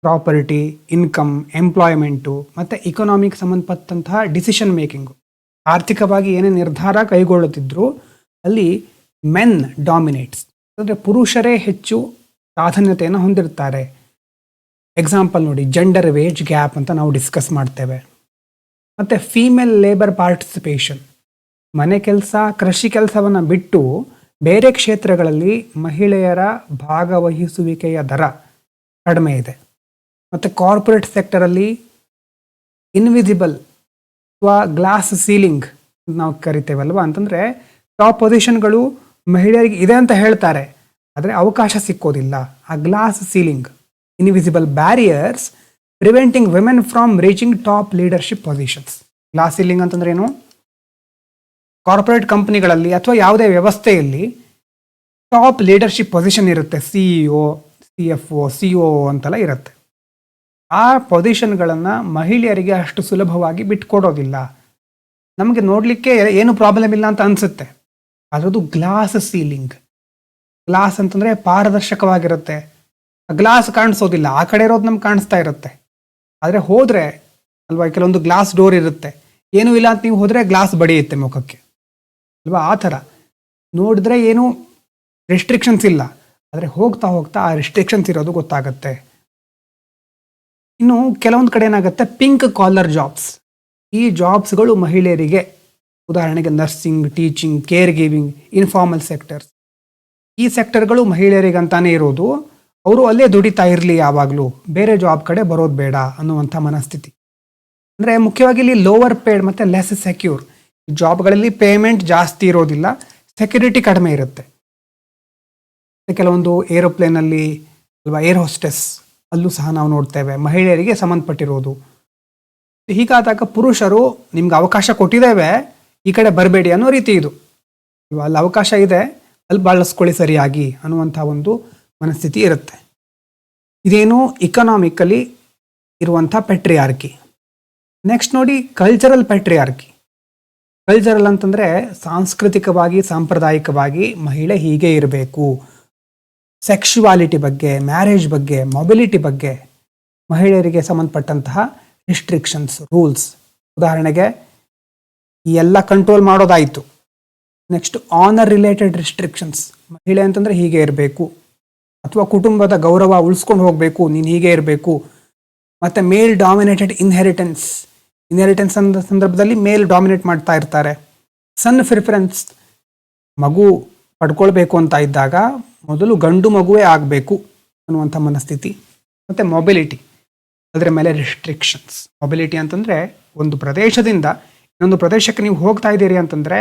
ಪ್ರಾಪರ್ಟಿ, ಇನ್ಕಮ್, ಎಂಪ್ಲಾಯ್ಮೆಂಟು ಮತ್ತು ಇಕನಾಮಿಕ್ ಸಂಬಂಧಪಟ್ಟಂತಹ ಡಿಸಿಷನ್ ಮೇಕಿಂಗು. ಆರ್ಥಿಕವಾಗಿ ಏನೇ ನಿರ್ಧಾರ ಕೈಗೊಳ್ಳುತ್ತಿದ್ರೂ ಅಲ್ಲಿ ಮೆನ್ ಡಾಮಿನೇಟ್ಸ್, ಅಂದರೆ ಪುರುಷರೇ ಹೆಚ್ಚು ಪ್ರಾಧಾನ್ಯತೆಯನ್ನು ಹೊಂದಿರ್ತಾರೆ. ಎಕ್ಸಾಂಪಲ್ ನೋಡಿ, ಜೆಂಡರ್ ವೇಜ್ ಗ್ಯಾಪ್ ಅಂತ ನಾವು ಡಿಸ್ಕಸ್ ಮಾಡ್ತೇವೆ. ಮತ್ತು ಫೀಮೇಲ್ ಲೇಬರ್ ಪಾರ್ಟಿಸಿಪೇಷನ್, ಮನೆ ಕೆಲಸ ಕೃಷಿ ಕೆಲಸವನ್ನು ಬಿಟ್ಟು ಬೇರೆ ಕ್ಷೇತ್ರಗಳಲ್ಲಿ ಮಹಿಳೆಯರ ಭಾಗವಹಿಸುವಿಕೆಯ ದರ ಕಡಿಮೆ ಇದೆ. ಮತ್ತು ಕಾರ್ಪೊರೇಟ್ ಸೆಕ್ಟರಲ್ಲಿ ಇನ್ವಿಸಿಬಲ್ ಅಥವಾ ಗ್ಲಾಸ್ ಸೀಲಿಂಗ್ ನಾವು ಕರಿತೇವಲ್ವ, ಅಂತಂದರೆ ಟಾಪ್ ಪೊಸಿಷನ್ಗಳು ಮಹಿಳೆಯರಿಗೆ ಇದೆ ಅಂತ ಹೇಳ್ತಾರೆ, ಆದರೆ ಅವಕಾಶ ಸಿಕ್ಕೋದಿಲ್ಲ. ಆ glass ceiling, invisible barriers preventing women from reaching top leadership positions. Glass ceiling ಅಂತಂದ್ರೆ ಏನು? ಕಾರ್ಪೊರೇಟ್ ಕಂಪನಿಗಳಲ್ಲಿ ಅಥವಾ ಯಾವುದೇ ವ್ಯವಸ್ಥೆಯಲ್ಲಿ ಟಾಪ್ ಲೀಡರ್ಶಿಪ್ ಪೊಸಿಷನ್ ಇರುತ್ತೆ, CEO, CFO, CO ಅಂತೆಲ್ಲ ಇರುತ್ತೆ. ಆ ಪೊಸಿಷನ್ಗಳನ್ನು ಮಹಿಳೆಯರಿಗೆ ಅಷ್ಟು ಸುಲಭವಾಗಿ ಬಿಟ್ಕೊಡೋದಿಲ್ಲ. ನಮಗೆ ನೋಡಲಿಕ್ಕೆ ಏನು ಪ್ರಾಬ್ಲಮ್ ಇಲ್ಲ ಅಂತ ಅನಿಸುತ್ತೆ, ಅದರದ್ದು ಗ್ಲಾಸ್ ಸೀಲಿಂಗ್. ಗ್ಲಾಸ್ ಅಂತಂದರೆ ಪಾರದರ್ಶಕವಾಗಿರುತ್ತೆ, ಗ್ಲಾಸ್ ಕಾಣಿಸೋದಿಲ್ಲ, ಆ ಕಡೆ ಇರೋದು ನಮ್ಗೆ ಕಾಣಿಸ್ತಾ ಇರುತ್ತೆ. ಆದರೆ ಹೋದರೆ ಅಲ್ವಾ, ಕೆಲವೊಂದು ಗ್ಲಾಸ್ ಡೋರ್ ಇರುತ್ತೆ, ಏನೂ ಇಲ್ಲ ಅಂತ ನೀವು ಹೋದರೆ ಗ್ಲಾಸ್ ಬಡಿಯುತ್ತೆ ಮುಖಕ್ಕೆ ಅಲ್ವಾ. ಆ ಥರ ನೋಡಿದ್ರೆ ಏನು ರೆಸ್ಟ್ರಿಕ್ಷನ್ಸ್ ಇಲ್ಲ, ಆದರೆ ಹೋಗ್ತಾ ಹೋಗ್ತಾ ಆ ರೆಸ್ಟ್ರಿಕ್ಷನ್ಸ್ ಇರೋದು ಗೊತ್ತಾಗುತ್ತೆ. ಇನ್ನು ಕೆಲವೊಂದು ಕಡೆ ಏನಾಗುತ್ತೆ, ಪಿಂಕ್ ಕಾಲರ್ ಜಾಬ್ಸ್. ಈ ಜಾಬ್ಸ್ಗಳು ಮಹಿಳೆಯರಿಗೆ, ಉದಾಹರಣೆಗೆ nursing, teaching, care giving, informal sectors. ಈ ಸೆಕ್ಟರ್ಗಳು ಮಹಿಳೆಯರಿಗಂತಾನೆ ಇರೋದು, ಅವರು ಅಲ್ಲೇ ದುಡಿತಾ ಇರಲಿ, ಯಾವಾಗಲೂ ಬೇರೆ ಜಾಬ್ ಕಡೆ ಬರೋದು ಬೇಡ ಅನ್ನುವಂಥ ಮನಸ್ಥಿತಿ. ಅಂದರೆ ಮುಖ್ಯವಾಗಿ ಇಲ್ಲಿ ಲೋವರ್ ಪೇಡ್ ಮತ್ತು ಲೆಸ್ ಸೆಕ್ಯೂರ್ ಜಾಬ್ಗಳಲ್ಲಿ ಪೇಮೆಂಟ್ ಜಾಸ್ತಿ ಇರೋದಿಲ್ಲ, ಸೆಕ್ಯೂರಿಟಿ ಕಡಿಮೆ ಇರುತ್ತೆ. ಕೆಲವೊಂದು ಏರೋಪ್ಲೇನಲ್ಲಿ ಅಲ್ವಾ, ಏರ್ ಹೋಸ್ಟೆಸ್ ಅಲ್ಲೂ ಸಹ ನಾವು ನೋಡ್ತೇವೆ ಮಹಿಳೆಯರಿಗೆ ಸಂಬಂಧಪಟ್ಟಿರೋದು. ಹೀಗಾದಾಗ ಪುರುಷರು ನಿಮ್ಗೆ ಅವಕಾಶ ಕೊಟ್ಟಿದ್ದೇವೆ, ಈ ಕಡೆ ಬರಬೇಡಿ ಅನ್ನೋ ರೀತಿ ಇದು ಅಲ್ವಾ. ಅಲ್ಲಿ ಅವಕಾಶ ಇದೆ, ಅಲ್ಲಿ ಬಳಸ್ಕೊಳ್ಳಿ ಸರಿಯಾಗಿ ಅನ್ನುವಂಥ ಒಂದು ಮನಸ್ಥಿತಿ ಇರುತ್ತೆ. ಇದೇನು ಇಕನಾಮಿಕಲಿ ಇರುವಂಥ ಪೆಟ್ರಿಯಾರ್ಕಿ. ನೆಕ್ಸ್ಟ್ ನೋಡಿ, ಕಲ್ಚರಲ್ ಪೆಟ್ರಿಯಾರ್ಕಿ. ಕಲ್ಚರಲ್ ಅಂತಂದರೆ ಸಾಂಸ್ಕೃತಿಕವಾಗಿ, ಸಾಂಪ್ರದಾಯಿಕವಾಗಿ ಮಹಿಳೆ ಹೀಗೆ ಇರಬೇಕು. ಸೆಕ್ಷುವಾಲಿಟಿ ಬಗ್ಗೆ, ಮ್ಯಾರೇಜ್ ಬಗ್ಗೆ, ಮೊಬಿಲಿಟಿ ಬಗ್ಗೆ ಮಹಿಳೆಯರಿಗೆ ಸಂಬಂಧಪಟ್ಟಂತಹ ರಿಸ್ಟ್ರಿಕ್ಷನ್ಸ್, ರೂಲ್ಸ್. ಉದಾಹರಣೆಗೆ ಈ ಎಲ್ಲ ಕಂಟ್ರೋಲ್ ಮಾಡೋದಾಯಿತು. ನೆಕ್ಸ್ಟ್ ಆನರ್ ರಿಲೇಟೆಡ್ ರಿಸ್ಟ್ರಿಕ್ಷನ್ಸ್, ಮಹಿಳೆ ಅಂತಂದರೆ ಹೀಗೆ ಇರಬೇಕು, ಅಥವಾ ಕುಟುಂಬದ ಗೌರವ ಉಳಿಸ್ಕೊಂಡು ಹೋಗಬೇಕು, ನೀನು ಹೀಗೆ ಇರಬೇಕು. ಮತ್ತು ಮೇಲ್ ಡಾಮಿನೇಟೆಡ್ ಇನ್ಹೆರಿಟೆನ್ಸ್ ಅಂದ ಸಂದರ್ಭದಲ್ಲಿ ಮೇಲ್ ಡಾಮಿನೇಟ್ ಮಾಡ್ತಾ ಇರ್ತಾರೆ. ಸನ್ ಪ್ರಿಫರೆನ್ಸ್, ಮಗು ಪಡ್ಕೊಳ್ಬೇಕು ಅಂತ ಇದ್ದಾಗ ಮೊದಲು ಗಂಡು ಮಗುವೇ ಆಗಬೇಕು ಅನ್ನುವಂಥ ಮನಸ್ಥಿತಿ. ಮತ್ತು ಮೊಬಿಲಿಟಿ, ಅದರ ಮೇಲೆ ರಿಸ್ಟ್ರಿಕ್ಷನ್ಸ್. ಮೊಬಿಲಿಟಿ ಅಂತಂದರೆ ಒಂದು ಪ್ರದೇಶದಿಂದ ಇನ್ನೊಂದು ಪ್ರದೇಶಕ್ಕೆ ನೀವು ಹೋಗ್ತಾ ಇದ್ದೀರಿ ಅಂತಂದರೆ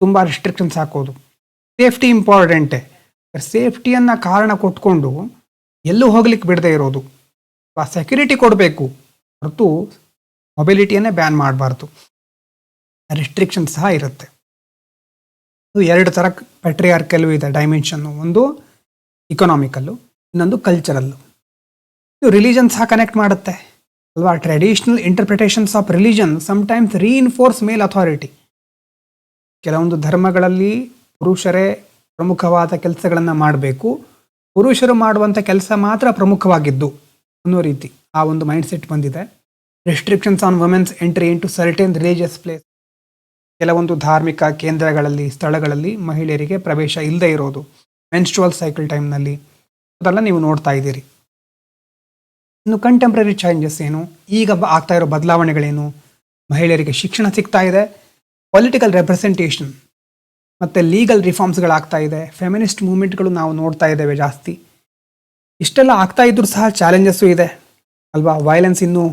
ತುಂಬ ರಿಸ್ಟ್ರಿಕ್ಷನ್ಸ್ ಹಾಕೋದು. ಸೇಫ್ಟಿ ಇಂಪಾರ್ಟೆಂಟೇ, ಸೇಫ್ಟಿಯನ್ನು ಕಾರಣ ಕೊಟ್ಕೊಂಡು ಎಲ್ಲೂ ಹೋಗ್ಲಿಕ್ಕೆ ಬಿಡದೇ ಇರೋದು. ಸೆಕ್ಯೂರಿಟಿ ಕೊಡಬೇಕು ಹೊರತು ಮೊಬಿಲಿಟಿಯನ್ನೇ ಬ್ಯಾನ್ ಮಾಡಬಾರ್ದು. ರಿಸ್ಟ್ರಿಕ್ಷನ್ಸ್ ಸಹ ಇರುತ್ತೆ. ಇದು ಎರಡು ಥರ ಪೆಟ್ರಿಯಾರ್ಕಲ್ಲು ಇದೆ ಡೈಮೆನ್ಷನ್ನು. ಒಂದು ಇಕನಾಮಿಕಲ್ಲು, ಇನ್ನೊಂದು ಕಲ್ಚರಲ್ಲು. ಇದು ರಿಲಿಜನ್ ಸಹ ಕನೆಕ್ಟ್ ಮಾಡುತ್ತೆ ಅಲ್ವಾ. Traditional interpretations of religion sometimes reinforce male authority. ಕೆಲವೊಂದು ಧರ್ಮಗಳಲ್ಲಿ ಪುರುಷರೇ ಪ್ರಮುಖವಾದ ಕೆಲಸಗಳನ್ನು ಮಾಡಬೇಕು, ಪುರುಷರು ಮಾಡುವಂಥ ಕೆಲಸ ಮಾತ್ರ ಪ್ರಮುಖವಾಗಿದ್ದು ಅನ್ನೋ ರೀತಿ ಆ ಒಂದು ಮೈಂಡ್ಸೆಟ್ ಬಂದಿದೆ. Restrictions on women's entry into certain religious place. ಕೆಲವೊಂದು ಧಾರ್ಮಿಕ ಕೇಂದ್ರಗಳಲ್ಲಿ, ಸ್ಥಳಗಳಲ್ಲಿ ಮಹಿಳೆಯರಿಗೆ ಪ್ರವೇಶ ಇಲ್ಲದೆ ಇರೋದು, ಮೆನ್ಸ್ಟ್ರುವಲ್ ಸೈಕಲ್ ಟೈಮ್ನಲ್ಲಿ, ಅದೆಲ್ಲ ನೀವು ನೋಡ್ತಾ ಇದ್ದೀರಿ. ಇನ್ನು ಕಂಟೆಂಪ್ರರಿ ಚೇಂಜಸ್ ಏನು, ಈಗ ಆಗ್ತಾ ಇರೋ ಬದಲಾವಣೆಗಳೇನು? ಮಹಿಳೆಯರಿಗೆ ಶಿಕ್ಷಣ ಸಿಗ್ತಾ ಇದೆ, ಪೊಲಿಟಿಕಲ್ ರೆಪ್ರೆಸೆಂಟೇಷನ್ ಮತ್ತು ಲೀಗಲ್ ರಿಫಾರ್ಮ್ಸ್ಗಳಾಗ್ತಾ ಇದೆ, ಫೆಮಿನಿಸ್ಟ್ ಮೂವ್ಮೆಂಟ್ಗಳು ನಾವು ನೋಡ್ತಾ ಇದ್ದೇವೆ ಜಾಸ್ತಿ. ಇಷ್ಟೆಲ್ಲ ಆಗ್ತಾ ಇದ್ರೂ ಸಹ ಚಾಲೆಂಜಸ್ಸು ಇದೆ ಅಲ್ವಾ. ವೈಲೆನ್ಸ್ ಇನ್ನೂ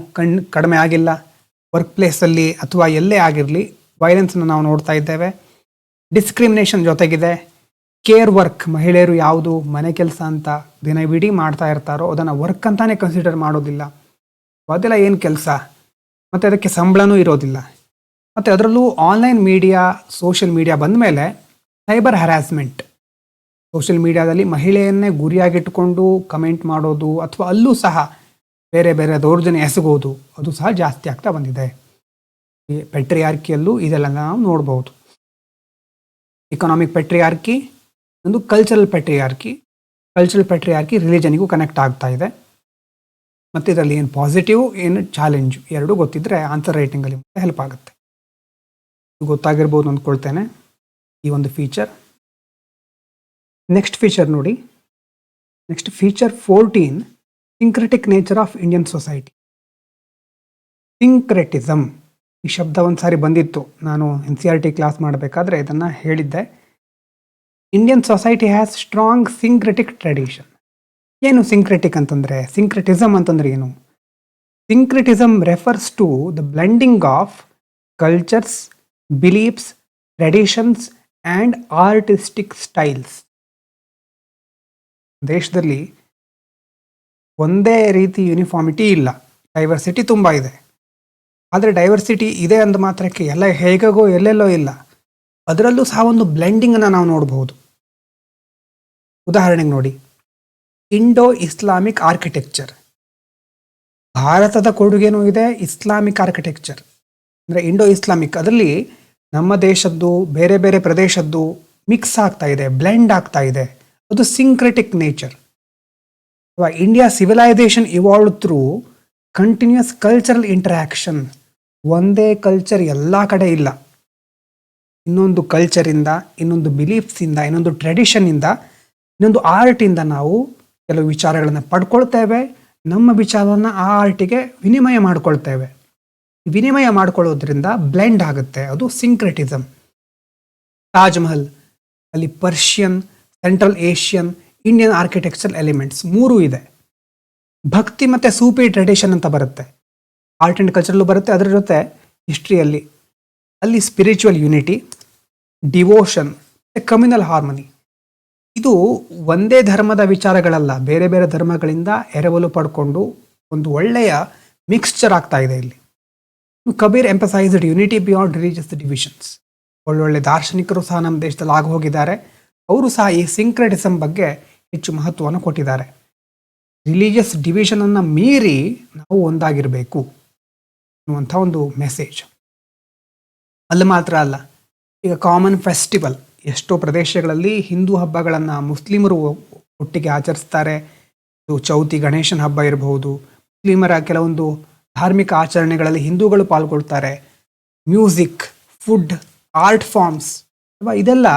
ಕಡಿಮೆ ಆಗಿಲ್ಲ. ವರ್ಕ್ ಪ್ಲೇಸಲ್ಲಿ ಅಥವಾ ಎಲ್ಲೇ ಆಗಿರಲಿ ವೈಲೆನ್ಸನ್ನು ನಾವು ನೋಡ್ತಾ ಇದ್ದೇವೆ. ಡಿಸ್ಕ್ರಿಮಿನೇಷನ್ ಜೊತೆಗಿದೆ. ಕೇರ್ ವರ್ಕ್, ಮಹಿಳೆಯರು ಯಾವುದು ಮನೆ ಕೆಲಸ ಅಂತ ದಿನವಿಡೀ ಮಾಡ್ತಾ ಇರ್ತಾರೋ ಅದನ್ನು ವರ್ಕ್ ಅಂತಾನೆ ಕನ್ಸಿಡರ್ ಮಾಡೋದಿಲ್ಲ. ಅದೆಲ್ಲ ಏನು ಕೆಲಸ, ಮತ್ತು ಅದಕ್ಕೆ ಸಂಬಳನೂ ಇರೋದಿಲ್ಲ. ಮತ್ತು ಅದರಲ್ಲೂ ಆನ್ಲೈನ್ ಮೀಡಿಯಾ, ಸೋಷಿಯಲ್ ಮೀಡಿಯಾ ಬಂದ ಮೇಲೆ ಸೈಬರ್ ಹ್ಯಾರಾಸ್ಮೆಂಟ್, ಸೋಷಿಯಲ್ ಮೀಡಿಯಾದಲ್ಲಿ ಮಹಿಳೆಯನ್ನೇ ಗುರಿಯಾಗಿಟ್ಟುಕೊಂಡು ಕಮೆಂಟ್ ಮಾಡೋದು ಅಥವಾ ಅಲ್ಲೂ ಸಹ ಬೇರೆ ಬೇರೆ ದೌರ್ಜನ್ಯ ಎಸಗೋದು, ಅದು ಸಹ ಜಾಸ್ತಿ ಆಗ್ತಾ ಬಂದಿದೆ. ಈ ಪೆಟ್ರಿಯಾರ್ಕಿಯಲ್ಲೂ ಇದೆಲ್ಲ ನಾವು ನೋಡ್ಬೋದು. ಇಕನಾಮಿಕ್ ಪೆಟ್ರಿಯಾರ್ಕಿ, ಒಂದು ಕಲ್ಚರಲ್ ಪೆಟ್ರಿಯಾರ್ಕಿ ರಿಲಿಜನಿಗೂ ಕನೆಕ್ಟ್ ಆಗ್ತಾ ಇದೆ. ಮತ್ತು ಇದರಲ್ಲಿ ಏನು ಪಾಸಿಟಿವ್ ಏನು ಚಾಲೆಂಜ್ ಎರಡೂ ಗೊತ್ತಿದ್ದರೆ ಆನ್ಸರ್ ರೈಟಿಂಗಲ್ಲಿ ಹೆಲ್ಪ್ ಆಗುತ್ತೆ. ಗೊತ್ತಾಗಿರ್ಬೋದು ಅಂದ್ಕೊಳ್ತೇನೆ ಈ ಒಂದು ಫೀಚರ್. ನೆಕ್ಸ್ಟ್ ಫೀಚರ್ ನೋಡಿ, next feature 14, syncretic nature of Indian society. Syncretism ಈ ಶಬ್ದ ಒಂದು ಸಾರಿ ಬಂದಿತ್ತು, ನಾನು NCERT ಕ್ಲಾಸ್ ಮಾಡಬೇಕಾದ್ರೆ ಇದನ್ನು ಹೇಳಿದ್ದೆ. Indian society has strong syncretic tradition. ಏನು ಸಿಂಕ್ರೆಟಿಕ್ ಅಂತಂದರೆ, ಸಿಂಕ್ರೆಟಿಸಮ್ ಅಂತಂದರೆ ಏನು? Syncretism refers to the blending of cultures, beliefs, traditions and artistic styles. ದೇಶದಲ್ಲಿ ಒಂದೇ ರೀತಿ ಯೂನಿಫಾರ್ಮಿಟಿ ಇಲ್ಲ, ಡೈವರ್ಸಿಟಿ ತುಂಬ ಇದೆ. ಆದರೆ ಡೈವರ್ಸಿಟಿ ಇದೆ ಅಂದ ಮಾತ್ರಕ್ಕೆ ಎಲ್ಲ ಹೇಗೋ ಎಲ್ಲೆಲ್ಲೋ ಇಲ್ಲ, ಅದರಲ್ಲೂ ಸಹ ಒಂದು ಬ್ಲೆಂಡಿಂಗನ್ನು ನಾವು ನೋಡಬಹುದು. ಉದಾಹರಣೆಗೆ ನೋಡಿ, ಇಂಡೋ ಇಸ್ಲಾಮಿಕ್ ಆರ್ಕಿಟೆಕ್ಚರ್. ಭಾರತದ ಕೊಡುಗೆನೂ ಇದೆ, ಇಸ್ಲಾಮಿಕ್ ಆರ್ಕಿಟೆಕ್ಚರ್ ಅಂದರೆ ಇಂಡೋ ಇಸ್ಲಾಮಿಕ್, ಅದರಲ್ಲಿ ನಮ್ಮ ದೇಶದ್ದು ಬೇರೆ ಬೇರೆ ಪ್ರದೇಶದ್ದು ಮಿಕ್ಸ್ ಆಗ್ತಾ ಇದೆ, ಬ್ಲೆಂಡ್ ಆಗ್ತಾ ಇದೆ, ಅದು ಸಿಂಕ್ರೆಟಿಕ್ ನೇಚರ್. ಅಥವಾ India civilisation evolve through continuous cultural interaction. ಒಂದೇ ಕಲ್ಚರ್ ಎಲ್ಲ ಕಡೆ ಇಲ್ಲ, ಇನ್ನೊಂದು ಕಲ್ಚರಿಂದ, ಇನ್ನೊಂದು ಬಿಲೀಫ್ಸಿಂದ, ಇನ್ನೊಂದು ಟ್ರೆಡಿಷನ್ನಿಂದ, ಇನ್ನೊಂದು ಆರ್ಟಿಂದ ನಾವು ಕೆಲವು ವಿಚಾರಗಳನ್ನು ಪಡ್ಕೊಳ್ತೇವೆ. ನಮ್ಮ ವಿಚಾರವನ್ನು ಆ ಆರ್ಟಿಗೆ ವಿನಿಮಯ ಮಾಡಿಕೊಳ್ತೇವೆ. ವಿನಿಮಯ ಮಾಡಿಕೊಳ್ಳೋದ್ರಿಂದ ಬ್ಲೆಂಡ್ ಆಗುತ್ತೆ, ಅದು ಸಿಂಕ್ರೆಟಿಸಮ್. ತಾಜ್ ಮಹಲ್ ಅಲ್ಲಿ Persian, Central Asian, Indian architecture elements ಮೂರೂ ಇದೆ. ಭಕ್ತಿ ಮತ್ತು ಸೂಫಿ ಟ್ರೆಡಿಷನ್ ಅಂತ ಬರುತ್ತೆ, ಆರ್ಟ್ ಆ್ಯಂಡ್ ಕಲ್ಚರಲ್ಲೂ ಬರುತ್ತೆ. ಅದರ ಜೊತೆ ಹಿಸ್ಟ್ರಿಯಲ್ಲಿ ಅಲ್ಲಿ spiritual unity, devotion, communal harmony. ಇದು ಒಂದೇ ಧರ್ಮದ ವಿಚಾರಗಳಲ್ಲ, ಬೇರೆ ಬೇರೆ ಧರ್ಮಗಳಿಂದ ಎರವಲು ಪಡ್ಕೊಂಡು ಒಂದು ಒಳ್ಳೆಯ ಮಿಕ್ಸ್ಚರ್ ಆಗ್ತಾ ಇದೆ ಇಲ್ಲಿ. Kabir ಎಂಪಸೈಸ್ಡ್ unity beyond religious divisions. ಒಳ್ಳೊಳ್ಳೆ ದಾರ್ಶನಿಕರು ಸಹ ನಮ್ಮ ದೇಶದಲ್ಲಿ ಆಗಿ ಹೋಗಿದ್ದಾರೆ, ಅವರು ಸಹ ಈ ಸಿಂಕ್ರೆಟಿಸಮ್ ಬಗ್ಗೆ ಹೆಚ್ಚು ಮಹತ್ವವನ್ನು ಕೊಟ್ಟಿದ್ದಾರೆ. ರಿಲಿಜಿಯಸ್ ಡಿವಿಷನನ್ನು ಮೀರಿ ನಾವು ಒಂದಾಗಿರಬೇಕು ಅನ್ನುವಂಥ ಒಂದು ಮೆಸೇಜ್. ಅಲ್ಲಿ ಮಾತ್ರ ಅಲ್ಲ, ಈಗ ಕಾಮನ್ ಫೆಸ್ಟಿವಲ್, ಎಷ್ಟೋ ಪ್ರದೇಶಗಳಲ್ಲಿ ಹಿಂದೂ ಹಬ್ಬಗಳನ್ನು ಮುಸ್ಲಿಮರು ಒಟ್ಟಿಗೆ ಆಚರಿಸ್ತಾರೆ. ಇದು ಚೌತಿ, ಗಣೇಶನ ಹಬ್ಬ ಇರಬಹುದು. ಮುಸ್ಲಿಮರ ಕೆಲವೊಂದು ಧಾರ್ಮಿಕ ಆಚರಣೆಗಳಲ್ಲಿ ಹಿಂದೂಗಳು ಪಾಲ್ಗೊಳ್ತಾರೆ. ಮ್ಯೂಸಿಕ್, ಫುಡ್, ಆರ್ಟ್ ಫಾರ್ಮ್ಸ್, ಅಥವಾ ಇದೆಲ್ಲ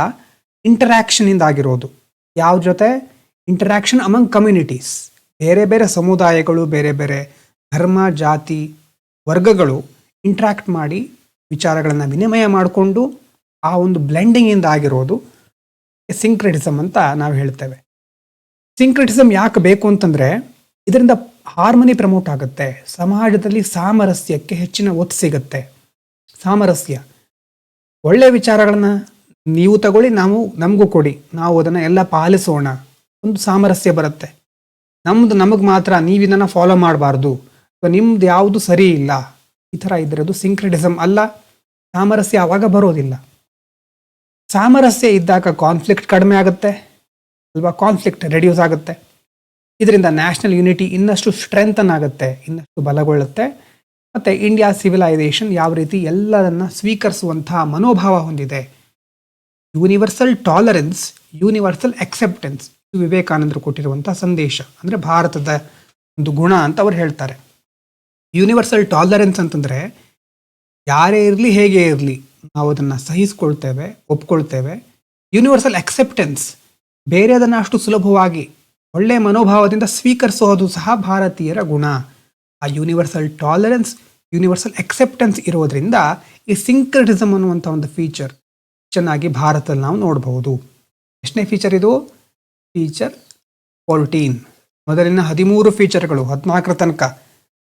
ಇಂಟರಾಕ್ಷನಿಂದ ಆಗಿರೋದು. ಯಾವ ಜೊತೆ? Interaction among communities. ಬೇರೆ ಬೇರೆ ಸಮುದಾಯಗಳು, ಬೇರೆ ಬೇರೆ ಧರ್ಮ, ಜಾತಿ, ವರ್ಗಗಳು ಇಂಟ್ರಾಕ್ಟ್ ಮಾಡಿ ವಿಚಾರಗಳನ್ನು ವಿನಿಮಯ ಮಾಡಿಕೊಂಡು ಆ ಒಂದು ಬ್ಲೆಂಡಿಂಗಿಂದ ಆಗಿರೋದು ಸಿಂಕ್ರೆಟಿಸಮ್ ಅಂತ ನಾವು ಹೇಳ್ತೇವೆ. ಸಿಂಕ್ರೆಟಿಸಮ್ ಯಾಕೆ ಬೇಕು ಅಂತಂದರೆ, ಇದರಿಂದ ಹಾರ್ಮನಿ ಪ್ರಮೋಟ್ ಆಗುತ್ತೆ, ಸಮಾಜದಲ್ಲಿ ಸಾಮರಸ್ಯಕ್ಕೆ ಹೆಚ್ಚಿನ ಒತ್ತು ಸಿಗುತ್ತೆ. ಸಾಮರಸ್ಯ, ಒಳ್ಳೆ ವಿಚಾರಗಳನ್ನು ನೀವು ತಗೊಳ್ಳಿ, ನಮಗೂ ಕೊಡಿ, ನಾವು ಅದನ್ನು ಎಲ್ಲ ಪಾಲಿಸೋಣ, ಒಂದು ಸಾಮರಸ್ಯ ಬರುತ್ತೆ. ನಮಗೆ ಮಾತ್ರ ನೀವು ಇದನ್ನು ಫಾಲೋ ಮಾಡಬಾರ್ದು, ಅಥವಾ ನಿಮ್ದು ಯಾವುದು ಸರಿ ಇಲ್ಲ, ಈ ಥರ ಇದ್ದಿರೋದು ಸಿಂಕ್ರೆಟಿಸಮ್ ಅಲ್ಲ. ಸಾಮರಸ್ಯ ಆವಾಗ ಬರೋದಿಲ್ಲ. ಸಾಮರಸ್ಯ ಇದ್ದಾಗ ಕಾನ್ಫ್ಲಿಕ್ಟ್ ಕಡಿಮೆ ಆಗುತ್ತೆ ಅಲ್ವಾ, ಕಾನ್ಫ್ಲಿಕ್ಟ್ ರೆಡ್ಯೂಸ್ ಆಗುತ್ತೆ. ಇದರಿಂದ ನ್ಯಾಷನಲ್ ಯೂನಿಟಿ ಇನ್ನಷ್ಟು ಸ್ಟ್ರೆಂಥನ್ ಆಗುತ್ತೆ, ಇನ್ನಷ್ಟು ಬಲಗೊಳ್ಳುತ್ತೆ. ಮತ್ತು ಇಂಡಿಯಾ ಸಿವಿಲೈಸೇಷನ್ ಯಾವ ರೀತಿ ಎಲ್ಲರನ್ನ ಸ್ವೀಕರಿಸುವಂತಹ ಮನೋಭಾವ ಹೊಂದಿದೆ. ಯೂನಿವರ್ಸಲ್ ಟಾಲರೆನ್ಸ್, ಯೂನಿವರ್ಸಲ್ ಅಕ್ಸೆಪ್ಟೆನ್ಸ್, ಇದು ವಿವೇಕಾನಂದರು ಕೊಟ್ಟಿರುವಂಥ ಸಂದೇಶ, ಅಂದರೆ ಭಾರತದ ಒಂದು ಗುಣ ಅಂತ ಅವ್ರು ಹೇಳ್ತಾರೆ. ಯೂನಿವರ್ಸಲ್ ಟಾಲರೆನ್ಸ್ ಅಂತಂದರೆ ಯಾರೇ ಇರಲಿ, ಹೇಗೆ ಇರಲಿ, ನಾವು ಅದನ್ನು ಸಹಿಸ್ಕೊಳ್ತೇವೆ, ಒಪ್ಕೊಳ್ತೇವೆ. ಯೂನಿವರ್ಸಲ್ ಅಕ್ಸೆಪ್ಟೆನ್ಸ್, ಬೇರೆದನ್ನು ಅಷ್ಟು ಸುಲಭವಾಗಿ ಒಳ್ಳೆಯ ಮನೋಭಾವದಿಂದ ಸ್ವೀಕರಿಸೋದು ಸಹ ಭಾರತೀಯರ ಗುಣ. ಆ ಯೂನಿವರ್ಸಲ್ ಟಾಲರೆನ್ಸ್, ಯೂನಿವರ್ಸಲ್ ಅಕ್ಸೆಪ್ಟೆನ್ಸ್ ಇರೋದ್ರಿಂದ ಈ ಸಿಂಕ್ರೆಟಿಸಮ್ ಅನ್ನುವಂಥ ಒಂದು ಫೀಚರ್ ಚೆನ್ನಾಗಿ ಭಾರತದಲ್ಲಿ ನಾವು ನೋಡಬಹುದು. ಎಷ್ಟನೇ ಫೀಚರ್ ಇದು? ಫೀಚರ್ 14. ಮೊದಲಿನ 13 ಫೀಚರ್ಗಳು 14ರ ತನಕ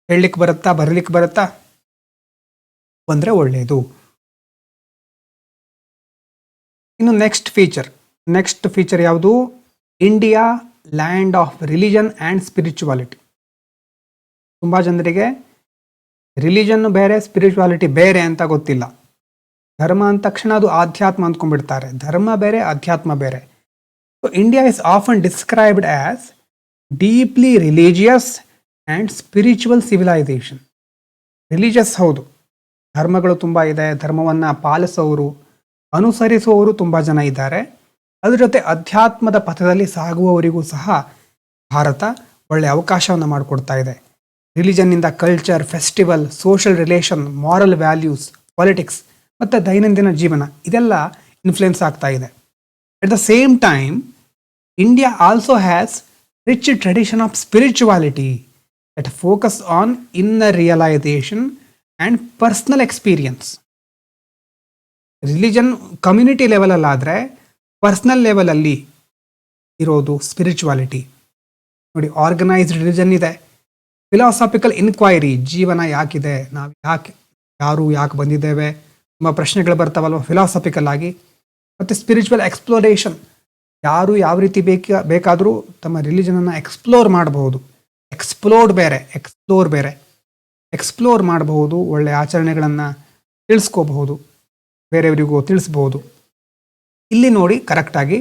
ಹೇಳಲಿಕ್ಕೆ ಬರುತ್ತಾ, ಬರಲಿಕ್ಕೆ ಬರುತ್ತಾ? ಬಂದರೆ ಒಳ್ಳೆಯದು. ಇನ್ನು ನೆಕ್ಸ್ಟ್ ಫೀಚರ್ ಯಾವುದು? India land of religion and spirituality. ತುಂಬ ಜನರಿಗೆ ರಿಲಿಜನ್ ಬೇರೆ, ಸ್ಪಿರಿಚುವಾಲಿಟಿ ಬೇರೆ ಅಂತ ಗೊತ್ತಿಲ್ಲ. ಧರ್ಮ ಅಂದ ತಕ್ಷಣ ಅದು ಆಧ್ಯಾತ್ಮ ಅಂದ್ಕೊಂಡ್ಬಿಡ್ತಾರೆ. ಧರ್ಮ ಬೇರೆ, ಅಧ್ಯಾತ್ಮ ಬೇರೆ. So India is often described as deeply religious and spiritual civilisation. Religious ಹೌದು, ಧರ್ಮಗಳು ತುಂಬ ಇದೆ, ಧರ್ಮವನ್ನು ಪಾಲಿಸೋರು, ಅನುಸರಿಸುವವರು ತುಂಬ ಜನ ಇದ್ದಾರೆ. ಅದ್ರ ಜೊತೆ ಅಧ್ಯಾತ್ಮದ ಪಥದಲ್ಲಿ ಸಾಗುವವರಿಗೂ ಸಹ ಭಾರತ ಒಳ್ಳೆಯ ಅವಕಾಶವನ್ನು ಮಾಡಿಕೊಡ್ತಾ ಇದೆ. ರಿಲಿಜನ್ನಿಂದ culture, festival, social relation, moral values, politics ಮತ್ತು ದೈನಂದಿನ ಜೀವನ ಇದೆಲ್ಲ ಇನ್ಫ್ಲುಯೆನ್ಸ್ ಆಗ್ತಾ ಇದೆ. At the same time India also has rich tradition of spirituality that focus on inner realisation and personal experience. Religion community ಲೆವೆಲಲ್ಲಾದರೆ ಪರ್ಸ್ನಲ್ ಲೆವೆಲಲ್ಲಿ ಇರೋದು ಸ್ಪಿರಿಚುವಾಲಿಟಿ. ನೋಡಿ, ಆರ್ಗನೈಸ್ಡ್ ರಿಲಿಜನ್ ಇದೆ, ಫಿಲಾಸಾಫಿಕಲ್ ಇನ್ಕ್ವೈರಿ, ಜೀವನ ಯಾಕಿದೆ, ನಾವು ಯಾಕೆ ಬಂದಿದ್ದೇವೆ, ತುಂಬ ಪ್ರಶ್ನೆಗಳು ಬರ್ತಾವಲ್ವ ಫಿಲಾಸಫಿಕಲ್ ಆಗಿ. ಮತ್ತು ಸ್ಪಿರಿಚುವಲ್ ಎಕ್ಸ್ಪ್ಲೋರೇಷನ್, ಯಾರು ಯಾವ ರೀತಿ ಬೇಕಾದರೂ ತಮ್ಮ ರಿಲಿಜನನ್ನು ಎಕ್ಸ್ಪ್ಲೋರ್ ಮಾಡಬಹುದು. ಎಕ್ಸ್ಪ್ಲೋರ್ ಬೇರೆ, ಎಕ್ಸ್ಪ್ಲೋರ್ ಮಾಡಬಹುದು, ಒಳ್ಳೆಯ ಆಚರಣೆಗಳನ್ನು ತಿಳಿಸ್ಕೋಬಹುದು, ಬೇರೆಯವರಿಗೂ ತಿಳಿಸ್ಬೋದು. ಇಲ್ಲಿ ನೋಡಿ ಕರೆಕ್ಟಾಗಿ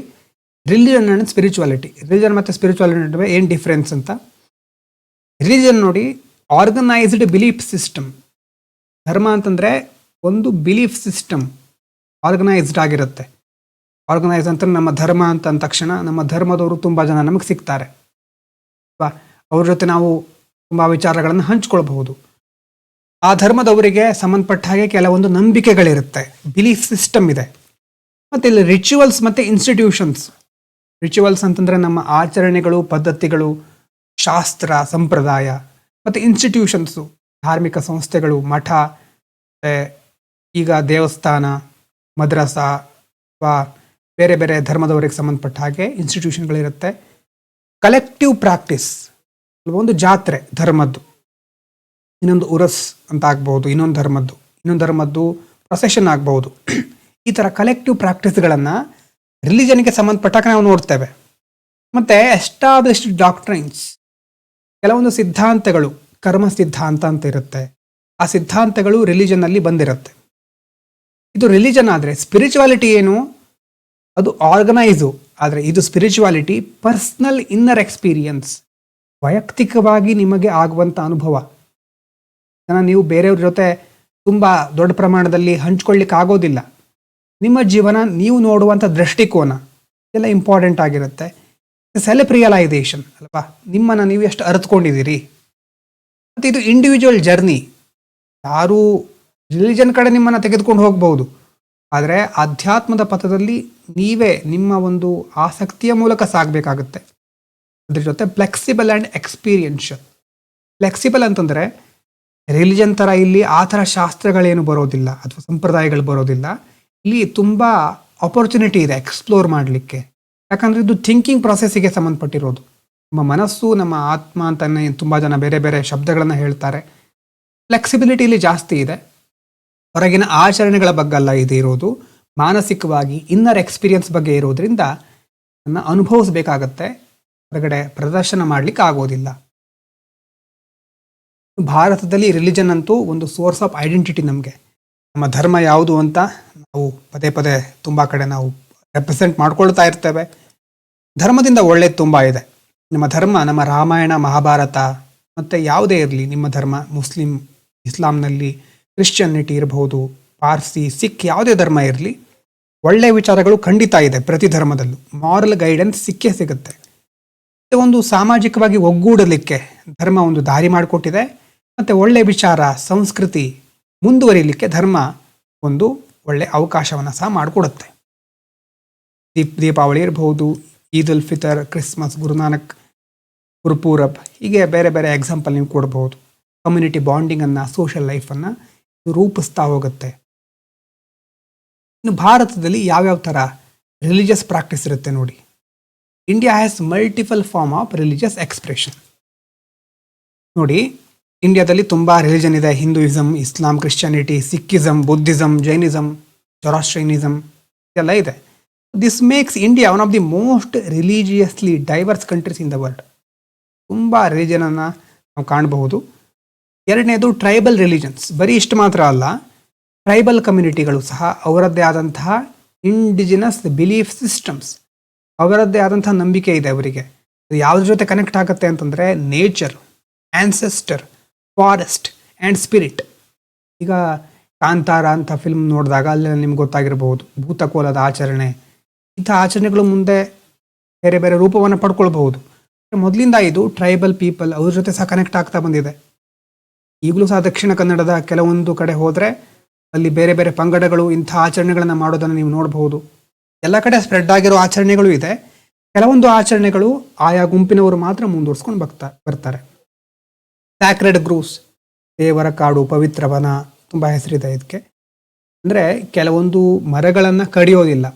ರಿಲಿಜನ್ ಆ್ಯಂಡ್ ಸ್ಪಿರಿಚುವಾಲಿಟಿ, ರಿಲಿಜನ್ ಮತ್ತು ಸ್ಪಿರಿಚುವಾಲಿಟಿ ನಡುವೆ ಏನು ಡಿಫ್ರೆನ್ಸ್ ಅಂತ. ರಿಲಿಜನ್ ನೋಡಿ ಆರ್ಗನೈಸ್ಡ್ ಬಿಲೀಫ್ ಸಿಸ್ಟಮ್. ಧರ್ಮ ಅಂತಂದರೆ ಒಂದು ಬಿಲೀಫ್ ಸಿಸ್ಟಮ್, ಆರ್ಗನೈಸ್ಡ್ ಆಗಿರುತ್ತೆ. ಆರ್ಗನೈಸ್ ಅಂತ ನಮ್ಮ ಧರ್ಮ ಅಂತ ಅಂದ ತಕ್ಷಣ ನಮ್ಮ ಧರ್ಮದವರು ತುಂಬ ಜನ ನಮಗೆ ಸಿಗ್ತಾರೆ, ಅವ್ರ ಜೊತೆ ನಾವು ತುಂಬ ವಿಚಾರಗಳನ್ನು ಹಂಚ್ಕೊಳ್ಬಹುದು. ಆ ಧರ್ಮದವರಿಗೆ ಸಂಬಂಧಪಟ್ಟ ಹಾಗೆ ಕೆಲವೊಂದು ನಂಬಿಕೆಗಳಿರುತ್ತೆ, ಬಿಲೀಫ್ ಸಿಸ್ಟಮ್ ಇದೆ. ಮತ್ತು ಇಲ್ಲಿ ರಿಚುವಲ್ಸ್ ಮತ್ತು ಇನ್ಸ್ಟಿಟ್ಯೂಷನ್ಸ್. ರಿಚುವಲ್ಸ್ ಅಂತಂದರೆ ನಮ್ಮ ಆಚರಣೆಗಳು, ಪದ್ಧತಿಗಳು, ಶಾಸ್ತ್ರ, ಸಂಪ್ರದಾಯ. ಮತ್ತು ಇನ್ಸ್ಟಿಟ್ಯೂಷನ್ಸು ಧಾರ್ಮಿಕ ಸಂಸ್ಥೆಗಳು, ಮಠ, ಈಗ ದೇವಸ್ಥಾನ, ಮದ್ರಸಾ ಅಥವಾ ಬೇರೆ ಬೇರೆ ಧರ್ಮದವರಿಗೆ ಸಂಬಂಧಪಟ್ಟ ಹಾಗೆ ಇನ್ಸ್ಟಿಟ್ಯೂಷನ್ಗಳಿರುತ್ತೆ. ಕಲೆಕ್ಟಿವ್ ಪ್ರಾಕ್ಟೀಸ್, ಒಂದು ಜಾತ್ರೆ ಧರ್ಮದ್ದು, ಇನ್ನೊಂದು ಉರಸ್ ಅಂತ ಆಗ್ಬೋದು, ಇನ್ನೊಂದು ಧರ್ಮದ್ದು ಪ್ರೊಸೆಷನ್ ಆಗ್ಬೋದು. ಈ ಥರ ಕಲೆಕ್ಟಿವ್ ಪ್ರಾಕ್ಟೀಸ್ಗಳನ್ನು ರಿಲಿಜನ್ಗೆ ಸಂಬಂಧಪಟ್ಟಾಗ ನಾವು ನೋಡ್ತೇವೆ. ಮತ್ತು ಎಸ್ಟಾಬ್ಲಿಷ್ಡ್ ಡಾಕ್ಟ್ರೈನ್ಸ್, ಕೆಲವೊಂದು ಸಿದ್ಧಾಂತಗಳು, ಕರ್ಮ ಸಿದ್ಧಾಂತ ಅಂತ ಇರುತ್ತೆ, ಆ ಸಿದ್ಧಾಂತಗಳು ರಿಲಿಜನ್ನಲ್ಲಿ ಬಂದಿರುತ್ತೆ. ಇದು ರಿಲಿಜನ್. ಆದರೆ ಸ್ಪಿರಿಚುವಾಲಿಟಿ ಏನು, ಅದು ಆರ್ಗನೈಸು. ಆದರೆ ಇದು ಸ್ಪಿರಿಚುವಾಲಿಟಿ ಪರ್ಸ್ನಲ್ ಇನ್ನರ್ ಎಕ್ಸ್ಪೀರಿಯನ್ಸ್, ವೈಯಕ್ತಿಕವಾಗಿ ನಿಮಗೆ ಆಗುವಂಥ ಅನುಭವ. ನೀವು ಬೇರೆಯವ್ರ ಜೊತೆ ತುಂಬ ದೊಡ್ಡ ಪ್ರಮಾಣದಲ್ಲಿ ಹಂಚ್ಕೊಳ್ಳಿಕ್ಕೆ ಆಗೋದಿಲ್ಲ. ನಿಮ್ಮ ಜೀವನ ನೀವು ನೋಡುವಂಥ ದೃಷ್ಟಿಕೋನ ಇದೆಲ್ಲ ಇಂಪಾರ್ಟೆಂಟ್ ಆಗಿರುತ್ತೆ. ಸೆಲ್ಫ್ ರಿಯಲೈಸೇಷನ್ ಅಲ್ವಾ, ನಿಮ್ಮನ್ನು ನೀವು ಎಷ್ಟು ಅರಿತುಕೊಂಡಿದ್ದೀರಿ. ಮತ್ತು ಇದು ಇಂಡಿವಿಜುವಲ್ ಜರ್ನಿ. ಯಾರೂ ರಿಲಿಜನ್ ಕಡೆ ನಿಮ್ಮನ್ನು ತೆಗೆದುಕೊಂಡು ಹೋಗ್ಬೋದು, ಆದರೆ ಆಧ್ಯಾತ್ಮದ ಪಥದಲ್ಲಿ ನೀವೇ ನಿಮ್ಮ ಒಂದು ಆಸಕ್ತಿಯ ಮೂಲಕ ಸಾಗಬೇಕಾಗುತ್ತೆ. ಅದ್ರ ಜೊತೆ ಫ್ಲೆಕ್ಸಿಬಲ್ ಆ್ಯಂಡ್ ಎಕ್ಸ್ಪೀರಿಯನ್ಷಿಯಲ್. ಫ್ಲೆಕ್ಸಿಬಲ್ ಅಂತಂದರೆ ರಿಲಿಜನ್ ಥರ ಇಲ್ಲಿ ಆ ಥರ ಶಾಸ್ತ್ರಗಳೇನು ಬರೋದಿಲ್ಲ ಅಥವಾ ಸಂಪ್ರದಾಯಗಳು ಬರೋದಿಲ್ಲ. ಇಲ್ಲಿ ತುಂಬ ಆಪರ್ಚುನಿಟಿ ಇದೆ ಎಕ್ಸ್ಪ್ಲೋರ್ ಮಾಡಲಿಕ್ಕೆ. ಯಾಕಂದರೆ ಇದು ಥಿಂಕಿಂಗ್ ಪ್ರಾಸೆಸ್ಸಿಗೆ ಸಂಬಂಧಪಟ್ಟಿರೋದು. ನಮ್ಮ ಮನಸ್ಸು, ನಮ್ಮ ಆತ್ಮ ಅಂತಲೇ ತುಂಬ ಜನ ಬೇರೆ ಬೇರೆ ಶಬ್ದಗಳನ್ನು ಹೇಳ್ತಾರೆ. ಫ್ಲೆಕ್ಸಿಬಿಲಿಟಿ ಇಲ್ಲಿ ಜಾಸ್ತಿ ಇದೆ. ಹೊರಗಿನ ಆಚರಣೆಗಳ ಬಗ್ಗೆಲ್ಲ ಇದು ಇರೋದು, ಮಾನಸಿಕವಾಗಿ ಇನ್ನರ್ ಎಕ್ಸ್ಪೀರಿಯನ್ಸ್ ಬಗ್ಗೆ ಇರೋದ್ರಿಂದ ಅದನ್ನು ಅನುಭವಿಸ್ಬೇಕಾಗತ್ತೆ, ಹೊರಗಡೆ ಪ್ರದರ್ಶನ ಮಾಡಲಿಕ್ಕೆ ಆಗೋದಿಲ್ಲ. ಭಾರತದಲ್ಲಿ ರಿಲಿಜನ್ ಅಂತೂ ಒಂದು ಸೋರ್ಸ್ ಆಫ್ ಐಡೆಂಟಿಟಿ. ನಮಗೆ ನಮ್ಮ ಧರ್ಮ ಯಾವುದು ಅಂತ ನಾವು ಪದೇ ಪದೇ ತುಂಬ ಕಡೆ ನಾವು ರೆಪ್ರೆಸೆಂಟ್ ಮಾಡ್ಕೊಳ್ತಾ ಇರ್ತೇವೆ. ಧರ್ಮದಿಂದ ಒಳ್ಳೇದು ತುಂಬ ಇದೆ. ನಮ್ಮ ಧರ್ಮ, ನಮ್ಮ ರಾಮಾಯಣ, ಮಹಾಭಾರತ, ಮತ್ತು ಯಾವುದೇ ಇರಲಿ ನಿಮ್ಮ ಧರ್ಮ, ಮುಸ್ಲಿಂ, ಇಸ್ಲಾಂನಲ್ಲಿ ಕ್ರಿಶ್ಚಿಯನಿಟಿ ಇರಬಹುದು, ಪಾರ್ಸಿ, ಸಿಖ್, ಯಾವುದೇ ಧರ್ಮ ಇರಲಿ, ಒಳ್ಳೆಯ ವಿಚಾರಗಳು ಖಂಡಿತ ಇದೆ. ಪ್ರತಿ ಧರ್ಮದಲ್ಲೂ ಮಾರಲ್ ಗೈಡೆನ್ಸ್ ಸಿಕ್ಕೇ ಸಿಗುತ್ತೆ. ಒಂದು ಸಾಮಾಜಿಕವಾಗಿ ಒಗ್ಗೂಡಲಿಕ್ಕೆ ಧರ್ಮ ಒಂದು ದಾರಿ ಮಾಡಿಕೊಟ್ಟಿದೆ. ಮತ್ತು ಒಳ್ಳೆಯ ವಿಚಾರ, ಸಂಸ್ಕೃತಿ ಮುಂದುವರಿಲಿಕ್ಕೆ ಧರ್ಮ ಒಂದು ಒಳ್ಳೆಯ ಅವಕಾಶವನ್ನು ಸಹ ಮಾಡಿಕೊಡುತ್ತೆ. ದೀಪಾವಳಿ ಇರಬಹುದು, ಈದ್ ಉಲ್ ಫಿತರ್, ಕ್ರಿಸ್ಮಸ್, ಗುರುನಾನಕ್, ಗುರುಪೂರಬ್, ಹೀಗೆ ಬೇರೆ ಬೇರೆ ಎಕ್ಸಾಂಪಲ್ ನೀವು ಕೊಡ್ಬೋದು. ಕಮ್ಯುನಿಟಿ ಬಾಂಡಿಂಗನ್ನು, ಸೋಷಿಯಲ್ ಲೈಫನ್ನು ರೂಪಿಸ್ತಾ ಹೋಗುತ್ತೆ. ಇನ್ನು ಭಾರತದಲ್ಲಿ ಯಾವ್ಯಾವ ಥರ ರಿಲಿಜಿಯಸ್ ಪ್ರಾಕ್ಟೀಸ್ ಇರುತ್ತೆ ನೋಡಿ. India has multiple form of religious expression. ನೋಡಿ, ಇಂಡಿಯಾದಲ್ಲಿ ತುಂಬ ರಿಲಿಜನ್ ಇದೆ. Hinduism, Islam, Christianity, Sikhism, Buddhism, Jainism, Zoroastrianism ಇದೆಲ್ಲ ಇದೆ. This makes India one of the most religiously diverse countries in the world. ತುಂಬ ರಿಲಿಜನನ್ನು ನಾವು ಕಾಣಬಹುದು. ಎರಡನೇದು ಟ್ರೈಬಲ್ ರಿಲಿಜನ್ಸ್. ಬರೀ ಇಷ್ಟು ಮಾತ್ರ ಅಲ್ಲ, ಟ್ರೈಬಲ್ ಕಮ್ಯುನಿಟಿಗಳು ಸಹ ಅವರದ್ದೇ ಆದಂತಹ ಇಂಡಿಜಿನಸ್ ಬಿಲೀಫ್ ಸಿಸ್ಟಮ್ಸ್, ಅವರದ್ದೇ ಆದಂತಹ ನಂಬಿಕೆ ಇದೆ ಅವರಿಗೆ. ಯಾವುದ್ರ ಜೊತೆ ಕನೆಕ್ಟ್ ಆಗುತ್ತೆ ಅಂತಂದರೆ nature, ancestor, forest and spirit. ಈಗ ಕಾಂತಾರ ಅಂತ ಫಿಲ್ಮ್ ನೋಡಿದಾಗ ಅಲ್ಲಿ ನಿಮ್ಗೆ ಗೊತ್ತಾಗಿರ್ಬೋದು, ಭೂತಕೋಲದ ಆಚರಣೆ, ಇಂಥ ಆಚರಣೆಗಳು ಮುಂದೆ ಬೇರೆ ಬೇರೆ ರೂಪವನ್ನು ಪಡ್ಕೊಳ್ಬಹುದು. ಮೊದಲಿಂದ ಇದು ಟ್ರೈಬಲ್ ಪೀಪಲ್ ಅವ್ರ ಜೊತೆ ಸಹ ಕನೆಕ್ಟ್ ಆಗ್ತಾ ಬಂದಿದೆ. ಈಗಲೂ ಸಹ ದಕ್ಷಿಣ ಕನ್ನಡದ ಕೆಲವೊಂದು ಕಡೆ ಹೋದರೆ ಅಲ್ಲಿ ಬೇರೆ ಬೇರೆ ಪಂಗಡಗಳು ಇಂಥ ಆಚರಣೆಗಳನ್ನು ಮಾಡೋದನ್ನು ನೀವು ನೋಡಬಹುದು. ಎಲ್ಲ ಕಡೆ ಸ್ಪ್ರೆಡ್ ಆಗಿರೋ ಆಚರಣೆಗಳು ಇದೆ. ಕೆಲವೊಂದು ಆಚರಣೆಗಳು ಆಯಾ ಗುಂಪಿನವರು ಮಾತ್ರ ಮುಂದುವರ್ಸ್ಕೊಂಡು ಬರ್ತಾರೆ. ಸ್ಯಾಕ್ರೆಡ್ ಗ್ರೂವ್ಸ್, ದೇವರ ಕಾಡು, ಪವಿತ್ರ ವನ, ತುಂಬ ಹೆಸರಿದೆ ಇದಕ್ಕೆ. ಅಂದರೆ ಕೆಲವೊಂದು ಮರಗಳನ್ನು ಕಡಿಯೋದಿಲ್ಲ,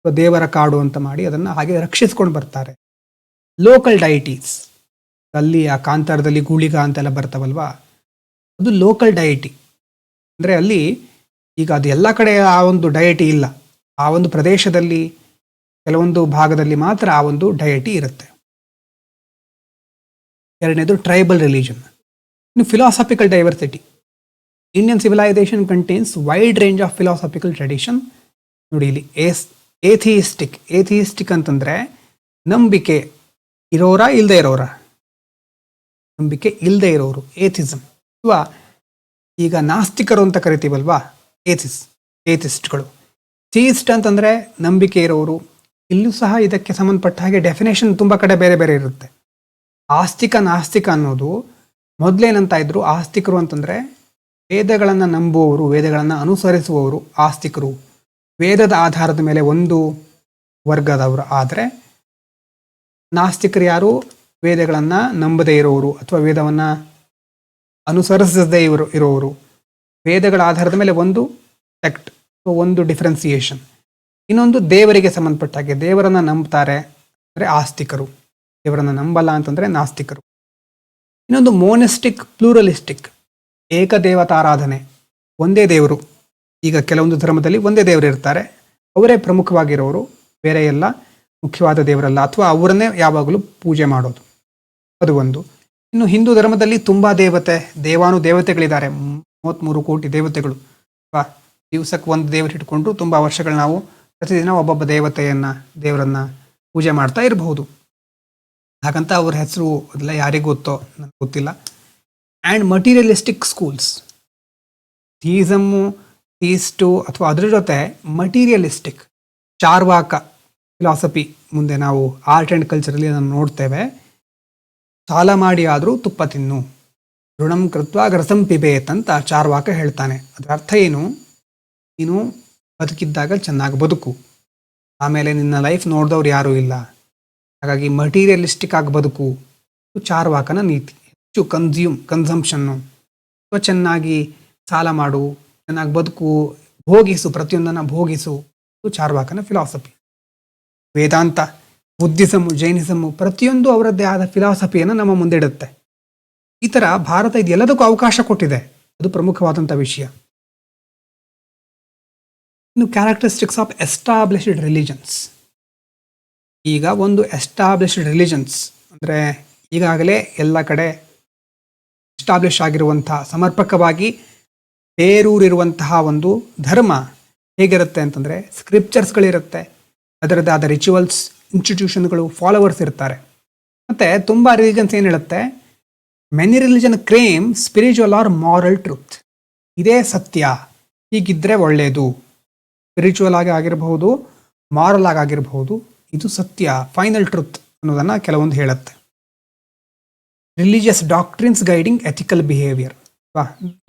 ದೇವರ ಕಾಡು ಅಂತ ಮಾಡಿ ಅದನ್ನು ಹಾಗೆ ರಕ್ಷಿಸ್ಕೊಂಡು ಬರ್ತಾರೆ. ಲೋಕಲ್ ಡೈಟೀಸ್, ಅಲ್ಲಿ ಆ ಕಾಂತಾರದಲ್ಲಿ ಗೂಳಿಗ ಅಂತೆಲ್ಲ ಬರ್ತಾವಲ್ವಾ, ಅದು ಲೋಕಲ್ ಡೈಟಿ. ಅಂದರೆ ಅಲ್ಲಿ ಈಗ ಅದು ಎಲ್ಲ ಕಡೆ ಆ ಒಂದು ಡಯಟಿ ಇಲ್ಲ, ಆ ಒಂದು ಪ್ರದೇಶದಲ್ಲಿ ಕೆಲವೊಂದು ಭಾಗದಲ್ಲಿ ಮಾತ್ರ ಆ ಒಂದು ಡಯಟಿ ಇರುತ್ತೆ. ಎರಡನೇದು ಟ್ರೈಬಲ್ ರಿಲಿಜನ್. ಇನ್ನು philosophical diversity. Indian civilisation contains wide range of philosophical tradition. ನೋಡಿ ಇಲ್ಲಿ ಏಥಿಯಿಸ್ಟಿಕ್ ಅಂತಂದ್ರೆ ನಂಬಿಕೆ ಇರೋರ ಇಲ್ಲದೆ ಇರೋರ, ನಂಬಿಕೆ ಇಲ್ಲದೆ ಇರೋರು ಏಥಿಸಮ್. ಅಥವಾ ಈಗ ನಾಸ್ತಿಕರು ಅಂತ ಕರಿತೀವಲ್ವಾ, ಏಥಿಸ್ಟ್ಗಳು. ಥೀಯಿಸ್ಟ್ ಅಂತಂದ್ರೆ ನಂಬಿಕೆ ಇರೋರು. ಇಲ್ಲೂ ಸಹ ಇದಕ್ಕೆ ಸಂಬಂಧಪಟ್ಟ ಹಾಗೆ ಡೆಫಿನೇಷನ್ ತುಂಬ ಕಡೆ ಬೇರೆ ಬೇರೆ ಇರುತ್ತೆ. ಆಸ್ತಿಕ ನಾಸ್ತಿಕ ಅನ್ನೋದು ಮೊದಲೇನಂತ ಇದ್ರು, ಆಸ್ತಿಕರು ಅಂತಂದ್ರೆ ವೇದಗಳನ್ನು ನಂಬುವವರು, ವೇದಗಳನ್ನು ಅನುಸರಿಸುವವರು ಆಸ್ತಿಕರು, ವೇದದ ಆಧಾರದ ಮೇಲೆ ಒಂದು ವರ್ಗದವರು. ಆದರೆ ನಾಸ್ತಿಕರು ಯಾರು? ವೇದಗಳನ್ನು ನಂಬದೇ ಇರೋರು ಅಥವಾ ವೇದವನ್ನು ಅನುಸರಿಸದೇ ಇರೋರು, ವೇದಗಳ ಆಧಾರದ ಮೇಲೆ ಒಂದು ಸೆಕ್ಟ್, ಒಂದು ಡಿಫ್ರೆನ್ಸಿಯೇಷನ್. ಇನ್ನೊಂದು ದೇವರಿಗೆ ಸಂಬಂಧಪಟ್ಟ ಹಾಗೆ ದೇವರನ್ನ ನಂಬ್ತಾರೆ ಅಂದರೆ ಆಸ್ತಿಕರು, ದೇವರನ್ನ ನಂಬಲ್ಲ ಅಂತಂದ್ರೆ ನಾಸ್ತಿಕರು. ಇನ್ನೊಂದು ಮೋನೆಸ್ಟಿಕ್ ಪ್ಲೂರಲಿಸ್ಟಿಕ್, ಏಕದೇವತಾರಾಧನೆ, ಒಂದೇ ದೇವರು. ಈಗ ಕೆಲವೊಂದು ಧರ್ಮದಲ್ಲಿ ಒಂದೇ ದೇವರು ಇರ್ತಾರೆ, ಅವರೇ ಪ್ರಮುಖವಾಗಿರೋರು, ಬೇರೆ ಎಲ್ಲ ಮುಖ್ಯವಾದ ದೇವರಲ್ಲ, ಅಥವಾ ಅವರನ್ನೇ ಯಾವಾಗಲೂ ಪೂಜೆ ಮಾಡೋದು, ಅದು ಒಂದು. ಇನ್ನು ಹಿಂದೂ ಧರ್ಮದಲ್ಲಿ ತುಂಬ ದೇವತೆಗಳಿದ್ದಾರೆ, 33 ಕೋಟಿ ದೇವತೆಗಳು. ದಿವಸಕ್ಕೆ ಒಂದು ದೇವರು ಇಟ್ಕೊಂಡ್ರು ತುಂಬ ವರ್ಷಗಳು ನಾವು ಪ್ರತಿದಿನ ಒಬ್ಬೊಬ್ಬ ದೇವರನ್ನ ಪೂಜೆ ಮಾಡ್ತಾ ಇರಬಹುದು. ಹಾಗಂತ ಅವ್ರ ಹೆಸರು ಅದೆಲ್ಲ ಯಾರಿಗೂ ಗೊತ್ತೋ ನನಗೆ ಗೊತ್ತಿಲ್ಲ. ಆ್ಯಂಡ್ ಮಟೀರಿಯಲಿಸ್ಟಿಕ್ ಸ್ಕೂಲ್ಸ್, ಥೀಸಮ್ಮು, ಥೀಸ್ಟು ಅಥವಾ ಅದರ ಜೊತೆ ಮಟೀರಿಯಲಿಸ್ಟಿಕ್ ಚಾರ್ವಾಕ ಫಿಲಾಸಫಿ ಮುಂದೆ ನಾವು ಆರ್ಟ್ ಆ್ಯಂಡ್ ಕಲ್ಚರಲ್ಲಿ ಅದನ್ನು ನೋಡ್ತೇವೆ. ಸಾಲ ಮಾಡಿ ಆದರೂ ತುಪ್ಪ ತಿನ್ನು, ಋಣಂ ಕೃತ್ವ ಗ್ರಸಂ ಪಿಬೇತ್ ಅಂತ ಚಾರ್ವಾಕ ಹೇಳ್ತಾನೆ. ಅದರ ಅರ್ಥ ಏನು? ನೀನು ಬದುಕಿದ್ದಾಗ ಚೆನ್ನಾಗಿ ಬದುಕು, ಆಮೇಲೆ ನಿನ್ನ ಲೈಫ್ ನೋಡಿದವ್ರು ಯಾರೂ ಇಲ್ಲ, ಹಾಗಾಗಿ ಮಟೀರಿಯಲಿಸ್ಟಿಕ್ ಆಗಿ ಬದುಕು. ಚಾರ್ವಾಕನ ನೀತಿ. ಹೆಚ್ಚು ಕನ್ಸಂಪ್ಷನ್ನು, ಚೆನ್ನಾಗಿ ಸಾಲ ಮಾಡು, ಚೆನ್ನಾಗಿ ಬದುಕು, ಭೋಗಿಸು, ಪ್ರತಿಯೊಂದನ್ನು ಭೋಗಿಸು, ಚಾರ್ವಾಕನ ಫಿಲಾಸಫಿ. ವೇದಾಂತ, ಬುದ್ಧಿಸಮು, ಜೈನಿಸಮು ಪ್ರತಿಯೊಂದು ಅವರದ್ದೇ ಆದ ಫಿಲಾಸಫಿಯನ್ನು ನಮ್ಮ ಮುಂದೆ ಇಡುತ್ತೆ. ಈ ಥರ ಭಾರತ ಇದೆಲ್ಲದಕ್ಕೂ ಅವಕಾಶ ಕೊಟ್ಟಿದೆ, ಅದು ಪ್ರಮುಖವಾದಂಥ ವಿಷಯ. ಇನ್ನು ಕ್ಯಾರೆಕ್ಟರಿಸ್ಟಿಕ್ಸ್ ಆಫ್ ಎಸ್ಟಾಬ್ಲಿಷ್ಡ್ ರಿಲಿಜನ್ಸ್. ಈಗ ಒಂದು ಎಸ್ಟಾಬ್ಲಿಷ್ಡ್ ರಿಲಿಜನ್ಸ್ ಅಂದರೆ ಈಗಾಗಲೇ ಎಲ್ಲ ಕಡೆ ಎಸ್ಟಾಬ್ಲಿಷ್ ಆಗಿರುವಂತಹ, ಸಮರ್ಪಕವಾಗಿ ಬೇರೂರಿರುವಂತಹ ಒಂದು ಧರ್ಮ ಹೇಗಿರುತ್ತೆ ಅಂತಂದರೆ ಸ್ಕ್ರಿಪ್ಚರ್ಸ್ಗಳಿರುತ್ತೆ, ಅದರದ್ದಾದ ರಿಚುವಲ್ಸ್, ಇನ್ಸ್ಟಿಟ್ಯೂಷನ್ಗಳು, ಫಾಲೋವರ್ಸ್ ಇರ್ತಾರೆ. ಮತ್ತು ತುಂಬ ರಿಲಿಜನ್ಸ್ ಏನು ಹೇಳುತ್ತೆ? Many religion claim spiritual or moral truth. ಇದೇ ಸತ್ಯ, ಹೀಗಿದ್ದರೆ ಒಳ್ಳೆಯದು. ಸ್ಪಿರಿಚುವಲ್ ಆಗಿ ಆಗಿರಬಹುದು, ಮಾರಲ್ ಆಗಿರಬಹುದು, ಇದು ಸತ್ಯ, ಫೈನಲ್ ಟ್ರೂತ್ ಅನ್ನೋದನ್ನು ಕೆಲವೊಂದು ಹೇಳುತ್ತೆ. Religious doctrines guiding ethical behaviour.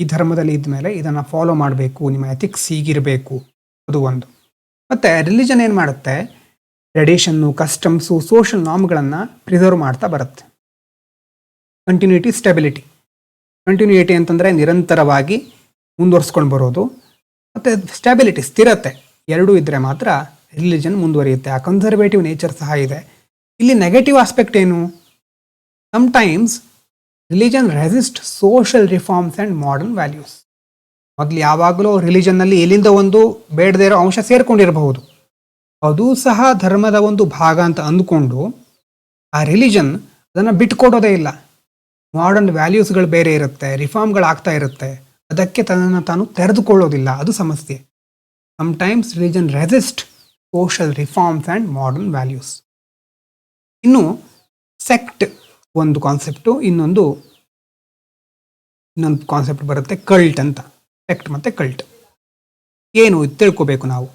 ಈ ಧರ್ಮದಲ್ಲಿ ಇದ್ಮೇಲೆ ಇದನ್ನು ಫಾಲೋ ಮಾಡಬೇಕು, ನಿಮ್ಮ ಎಥಿಕ್ಸ್ ಹೀಗಿರಬೇಕು, ಅದು ಒಂದು. ಮತ್ತು ರಿಲಿಜನ್ ಏನು ಮಾಡುತ್ತೆ? ಟ್ರೆಡಿಷನ್ನು, ಕಸ್ಟಮ್ಸು, ಸೋಷಿಯಲ್ ನಾರ್ಮ್ಗಳನ್ನು ಪ್ರಿಸರ್ವ್ ಮಾಡ್ತಾ ಬರುತ್ತೆ. Continuity, stability. ಕಂಟಿನ್ಯೂಟಿ ಅಂತಂದರೆ ನಿರಂತರವಾಗಿ ಮುಂದುವರ್ಸ್ಕೊಂಡು ಬರೋದು, ಮತ್ತು ಸ್ಟೆಬಿಲಿಟಿ, ಸ್ಥಿರತೆ, ಎರಡೂ ಇದ್ದರೆ ಮಾತ್ರ ರಿಲಿಜನ್ ಮುಂದುವರಿಯುತ್ತೆ. ಆ ಕನ್ಸರ್ವೇಟಿವ್ ನೇಚರ್ ಸಹ ಇದೆ. ಇಲ್ಲಿ ನೆಗೆಟಿವ್ ಆಸ್ಪೆಕ್ಟ್ ಏನು? Sometimes religion resist social reforms and modern values. ಮೊದಲು ಯಾವಾಗಲೂ ರಿಲಿಜನ್ನಲ್ಲಿ ಎಲ್ಲಿಂದ ಒಂದು ಬೇಡದೇ ಇರೋ ಅಂಶ ಸೇರ್ಕೊಂಡಿರಬಹುದು, ಅದು ಸಹ ಧರ್ಮದ ಒಂದು ಭಾಗ ಅಂತ ಅಂದ್ಕೊಂಡು ಆ ರಿಲಿಜನ್ ಅದನ್ನು ಬಿಟ್ಕೊಡೋದೇ ಇಲ್ಲ. ಮಾಡರ್ನ್ ವ್ಯಾಲ್ಯೂಸ್ಗಳು ಬೇರೆ ಇರುತ್ತೆ, ರಿಫಾರ್ಮ್ಗಳಾಗ್ತಾ ಇರುತ್ತೆ, ಅದಕ್ಕೆ ತನ್ನನ್ನು ತಾನು ತೆರೆದುಕೊಳ್ಳೋದಿಲ್ಲ, ಅದು ಸಮಸ್ಯೆ. Sometimes religion resist social reforms and modern values. ಇನ್ನು ಸೆಕ್ಟ್ ಒಂದು ಕಾನ್ಸೆಪ್ಟು, ಇನ್ನೊಂದು ಕಾನ್ಸೆಪ್ಟ್ ಬರುತ್ತೆ ಕಲ್ಟ್ ಅಂತ. ಸೆಕ್ಟ್ ಮತ್ತು ಕಲ್ಟ್ ಏನು ತಿಳ್ಕೋಬೇಕು ನಾವು.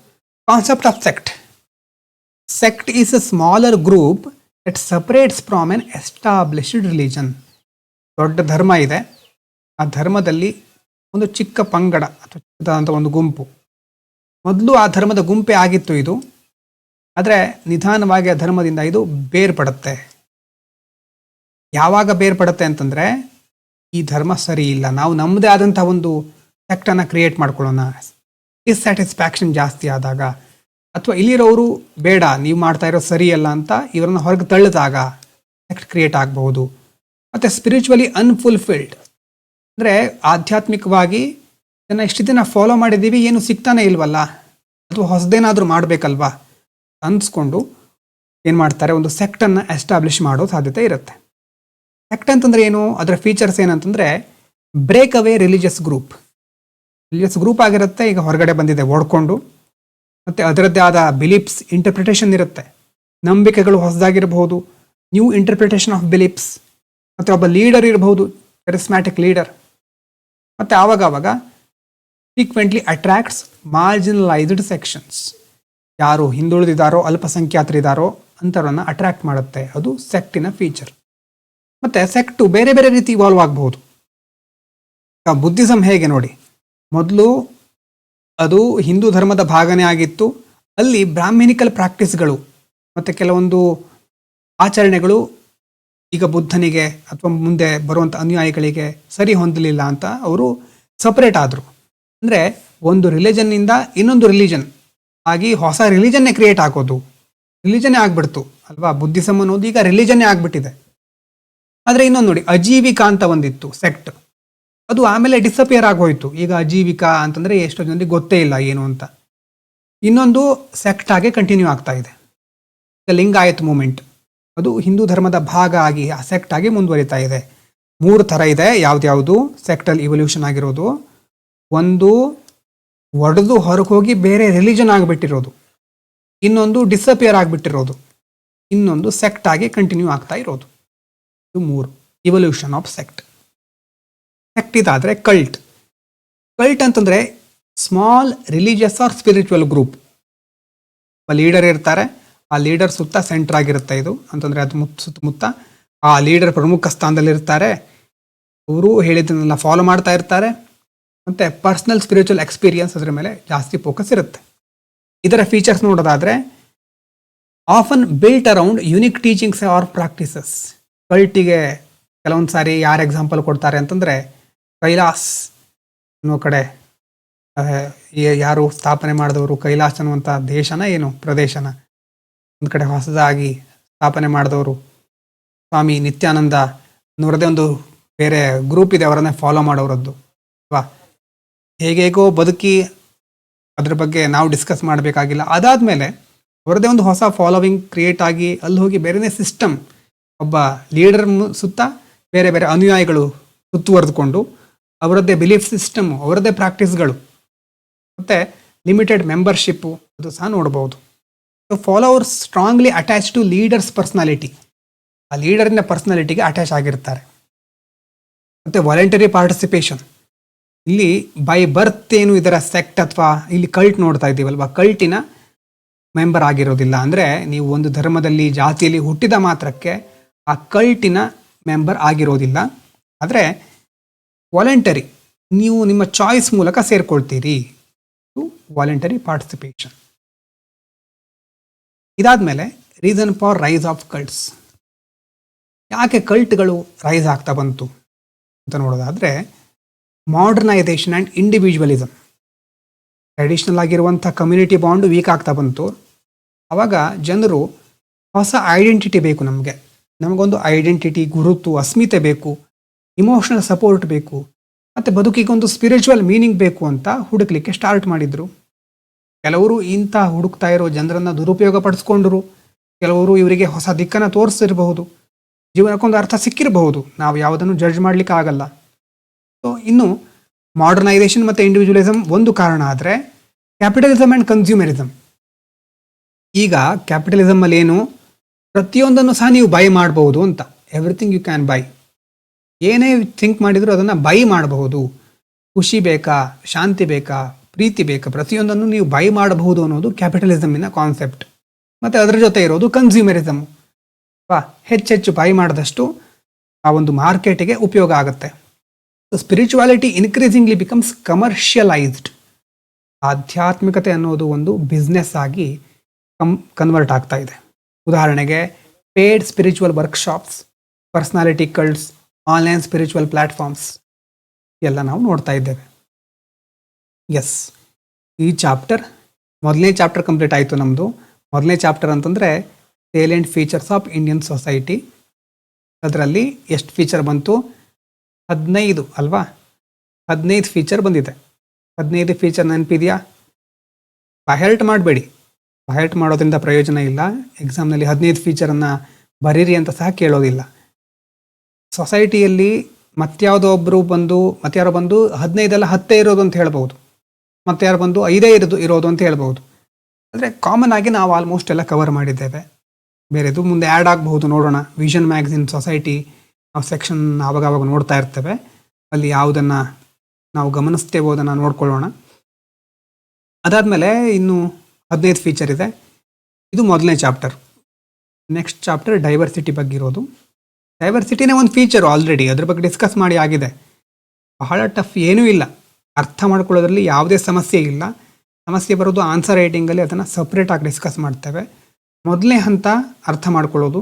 Concept of sect. Sect is a smaller group that separates from N established religion. ದೊಡ್ಡ ಧರ್ಮ ಇದೆ, ಆ ಧರ್ಮದಲ್ಲಿ ಒಂದು ಚಿಕ್ಕ ಪಂಗಡ ಅಥವಾ ಚಿಕ್ಕದಾದಂಥ ಒಂದು ಗುಂಪು. ಮೊದಲು ಆ ಧರ್ಮದ ಗುಂಪೇ ಆಗಿತ್ತು ಇದು, ಆದರೆ ನಿಧಾನವಾಗಿ ಆ ಧರ್ಮದಿಂದ ಇದು ಬೇರ್ಪಡುತ್ತೆ. ಯಾವಾಗ ಬೇರ್ಪಡುತ್ತೆ ಅಂತಂದರೆ, ಈ ಧರ್ಮ ಸರಿ ಇಲ್ಲ, ನಾವು ನಮ್ಮದೇ ಆದಂಥ ಒಂದು ಸೆಕ್ಟನ್ನು ಕ್ರಿಯೇಟ್ ಮಾಡ್ಕೊಳ್ಳೋಣ, ಡಿಸ್ಸ್ಯಾಟಿಸ್ಫ್ಯಾಕ್ಷನ್ ಜಾಸ್ತಿ ಆದಾಗ, ಅಥವಾ ಇಲ್ಲಿರೋರು ಬೇಡ ನೀವು ಮಾಡ್ತಾ ಇರೋ ಸರಿಯಲ್ಲ ಅಂತ ಇವರನ್ನು ಹೊರಗೆ ತಳ್ಳಿದಾಗ ಸೆಕ್ಟ್ ಕ್ರಿಯೇಟ್ ಆಗಬಹುದು. ಮತ್ತು ಸ್ಪಿರಿಚುವಲಿ ಅನ್ಫುಲ್ಫಿಲ್ಡ್ ಅಂದರೆ ಆಧ್ಯಾತ್ಮಿಕವಾಗಿ ಇಷ್ಟು ದಿನ ಫಾಲೋ ಮಾಡಿದ್ದೀವಿ, ಏನು ಸಿಗ್ತಾನೆ ಇಲ್ವಲ್ಲ, ಅಥವಾ ಹೊಸದೇನಾದರೂ ಮಾಡಬೇಕಲ್ವಾ ಅನ್ಸ್ಕೊಂಡು ಏನು ಮಾಡ್ತಾರೆ, ಒಂದು ಸೆಕ್ಟನ್ನು ಎಸ್ಟಾಬ್ಲಿಷ್ ಮಾಡೋ ಸಾಧ್ಯತೆ ಇರುತ್ತೆ. ಸೆಕ್ಟ್ ಅಂತಂದರೆ ಏನು, ಅದರ ಫೀಚರ್ಸ್ ಏನಂತಂದರೆ ಬ್ರೇಕ್ ಅವೇ ರಿಲಿಜಿಯಸ್ ಗ್ರೂಪ್ ಆಗಿರುತ್ತೆ. ಈಗ ಹೊರಗಡೆ ಬಂದಿದೆ ಓಡ್ಕೊಂಡು, ಮತ್ತು ಅದರದ್ದೇ ಆದ ಬಿಲೀಫ್ಸ್, ಇಂಟರ್ಪ್ರಿಟೇಷನ್ ಇರುತ್ತೆ, ನಂಬಿಕೆಗಳು ಹೊಸದಾಗಿರಬಹುದು, ನ್ಯೂ ಇಂಟರ್ಪ್ರಿಟೇಷನ್ ಆಫ್ ಬಿಲೀಫ್ಸ್, ಮತ್ತು ಒಬ್ಬ ಲೀಡರ್ ಇರಬಹುದು, ಕರಿಸ್ಮ್ಯಾಟಿಕ್ ಲೀಡರ್. ಮತ್ತು ಆವಾಗ ಫ್ರೀಕ್ವೆಂಟ್ಲಿ ಅಟ್ರಾಕ್ಟ್ಸ್ ಮಾರ್ಜಿನಲೈಸ್ಡ್ ಸೆಕ್ಷನ್ಸ್, ಯಾರು ಹಿಂದುಳಿದಿದ್ದಾರೋ ಅಲ್ಪಸಂಖ್ಯಾತರಿದ್ದಾರೋ ಅಂಥವ್ರನ್ನ ಅಟ್ರಾಕ್ಟ್ ಮಾಡುತ್ತೆ. ಅದು ಸೆಕ್ಟಿನ ಫೀಚರ್. ಮತ್ತು ಸೆಕ್ಟು ಬೇರೆ ಬೇರೆ ರೀತಿ ಇವಾಲ್ವ್ ಆಗಬಹುದು. ಬುದ್ಧಿಸಮ್ ಹೇಗೆ ನೋಡಿ, ಮೊದಲು ಅದು ಹಿಂದೂ ಧರ್ಮದ ಭಾಗನೇ ಆಗಿತ್ತು. ಅಲ್ಲಿ ಬ್ರಾಹ್ಮಣಿಕಲ್ ಪ್ರಾಕ್ಟೀಸ್ಗಳು ಮತ್ತು ಕೆಲವೊಂದು ಆಚರಣೆಗಳು ಈಗ ಬುದ್ಧನಿಗೆ ಅಥವಾ ಮುಂದೆ ಬರುವಂಥ ಅನುಯಾಯಿಗಳಿಗೆ ಸರಿ ಹೊಂದಲಿಲ್ಲ ಅಂತ ಅವರು ಸಪರೇಟ್ ಆದರು. ಅಂದರೆ ಒಂದು ರಿಲಿಜನ್ನಿಂದ ಇನ್ನೊಂದು ರಿಲಿಜನ್ ಆಗಿ ಹೊಸ ರಿಲಿಜನ್ನೇ ಕ್ರಿಯೇಟ್ ಆಗೋದು, ರಿಲಿಜನ್ನೇ ಆಗ್ಬಿಡ್ತು ಅಲ್ವಾ. ಬುದ್ಧಿಸಮ್ ಅನ್ನೋದು ಈಗ ರಿಲಿಜನ್ನೇ ಆಗ್ಬಿಟ್ಟಿದೆ. ಆದರೆ ಇನ್ನೊಂದು ನೋಡಿ, ಅಜೀವಿಕಾ ಅಂತ ಒಂದಿತ್ತು ಸೆಕ್ಟ್, ಅದು ಆಮೇಲೆ ಡಿಸಪಿಯರ್ ಆಗೋಯ್ತು. ಈಗ ಅಜೀವಿಕಾ ಅಂತಂದರೆ ಎಷ್ಟೋ ಜನರಿಗೆ ಗೊತ್ತೇ ಇಲ್ಲ ಏನು ಅಂತ. ಇನ್ನೊಂದು ಸೆಕ್ಟ್ ಆಗಿ ಕಂಟಿನ್ಯೂ ಆಗ್ತಾ ಇದೆ. ಈಗ ಲಿಂಗಾಯತ್ ಮೂಮೆಂಟ್, ಅದು ಹಿಂದೂ ಧರ್ಮದ ಭಾಗ ಆಗಿ ಆ ಸೆಕ್ಟ್ ಆಗಿ ಮುಂದುವರಿತಾ ಇದೆ. 3 ಥರ ಇದೆ ಯಾವ್ದು ಸೆಕ್ಟಲ್ ಇವಲ್ಯೂಷನ್ ಆಗಿರೋದು. ಒಂದು ಒಡೆದು ಹೊರಗೆ ಹೋಗಿ ಬೇರೆ ರಿಲಿಜನ್ ಆಗಿಬಿಟ್ಟಿರೋದು, ಇನ್ನೊಂದು ಡಿಸಪಿಯರ್ ಆಗಿಬಿಟ್ಟಿರೋದು, ಇನ್ನೊಂದು ಸೆಕ್ಟ್ ಆಗಿ ಕಂಟಿನ್ಯೂ ಆಗ್ತಾ ಇರೋದು. ಇದು 3 ಇವಲ್ಯೂಷನ್ ಆಫ್ ಸೆಕ್ಟ್. ಸೆಕ್ಟ್ ಇದಾದರೆ ಕಲ್ಟ್ ಅಂತಂದರೆ small religious or spiritual group. Leader ಇರ್ತಾರೆ, ಆ ಲೀಡರ್ ಸುತ್ತ ಸೆಂಟರ್ ಆಗಿರುತ್ತೆ ಇದು ಅಂತಂದರೆ ಅದು ಸುತ್ತಮುತ್ತ ಆ ಲೀಡರ್ ಪ್ರಮುಖ ಸ್ಥಾನದಲ್ಲಿರ್ತಾರೆ. ಅವರು ಹೇಳಿದ್ದನ್ನೆಲ್ಲ ಫಾಲೋ ಮಾಡ್ತಾ ಇರ್ತಾರೆ. ಮತ್ತು ಪರ್ಸ್ನಲ್ ಸ್ಪಿರಿಚುವಲ್ ಎಕ್ಸ್ಪೀರಿಯನ್ಸ್ ಅದರ ಮೇಲೆ ಜಾಸ್ತಿ ಫೋಕಸ್ ಇರುತ್ತೆ. ಇದರ ಫೀಚರ್ಸ್ ನೋಡೋದಾದರೆ often built around unique teachings or practices. ಕಲ್ಟಿಗೆ ಕೆಲವೊಂದು ಸಾರಿ ಯಾರು ಎಕ್ಸಾಂಪಲ್ ಕೊಡ್ತಾರೆ ಅಂತಂದರೆ, ಕೈಲಾಸ್ ಅನ್ನೋ ಕಡೆ ಯಾರು ಸ್ಥಾಪನೆ ಮಾಡಿದವರು, ಕೈಲಾಸ್ ಅನ್ನುವಂಥ ದೇಶನ ಏನು ಪ್ರದೇಶನ ಒಂದು ಕಡೆ ಹೊಸದಾಗಿ ಸ್ಥಾಪನೆ ಮಾಡಿದವರು ಸ್ವಾಮಿ ನಿತ್ಯಾನಂದ ಅನ್ನೋರದೇ ಒಂದು ಬೇರೆ ಗ್ರೂಪ್ ಇದೆ, ಅವರನ್ನೇ ಫಾಲೋ ಮಾಡೋರದ್ದು ಅಲ್ವಾ. ಹೇಗೇಗೋ ಬದುಕಿ ಅದ್ರ ಬಗ್ಗೆ ನಾವು ಡಿಸ್ಕಸ್ ಮಾಡಬೇಕಾಗಿಲ್ಲ. ಅದಾದಮೇಲೆ ಅವರದೇ ಒಂದು ಹೊಸ ಫಾಲೋವಿಂಗ್ ಕ್ರಿಯೇಟ್ ಆಗಿ ಅಲ್ಲಿ ಹೋಗಿ ಬೇರೆನೇ ಸಿಸ್ಟಮ್, ಒಬ್ಬ ಲೀಡರ್ ಸುತ್ತ ಬೇರೆ ಬೇರೆ ಅನುಯಾಯಿಗಳು ಸುತ್ತುವರೆದುಕೊಂಡು ಅವರದ್ದೇ ಬಿಲೀಫ್ ಸಿಸ್ಟಮ್, ಅವರದ್ದೇ ಪ್ರಾಕ್ಟೀಸ್ಗಳು, ಮತ್ತು ಲಿಮಿಟೆಡ್ ಮೆಂಬರ್ಶಿಪ್ಪು ಅದು ಸಹ ನೋಡ್ಬೋದು. So followers strongly attach to leader's personality, ಆ ಲೀಡರಿನ ಪರ್ಸ್ನಾಲಿಟಿಗೆ ಅಟ್ಯಾಚ್ ಆಗಿರ್ತಾರೆ. ಮತ್ತು ವಾಲಂಟರಿ ಪಾರ್ಟಿಸಿಪೇಷನ್, ಇಲ್ಲಿ ಬೈ ಬರ್ತ್ ಏನು ಇದರ ಸೆಕ್ಟ್ ಅಥವಾ ಇಲ್ಲಿ ಕಲ್ಟ್ ನೋಡ್ತಾ ಇದ್ದೀವಲ್ವಾ, ಕಲ್ಟಿನ ಮೆಂಬರ್ ಆಗಿರೋದಿಲ್ಲ. ಅಂದರೆ ನೀವು ಒಂದು ಧರ್ಮದಲ್ಲಿ ಜಾತಿಯಲ್ಲಿ ಹುಟ್ಟಿದ ಮಾತ್ರಕ್ಕೆ ಆ ಕಲ್ಟಿನ ಮೆಂಬರ್ ಆಗಿರೋದಿಲ್ಲ. ಆದರೆ ವಾಲಂಟರಿ, ನೀವು ನಿಮ್ಮ ಚಾಯ್ಸ್ ಮೂಲಕ ಸೇರ್ಕೊಳ್ತೀರಿ. Voluntary participation. ಇದಾದಮೇಲೆ reason for rise of cults. ಯಾಕೆ ಕಲ್ಟ್ಗಳು ರೈಸ್ ಆಗ್ತಾ ಬಂತು ಅಂತ ನೋಡೋದಾದರೆ, ಮಾಡರ್ನೈಸೇಷನ್ ಆ್ಯಂಡ್ ಇಂಡಿವಿಜುವಲಿಸಮ್. ಟ್ರೆಡಿಷ್ನಲ್ ಆಗಿರುವಂಥ ಕಮ್ಯುನಿಟಿ ಬಾಂಡ್ ವೀಕ್ ಆಗ್ತಾ ಬಂತು. ಆವಾಗ ಜನರು ಹೊಸ ಐಡೆಂಟಿಟಿ ಬೇಕು, ನಮಗೊಂದು ಐಡೆಂಟಿಟಿ, ಗುರುತು, ಅಸ್ಮಿತೆ ಬೇಕು, ಇಮೋಷನಲ್ ಸಪೋರ್ಟ್ ಬೇಕು, ಮತ್ತು ಬದುಕಿಗೊಂದು ಸ್ಪಿರಿಚುವಲ್ ಮೀನಿಂಗ್ ಬೇಕು ಅಂತ ಹುಡುಕ್ಲಿಕ್ಕೆ ಸ್ಟಾರ್ಟ್ ಮಾಡಿದರು. ಕೆಲವರು ಇಂಥ ಹುಡುಕ್ತಾ ಇರೋ ಜನರನ್ನು ದುರುಪಯೋಗ ಪಡಿಸ್ಕೊಂಡ್ರು, ಕೆಲವರು ಇವರಿಗೆ ಹೊಸ ದಿಕ್ಕನ್ನು ತೋರಿಸಿರಬಹುದು, ಜೀವನಕ್ಕೊಂದು ಅರ್ಥ ಸಿಕ್ಕಿರಬಹುದು. ನಾವು ಯಾವುದನ್ನು ಜಡ್ಜ್ ಮಾಡಲಿಕ್ಕೆ ಆಗಲ್ಲ. ಸೊ ಇನ್ನು ಮಾಡರ್ನೈಸೇಷನ್ ಮತ್ತು ಇಂಡಿವಿಜುವಲಿಸಮ್ ಒಂದು ಕಾರಣ ಆದರೆ, ಕ್ಯಾಪಿಟಲಿಸಮ್ ಆ್ಯಂಡ್ ಕನ್ಸ್ಯೂಮರಿಸಮ್. ಈಗ ಕ್ಯಾಪಿಟಲಿಸಮಲ್ಲಿ ಏನು, ಪ್ರತಿಯೊಂದನ್ನು ಸಹ ನೀವು ಬೈ ಮಾಡಬಹುದು ಅಂತ, ಎವ್ರಿಥಿಂಗ್ ಯು ಕ್ಯಾನ್ ಬೈ. ಏನೇ ಥಿಂಕ್ ಮಾಡಿದರೂ ಅದನ್ನು ಬೈ ಮಾಡಬಹುದು. ಖುಷಿ ಬೇಕಾ, ಶಾಂತಿ ಬೇಕಾ, ಪ್ರೀತಿ ಬೇಕಾ, ಪ್ರತಿಯೊಂದನ್ನು ನೀವು ಬೈ ಮಾಡಬಹುದು ಅನ್ನೋದು ಕ್ಯಾಪಿಟಲಿಸಮಿನ ಕಾನ್ಸೆಪ್ಟ್. ಮತ್ತು ಅದರ ಜೊತೆ ಇರೋದು ಕನ್ಸ್ಯೂಮರಿಸಮ್. ಹೆಚ್ಚೆಚ್ಚು ಬೈ ಮಾಡಿದಷ್ಟು ಆ ಒಂದು ಮಾರ್ಕೆಟಿಗೆ ಉಪಯೋಗ ಆಗುತ್ತೆ. Spirituality increasingly becomes commercialised. ಆಧ್ಯಾತ್ಮಿಕತೆ ಅನ್ನೋದು ಒಂದು ಬಿಸ್ನೆಸ್ ಆಗಿ ಕನ್ವರ್ಟ್ ಆಗ್ತಾ ಇದೆ. ಉದಾಹರಣೆಗೆ paid spiritual workshops, personality cults, online spiritual platforms ಎಲ್ಲ ನಾವು ನೋಡ್ತಾ ಇದ್ದೇವೆ. ಎಸ್, ಈ ಚಾಪ್ಟರ್ ಮೊದಲನೇ ಚಾಪ್ಟರ್ ಕಂಪ್ಲೀಟ್ ಆಯಿತು ನಮ್ಮದು. ಮೊದಲನೇ ಚಾಪ್ಟರ್ ಅಂತಂದರೆ ಸೇಲೆಂಟ್ ಫೀಚರ್ಸ್ ಆಫ್ ಇಂಡಿಯನ್ ಸೊಸೈಟಿ. ಅದರಲ್ಲಿ ಎಷ್ಟು ಫೀಚರ್ ಬಂತು? 15 ಅಲ್ವಾ? 15 ಫೀಚರ್ ಬಂದಿದೆ. 15 ಫೀಚರ್ ನೆನಪಿದೆಯಾ? ಬಹರ್ಟ್ ಮಾಡಬೇಡಿ, ಬಹರ್ಟ್ ಮಾಡೋದ್ರಿಂದ ಪ್ರಯೋಜನ ಇಲ್ಲ. ಎಕ್ಸಾಮ್ನಲ್ಲಿ 15 ಫೀಚರನ್ನು ಬರೀರಿ ಅಂತ ಸಹ ಕೇಳೋದಿಲ್ಲ. ಸೊಸೈಟಿಯಲ್ಲಿ ಮತ್ತಾರೋ ಬಂದು 15 ಅಲ್ಲ 10 ಇರೋದು ಅಂತ ಹೇಳ್ಬೋದು, ಮತ್ತಾರು ಬಂದು 5 ಇರೋದು ಅಂತ ಹೇಳ್ಬೋದು. ಆದರೆ ಕಾಮನ್ ಆಗಿ ನಾವು ಆಲ್ಮೋಸ್ಟ್ ಎಲ್ಲ ಕವರ್ ಮಾಡಿದ್ದೇವೆ. ಬೇರೆದು ಮುಂದೆ ಆ್ಯಡ್ ಆಗಬಹುದು, ನೋಡೋಣ. ವಿಷನ್ ಮ್ಯಾಗಝಿನ್ ಸೊಸೈಟಿ ನಾವು ಸೆಕ್ಷನ್ ಆವಾಗ ನೋಡ್ತಾ ಇರ್ತೇವೆ. ಅಲ್ಲಿ ಯಾವುದನ್ನು ನಾವು ಗಮನಿಸ್ತೇವೋ ಅದನ್ನು ನೋಡ್ಕೊಳ್ಳೋಣ. ಅದಾದಮೇಲೆ ಇನ್ನು 15 ಫೀಚರ್ ಇದೆ. ಇದು ಮೊದಲನೇ ಚಾಪ್ಟರ್. ನೆಕ್ಸ್ಟ್ ಚಾಪ್ಟರ್ ಡೈವರ್ಸಿಟಿ ಬಗ್ಗೆ ಇರೋದು. ಡೈವರ್ಸಿಟಿನೇ ಒಂದು ಫೀಚರು ಆಲ್ರೆಡಿ, ಅದ್ರ ಬಗ್ಗೆ ಡಿಸ್ಕಸ್ ಮಾಡಿ ಆಗಿದೆ. ಬಹಳ ಟಫ್ ಏನೂ ಇಲ್ಲ, ಅರ್ಥ ಮಾಡ್ಕೊಳ್ಳೋದ್ರಲ್ಲಿ ಯಾವುದೇ ಸಮಸ್ಯೆ ಇಲ್ಲ. ಸಮಸ್ಯೆ ಬರೋದು ಆನ್ಸರ್ ರೈಟಿಂಗಲ್ಲಿ, ಅದನ್ನು ಸಪ್ರೇಟಾಗಿ ಡಿಸ್ಕಸ್ ಮಾಡ್ತೇವೆ. ಮೊದಲನೇ ಹಂತ ಅರ್ಥ ಮಾಡ್ಕೊಳ್ಳೋದು.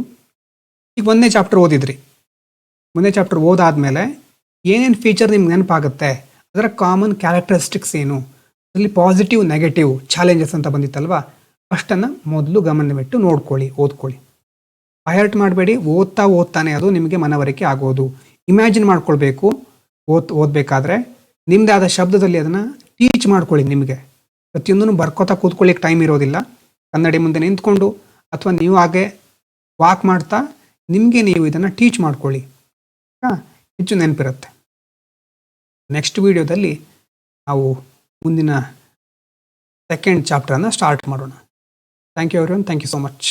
ಈಗ ಒಂದನೇ ಚಾಪ್ಟರ್ ಓದಿದ್ರಿ, ಒಂದನೇ ಚಾಪ್ಟರ್ ಓದಾದ್ಮೇಲೆ ಏನೇನು ಫೀಚರ್ ನಿಮ್ಗೆ ನೆನಪಾಗುತ್ತೆ, ಅದರ ಕಾಮನ್ ಕ್ಯಾರೆಕ್ಟರಿಸ್ಟಿಕ್ಸ್ ಏನು, ಅದರಲ್ಲಿ ಪಾಸಿಟಿವ್ ನೆಗೆಟಿವ್ ಚಾಲೆಂಜಸ್ ಅಂತ ಬಂದಿತ್ತಲ್ವಾ, ಅಷ್ಟನ್ನು ಮೊದಲು ಗಮನವಿಟ್ಟು ನೋಡ್ಕೊಳ್ಳಿ, ಓದ್ಕೊಳ್ಳಿ. ಬಹರ್ಟ್ ಮಾಡಬೇಡಿ. ಓದ್ತಾನೆ ಅದು ನಿಮಗೆ ಮನವರಿಕೆ ಆಗೋದು. ಇಮ್ಯಾಜಿನ್ ಮಾಡ್ಕೊಳ್ಬೇಕು. ಓದಬೇಕಾದ್ರೆ ನಿಮ್ಮದೇ ಆದ ಶಬ್ದದಲ್ಲಿ ಅದನ್ನು ಟೀಚ್ ಮಾಡ್ಕೊಳ್ಳಿ. ನಿಮಗೆ ಪ್ರತಿಯೊಂದನ್ನು ಬರ್ಕೋತಾ ಕೂತ್ಕೊಳ್ಳಿಕ್ಕೆ ಟೈಮ್ ಇರೋದಿಲ್ಲ. ಕನ್ನಡಿ ಮುಂದೆ ನಿಂತ್ಕೊಂಡು ಅಥವಾ ನೀವು ಹಾಗೆ ವಾಕ್ ಮಾಡ್ತಾ ನಿಮಗೆ ನೀವು ಇದನ್ನು ಟೀಚ್ ಮಾಡ್ಕೊಳ್ಳಿ, ಹೆಚ್ಚು ನೆನಪಿರುತ್ತೆ. ನೆಕ್ಸ್ಟ್ ವಿಡಿಯೋದಲ್ಲಿ ನಾವು ಮುಂದಿನ ಸೆಕೆಂಡ್ ಚಾಪ್ಟರನ್ನು ಸ್ಟಾರ್ಟ್ ಮಾಡೋಣ. Thank you everyone. Thank you so much.